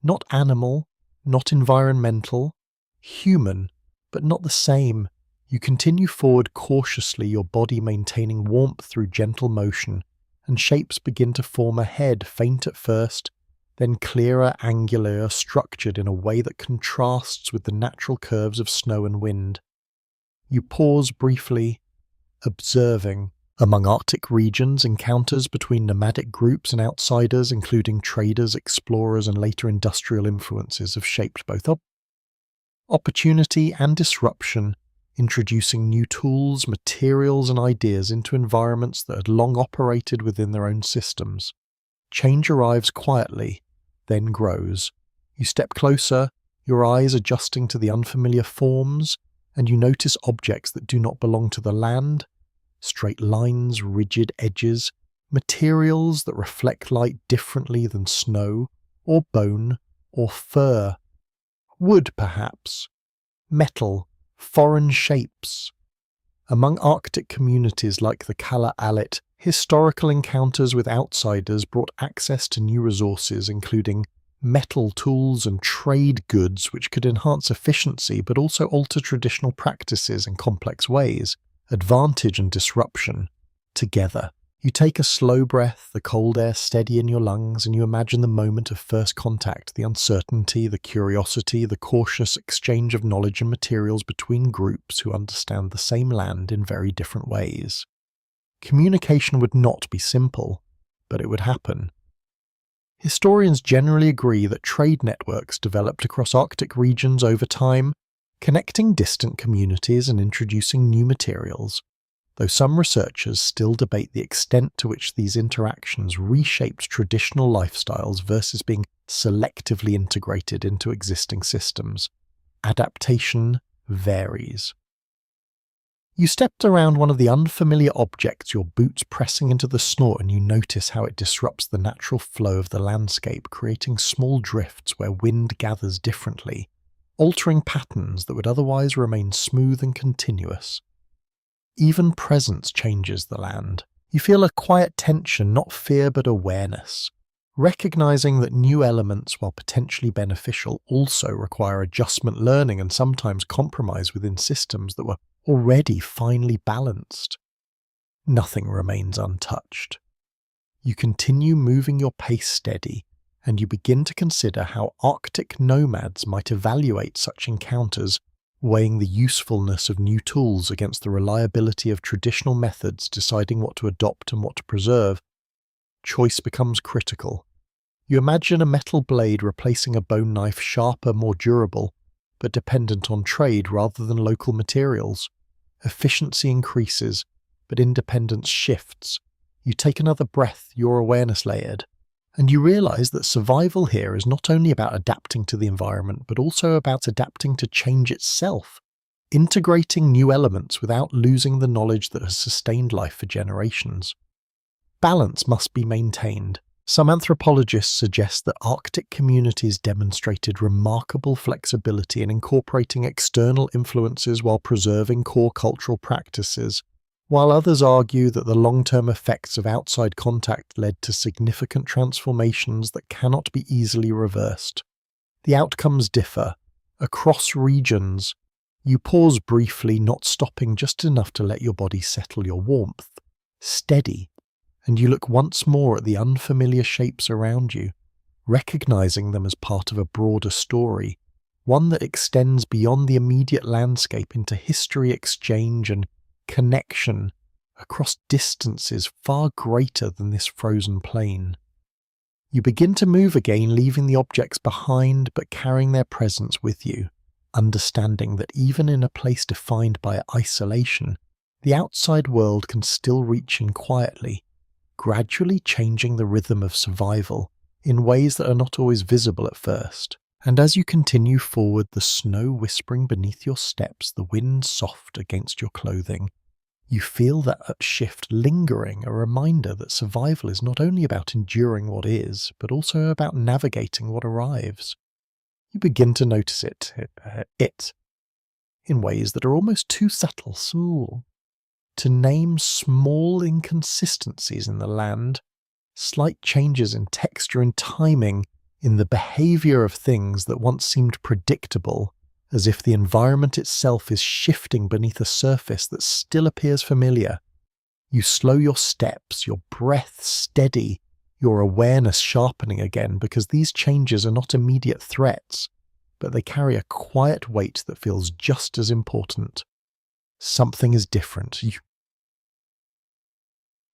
Speaker 1: Not animal, not environmental, human, but not the same. You continue forward cautiously, your body maintaining warmth through gentle motion, and shapes begin to form ahead, faint at first, then clearer, angular, structured in a way that contrasts with the natural curves of snow and wind. You pause briefly, observing. Among Arctic regions, encounters between nomadic groups and outsiders, including traders, explorers, and later industrial influences, have shaped both opportunity and disruption, introducing new tools, materials, and ideas into environments that had long operated within their own systems. Change arrives quietly, then grows. You step closer, your eyes adjusting to the unfamiliar forms, and you notice objects that do not belong to the land. Straight lines, rigid edges, materials that reflect light differently than snow, or bone, or fur. Wood, perhaps. Metal. Foreign shapes. Among Arctic communities like the Kala-Alit, historical encounters with outsiders brought access to new resources, including metal tools and trade goods which could enhance efficiency but also alter traditional practices in complex ways. Advantage and disruption together. You take a slow breath, the cold air steady in your lungs, and you imagine the moment of first contact, the uncertainty, the curiosity, the cautious exchange of knowledge and materials between groups who understand the same land in very different ways. Communication would not be simple, but it would happen. Historians generally agree that trade networks developed across Arctic regions over time, connecting distant communities and introducing new materials, though some researchers still debate the extent to which these interactions reshaped traditional lifestyles versus being selectively integrated into existing systems. Adaptation varies. You stepped around one of the unfamiliar objects, your boots pressing into the snow, and you notice how it disrupts the natural flow of the landscape, creating small drifts where wind gathers differently, altering patterns that would otherwise remain smooth and continuous. Even presence changes the land. You feel a quiet tension, not fear but awareness, recognizing that new elements, while potentially beneficial, also require adjustment, learning, and sometimes compromise within systems that were already finely balanced. Nothing remains untouched. You continue moving your pace steady, and you begin to consider how Arctic nomads might evaluate such encounters, weighing the usefulness of new tools against the reliability of traditional methods, deciding what to adopt and what to preserve. Choice becomes critical. You imagine a metal blade replacing a bone knife, sharper, more durable, but dependent on trade rather than local materials. Efficiency increases, but independence shifts. You take another breath, your awareness layered, and you realize that survival here is not only about adapting to the environment, but also about adapting to change itself, integrating new elements without losing the knowledge that has sustained life for generations. Balance must be maintained. Some anthropologists suggest that Arctic communities demonstrated remarkable flexibility in incorporating external influences while preserving core cultural practices, while others argue that the long-term effects of outside contact led to significant transformations that cannot be easily reversed. The outcomes differ. Across regions, you pause briefly, not stopping just enough to let your body settle, your warmth steady, and you look once more at the unfamiliar shapes around you, recognizing them as part of a broader story, one that extends beyond the immediate landscape into history, exchange, and connection across distances far greater than this frozen plain. You begin to move again, leaving the objects behind but carrying their presence with you, understanding that even in a place defined by isolation, the outside world can still reach in quietly, gradually changing the rhythm of survival in ways that are not always visible at first. And as you continue forward, the snow whispering beneath your steps, the wind soft against your clothing, you feel that shift lingering, a reminder that survival is not only about enduring what is, but also about navigating what arrives. You begin to notice it in ways that are almost too subtle, to name small inconsistencies in the land, slight changes in texture and timing, in the behavior of things that once seemed predictable, as if the environment itself is shifting beneath a surface that still appears familiar. You slow your steps, your breath steady, your awareness sharpening again, because these changes are not immediate threats, but they carry a quiet weight that feels just as important. Something is different. You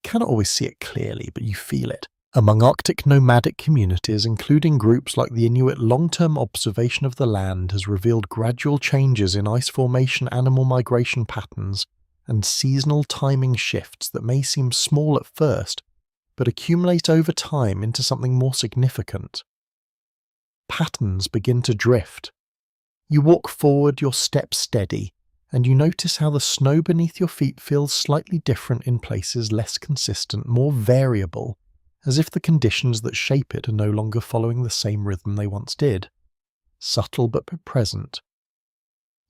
Speaker 1: cannot always see it clearly, but you feel it. Among Arctic nomadic communities, including groups like the Inuit, long-term observation of the land has revealed gradual changes in ice formation, animal migration patterns, and seasonal timing shifts that may seem small at first, but accumulate over time into something more significant. Patterns begin to drift. You walk forward, your steps steady, and you notice how the snow beneath your feet feels slightly different in places, less consistent, more variable, as if the conditions that shape it are no longer following the same rhythm they once did. Subtle but present.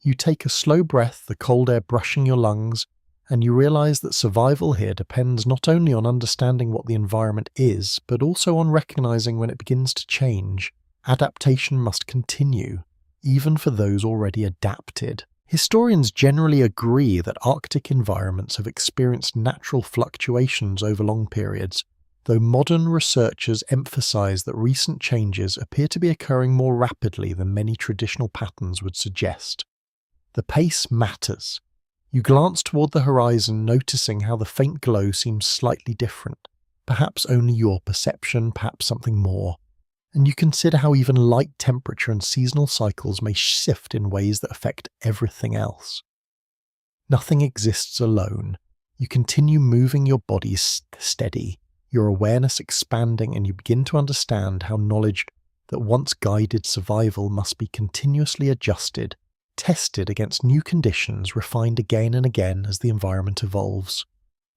Speaker 1: You take a slow breath, the cold air brushing your lungs, and you realize that survival here depends not only on understanding what the environment is, but also on recognizing when it begins to change. Adaptation must continue, even for those already adapted. Historians generally agree that Arctic environments have experienced natural fluctuations over long periods, though modern researchers emphasize that recent changes appear to be occurring more rapidly than many traditional patterns would suggest. The pace matters. You glance toward the horizon, noticing how the faint glow seems slightly different, perhaps only your perception, perhaps something more, and you consider how even light temperature and seasonal cycles may shift in ways that affect everything else. Nothing exists alone. You continue moving your body steady, your awareness expanding, and you begin to understand how knowledge that once guided survival must be continuously adjusted, tested against new conditions, refined again and again as the environment evolves.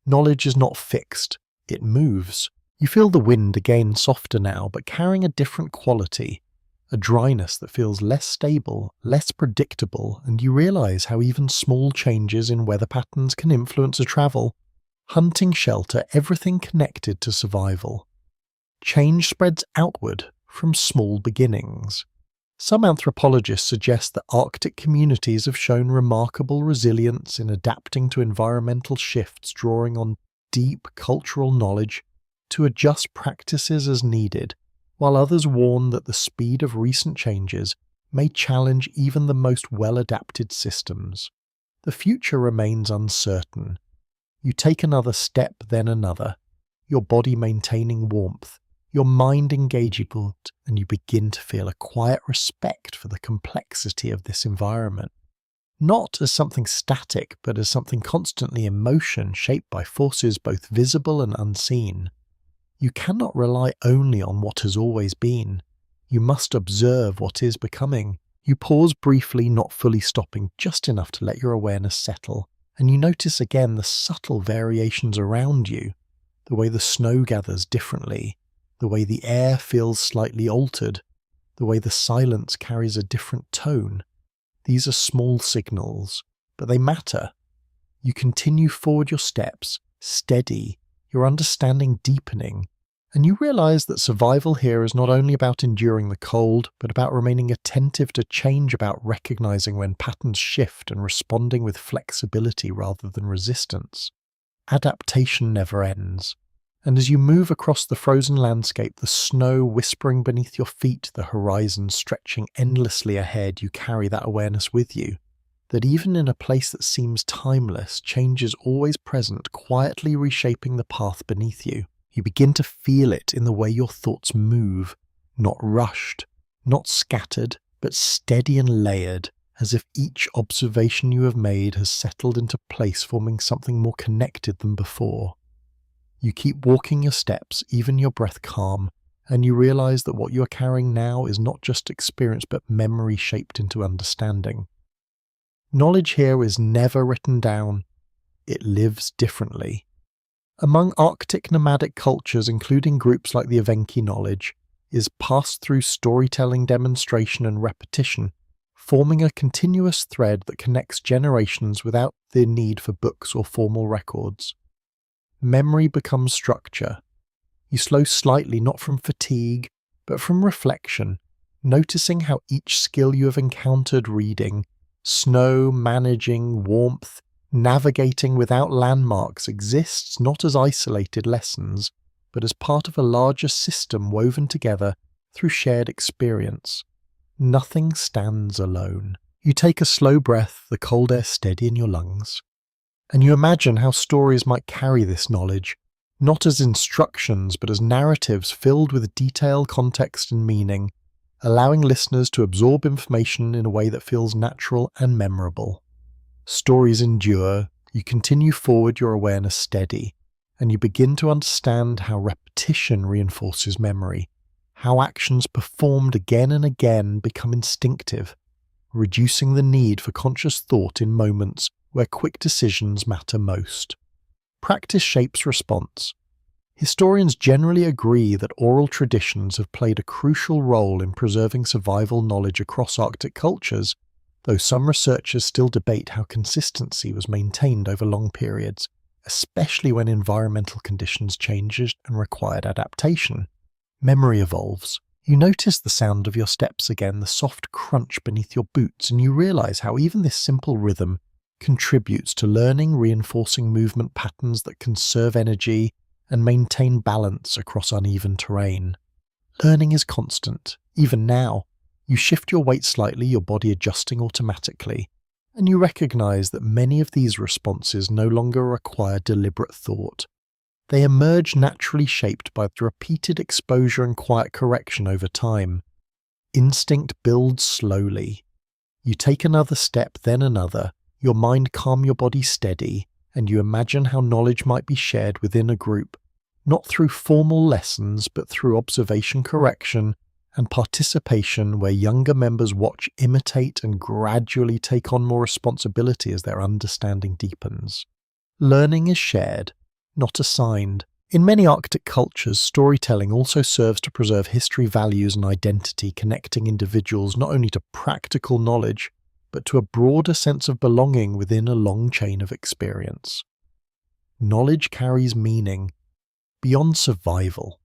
Speaker 1: Knowledge is not fixed, it moves. You feel the wind again softer now, but carrying a different quality, a dryness that feels less stable, less predictable, and you realize how even small changes in weather patterns can influence a travel. Hunting, shelter, everything connected to survival. Change spreads outward from small beginnings. Some anthropologists suggest that Arctic communities have shown remarkable resilience in adapting to environmental shifts, drawing on deep cultural knowledge to adjust practices as needed, while others warn that the speed of recent changes may challenge even the most well-adapted systems. The future remains uncertain. You take another step, then another, your body maintaining warmth, your mind engaging, and you begin to feel a quiet respect for the complexity of this environment. Not as something static, but as something constantly in motion, shaped by forces both visible and unseen. You cannot rely only on what has always been. You must observe what is becoming. You pause briefly, not fully stopping, just enough to let your awareness settle, and you notice again the subtle variations around you, the way the snow gathers differently, the way the air feels slightly altered, the way the silence carries a different tone. These are small signals, but they matter. You continue forward your steps, steady, your understanding deepening, and you realize that survival here is not only about enduring the cold, but about remaining attentive to change, about recognizing when patterns shift and responding with flexibility rather than resistance. Adaptation never ends, and as you move across the frozen landscape, the snow whispering beneath your feet, the horizon stretching endlessly ahead, you carry that awareness with you, that even in a place that seems timeless, change is always present, quietly reshaping the path beneath you. You begin to feel it in the way your thoughts move, not rushed, not scattered, but steady and layered, as if each observation you have made has settled into place, forming something more connected than before. You keep walking your steps, even your breath calm, and you realize that what you are carrying now is not just experience but memory shaped into understanding. Knowledge here is never written down, it lives differently. Among Arctic nomadic cultures, including groups like the Evenki knowledge, is passed through storytelling, demonstration and repetition, forming a continuous thread that connects generations without the need for books or formal records. Memory becomes structure. You slow slightly, not from fatigue, but from reflection, noticing how each skill you have encountered reading, snow, managing, warmth, navigating without landmarks exists not as isolated lessons, but as part of a larger system woven together through shared experience. Nothing stands alone. You take a slow breath, the cold air steady in your lungs, and you imagine how stories might carry this knowledge, not as instructions but as narratives filled with detail, context and meaning, allowing listeners to absorb information in a way that feels natural and memorable. Stories endure, you continue forward, your awareness steady, and you begin to understand how repetition reinforces memory, how actions performed again and again become instinctive, reducing the need for conscious thought in moments where quick decisions matter most. Practice shapes response. Historians generally agree that oral traditions have played a crucial role in preserving survival knowledge across Arctic cultures, though some researchers still debate how consistency was maintained over long periods, especially when environmental conditions changed and required adaptation. Memory evolves. You notice the sound of your steps again, the soft crunch beneath your boots, and you realize how even this simple rhythm contributes to learning, reinforcing movement patterns that conserve energy and maintain balance across uneven terrain. Learning is constant. Even now, you shift your weight slightly, your body adjusting automatically, and you recognize that many of these responses no longer require deliberate thought. They emerge naturally, shaped by repeated exposure and quiet correction over time. Instinct builds slowly. You take another step, then another, your mind calm, your body steady, and you imagine how knowledge might be shared within a group, not through formal lessons but through observation, correction, and participation, where younger members watch, imitate, and gradually take on more responsibility as their understanding deepens. Learning is shared, not assigned. In many Arctic cultures, storytelling also serves to preserve history, values, and identity, connecting individuals not only to practical knowledge, but to a broader sense of belonging within a long chain of experience. Knowledge carries meaning beyond survival.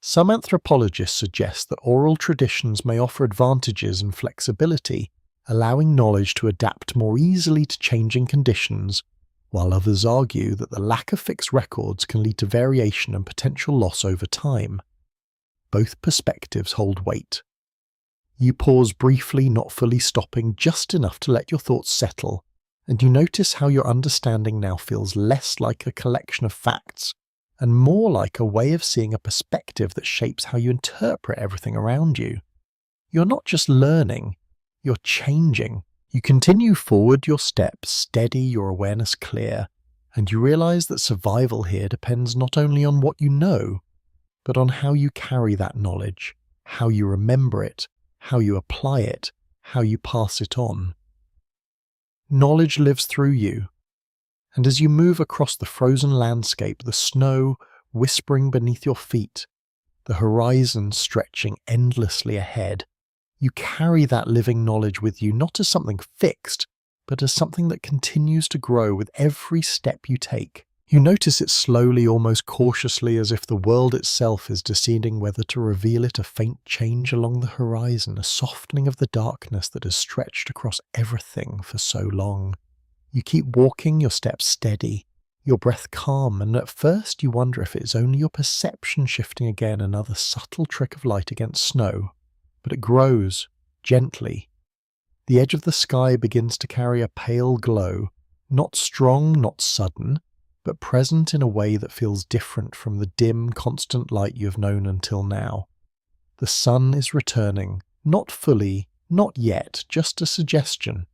Speaker 1: Some anthropologists suggest that oral traditions may offer advantages and flexibility, allowing knowledge to adapt more easily to changing conditions, while others argue that the lack of fixed records can lead to variation and potential loss over time. Both perspectives hold weight. You pause briefly, not fully stopping, just enough to let your thoughts settle, and you notice how your understanding now feels less like a collection of facts and more like a way of seeing, a perspective that shapes how you interpret everything around you. You're not just learning, you're changing. You continue forward, your steps steady, your awareness clear, and you realize that survival here depends not only on what you know, but on how you carry that knowledge, how you remember it, how you apply it, how you pass it on. Knowledge lives through you, and as you move across the frozen landscape, the snow whispering beneath your feet, the horizon stretching endlessly ahead, you carry that living knowledge with you, not as something fixed, but as something that continues to grow with every step you take. You notice it slowly, almost cautiously, as if the world itself is deciding whether to reveal it, a faint change along the horizon, a softening of the darkness that has stretched across everything for so long. You keep walking, your steps steady, your breath calm, and at first you wonder if it is only your perception shifting again, another subtle trick of light against snow. But it grows, gently. The edge of the sky begins to carry a pale glow, not strong, not sudden, but present in a way that feels different from the dim, constant light you have known until now. The sun is returning, not fully, not yet, just a suggestion.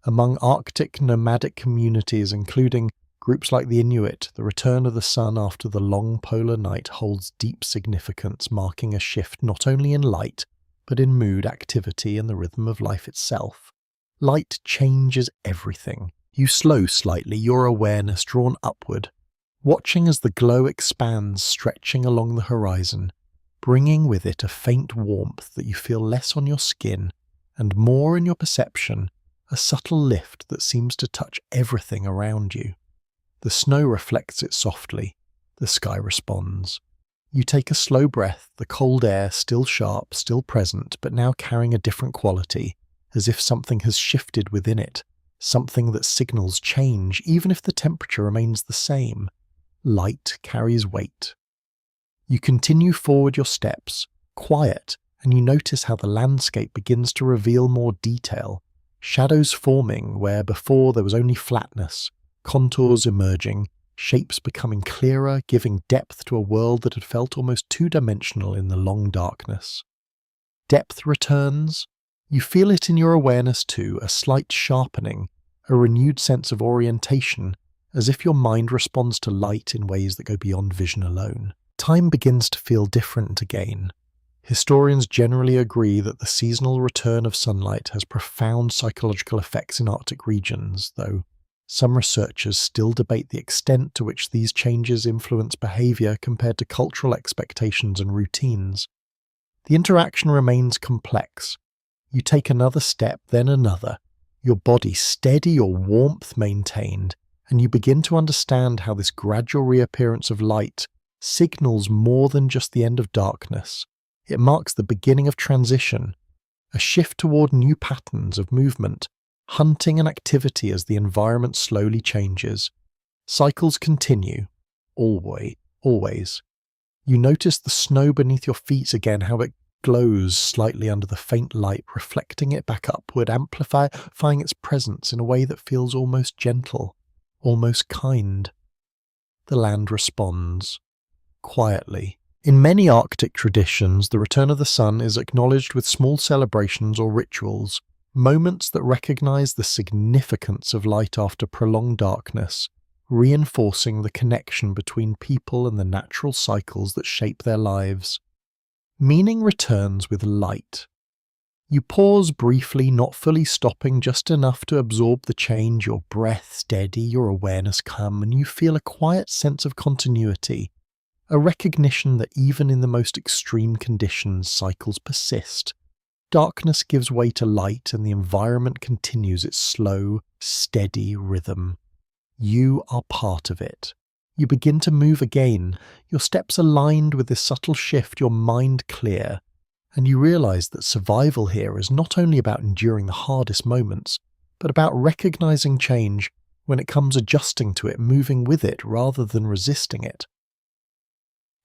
Speaker 1: Among Arctic nomadic communities, including Groups like the Inuit, the return of the sun after the long polar night holds deep significance, marking a shift not only in light, but in mood, activity, and the rhythm of life itself. Light changes everything. You slow slightly, your awareness drawn upward, watching as the glow expands, stretching along the horizon, bringing with it a faint warmth that you feel less on your skin and more in your perception, a subtle lift that seems to touch everything around you. The snow reflects it softly. The sky responds. You take a slow breath, the cold air still sharp, still present, but now carrying a different quality, as if something has shifted within it, something that signals change, even if the temperature remains the same. Light carries weight. You continue forward your steps, quiet, and you notice how the landscape begins to reveal more detail, shadows forming where before there was only flatness, contours emerging, shapes becoming clearer, giving depth to a world that had felt almost two-dimensional in the long darkness. Depth returns. You feel it in your awareness too, a slight sharpening, a renewed sense of orientation, as if your mind responds to light in ways that go beyond vision alone. Time begins to feel different again. Historians generally agree that the seasonal return of sunlight has profound psychological effects in Arctic regions, though some researchers still debate the extent to which these changes influence behavior compared to cultural expectations and routines. The interaction remains complex. You take another step, then another, your body steady, your warmth maintained, and you begin to understand how this gradual reappearance of light signals more than just the end of darkness. It marks the beginning of transition, a shift toward new patterns of movement, hunting and activity as the environment slowly changes. Cycles continue, always. You notice the snow beneath your feet again, how it glows slightly under the faint light, reflecting it back upward, amplifying its presence in a way that feels almost gentle, almost kind. The land responds, quietly. In many Arctic traditions, the return of the sun is acknowledged with small celebrations or rituals, moments that recognize the significance of light after prolonged darkness, reinforcing the connection between people and the natural cycles that shape their lives. Meaning returns with light. You pause briefly, not fully stopping, just enough to absorb the change, your breath steady, your awareness calm, and you feel a quiet sense of continuity, a recognition that even in the most extreme conditions, cycles persist. Darkness gives way to light, and the environment continues its slow, steady rhythm. You are part of it. You begin to move again, your steps aligned with this subtle shift, your mind clear, and you realize that survival here is not only about enduring the hardest moments, but about recognizing change when it comes, adjusting to it, moving with it rather than resisting it.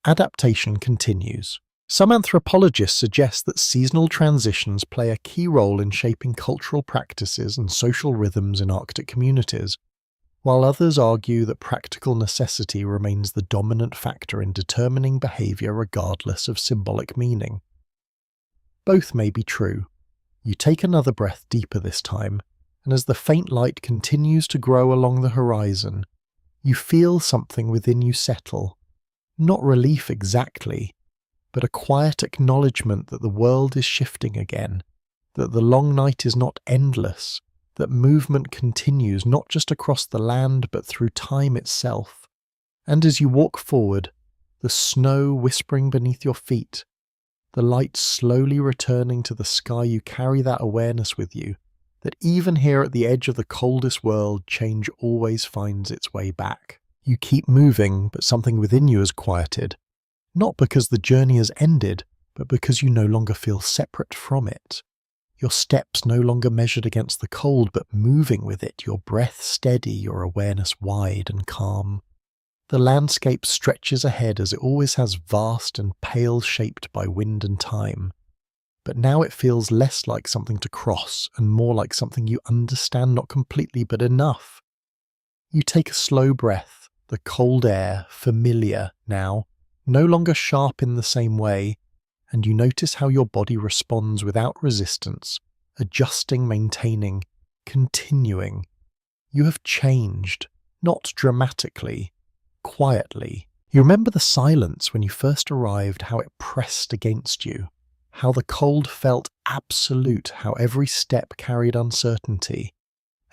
Speaker 1: Adaptation continues. Some anthropologists suggest that seasonal transitions play a key role in shaping cultural practices and social rhythms in Arctic communities, while others argue that practical necessity remains the dominant factor in determining behavior regardless of symbolic meaning. Both may be true. You take another breath deeper this time, and as the faint light continues to grow along the horizon, you feel something within you settle. Not relief exactly, but a quiet acknowledgement that the world is shifting again, that the long night is not endless, that movement continues not just across the land but through time itself. And as you walk forward, the snow whispering beneath your feet, the light slowly returning to the sky, you carry that awareness with you, that even here at the edge of the coldest world, change always finds its way back. You keep moving, but something within you is quieted, not because the journey has ended, but because you no longer feel separate from it. Your steps no longer measured against the cold, but moving with it, your breath steady, your awareness wide and calm. The landscape stretches ahead as it always has, vast and pale, shaped by wind and time. But now it feels less like something to cross and more like something you understand, not completely, but enough. You take a slow breath, the cold air, familiar now, no longer sharp in the same way, and you notice how your body responds without resistance, adjusting, maintaining, continuing. You have changed, not dramatically, quietly. You remember the silence when you first arrived, how it pressed against you, how the cold felt absolute, how every step carried uncertainty.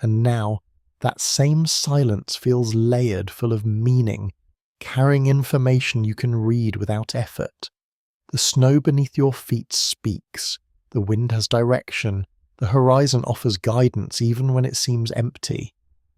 Speaker 1: And now, that same silence feels layered, full of meaning, carrying information you can read without effort. The snow beneath your feet speaks, the wind has direction, the horizon offers guidance even when it seems empty.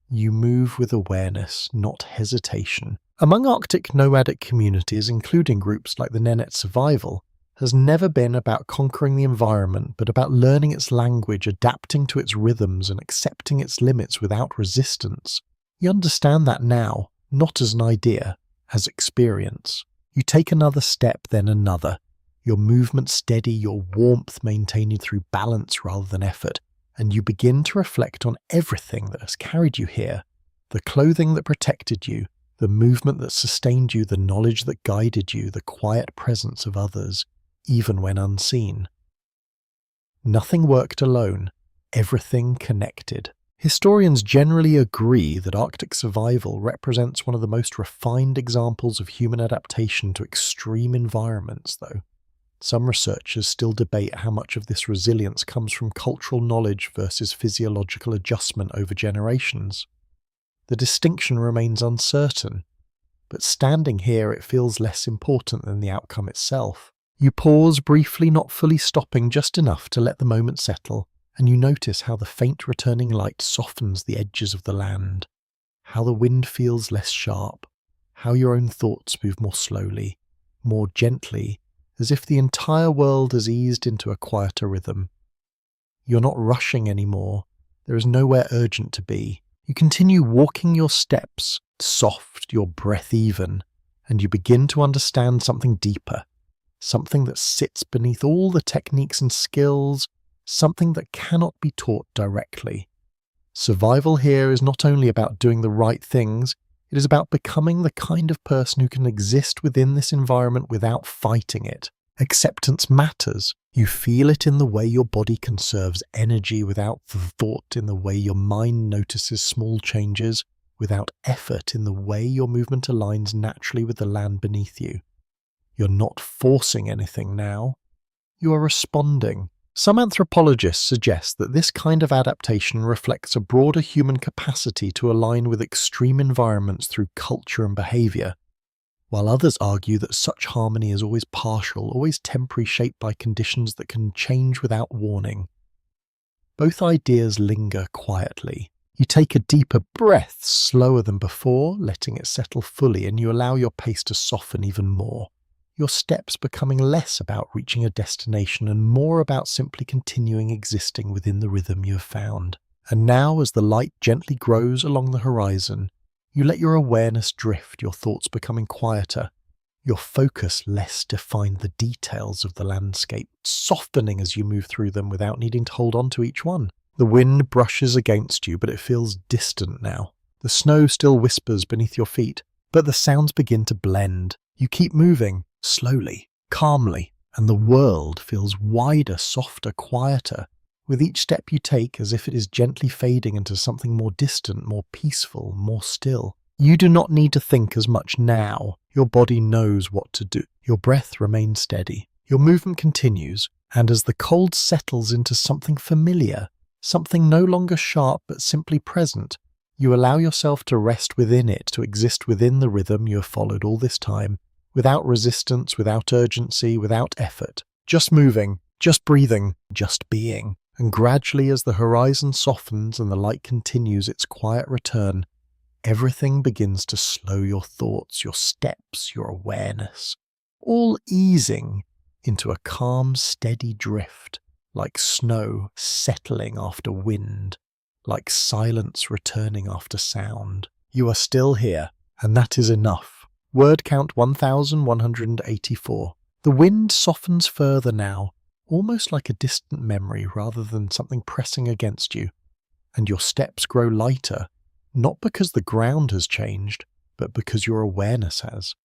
Speaker 1: You move with awareness, not hesitation. Among Arctic nomadic communities, including groups like the Nenets Survival, has never been about conquering the environment, but about learning its language, adapting to its rhythms, and accepting its limits without resistance. You understand that now, not as an idea, as experience. You take another step, then another. Your movement steady, your warmth maintained through balance rather than effort, and you begin to reflect on everything that has carried you here. The clothing that protected you, the movement that sustained you, the knowledge that guided you, the quiet presence of others, even when unseen. Nothing worked alone, everything connected. Historians generally agree that Arctic survival represents one of the most refined examples of human adaptation to extreme environments, though. Some researchers still debate how much of this resilience comes from cultural knowledge versus physiological adjustment over generations. The distinction remains uncertain, but standing here it feels less important than the outcome itself. You pause briefly, not fully stopping, just enough to let the moment settle, and you notice how the faint returning light softens the edges of the land, how the wind feels less sharp, how your own thoughts move more slowly, more gently, as if the entire world has eased into a quieter rhythm. You're not rushing anymore. There is nowhere urgent to be. You continue walking your steps, soft, your breath even, and you begin to understand something deeper, something that sits beneath all the techniques and skills, something that cannot be taught directly. Survival here is not only about doing the right things, it is about becoming the kind of person who can exist within this environment without fighting it. Acceptance matters. You feel it in the way your body conserves energy, without thought in the way your mind notices small changes, without effort in the way your movement aligns naturally with the land beneath you. You're not forcing anything now. You are responding. Some anthropologists suggest that this kind of adaptation reflects a broader human capacity to align with extreme environments through culture and behavior, while others argue that such harmony is always partial, always temporary, shaped by conditions that can change without warning. Both ideas linger quietly. You take a deeper breath, slower than before, letting it settle fully, and you allow your pace to soften even more. Your steps becoming less about reaching a destination and more about simply continuing existing within the rhythm you have found. And now, as the light gently grows along the horizon, you let your awareness drift, your thoughts becoming quieter, your focus less defined, the details of the landscape softening as you move through them without needing to hold on to each one. The wind brushes against you, but it feels distant now. The snow still whispers beneath your feet, but the sounds begin to blend. You keep moving, slowly, calmly, and the world feels wider, softer, quieter, with each step you take as if it is gently fading into something more distant, more peaceful, more still. You do not need to think as much now. Your body knows what to do. Your breath remains steady. Your movement continues, and as the cold settles into something familiar, something no longer sharp but simply present, you allow yourself to rest within it, to exist within the rhythm you have followed all this time, without resistance, without urgency, without effort. Just moving, just breathing, just being. And gradually, as the horizon softens and the light continues its quiet return, everything begins to slow, your thoughts, your steps, your awareness, all easing into a calm, steady drift, like snow settling after wind, like silence returning after sound. You are still here, and that is enough. Word count 1184. The wind softens further now, almost like a distant memory rather than something pressing against you, and your steps grow lighter, not because the ground has changed, but because your awareness has.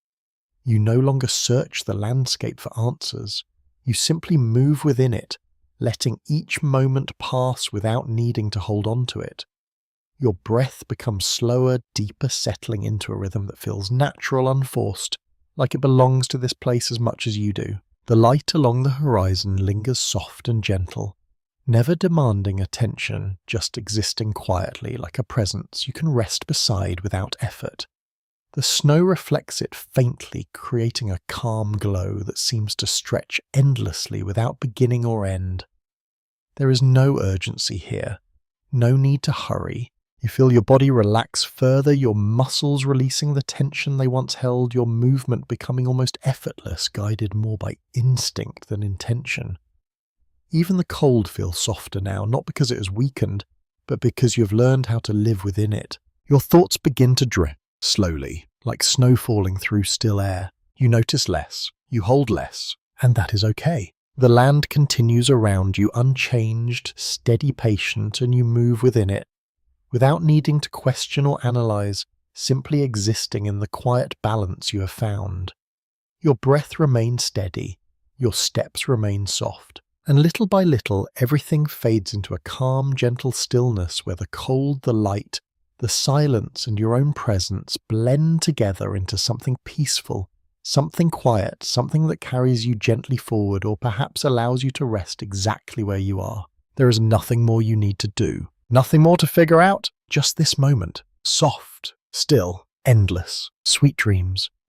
Speaker 1: You no longer search the landscape for answers. You simply move within it, letting each moment pass without needing to hold on to it. Your breath becomes slower, deeper, settling into a rhythm that feels natural, unforced, like it belongs to this place as much as you do. The light along the horizon lingers soft and gentle, never demanding attention, just existing quietly like a presence you can rest beside without effort. The snow reflects it faintly, creating a calm glow that seems to stretch endlessly without beginning or end. There is no urgency here, no need to hurry. You feel your body relax further, your muscles releasing the tension they once held, your movement becoming almost effortless, guided more by instinct than intention. Even the cold feels softer now, not because it has weakened, but because you have learned how to live within it. Your thoughts begin to drift slowly, like snow falling through still air. You notice less, you hold less, and that is okay. The land continues around you, unchanged, steady, patient, and you move within it, without needing to question or analyze, simply existing in the quiet balance you have found. Your breath remains steady, your steps remain soft, and little by little everything fades into a calm, gentle stillness where the cold, the light, the silence and your own presence blend together into something peaceful, something quiet, something that carries you gently forward or perhaps allows you to rest exactly where you are. There is nothing more you need to do, nothing more to figure out, just this moment, soft, still, endless, sweet dreams.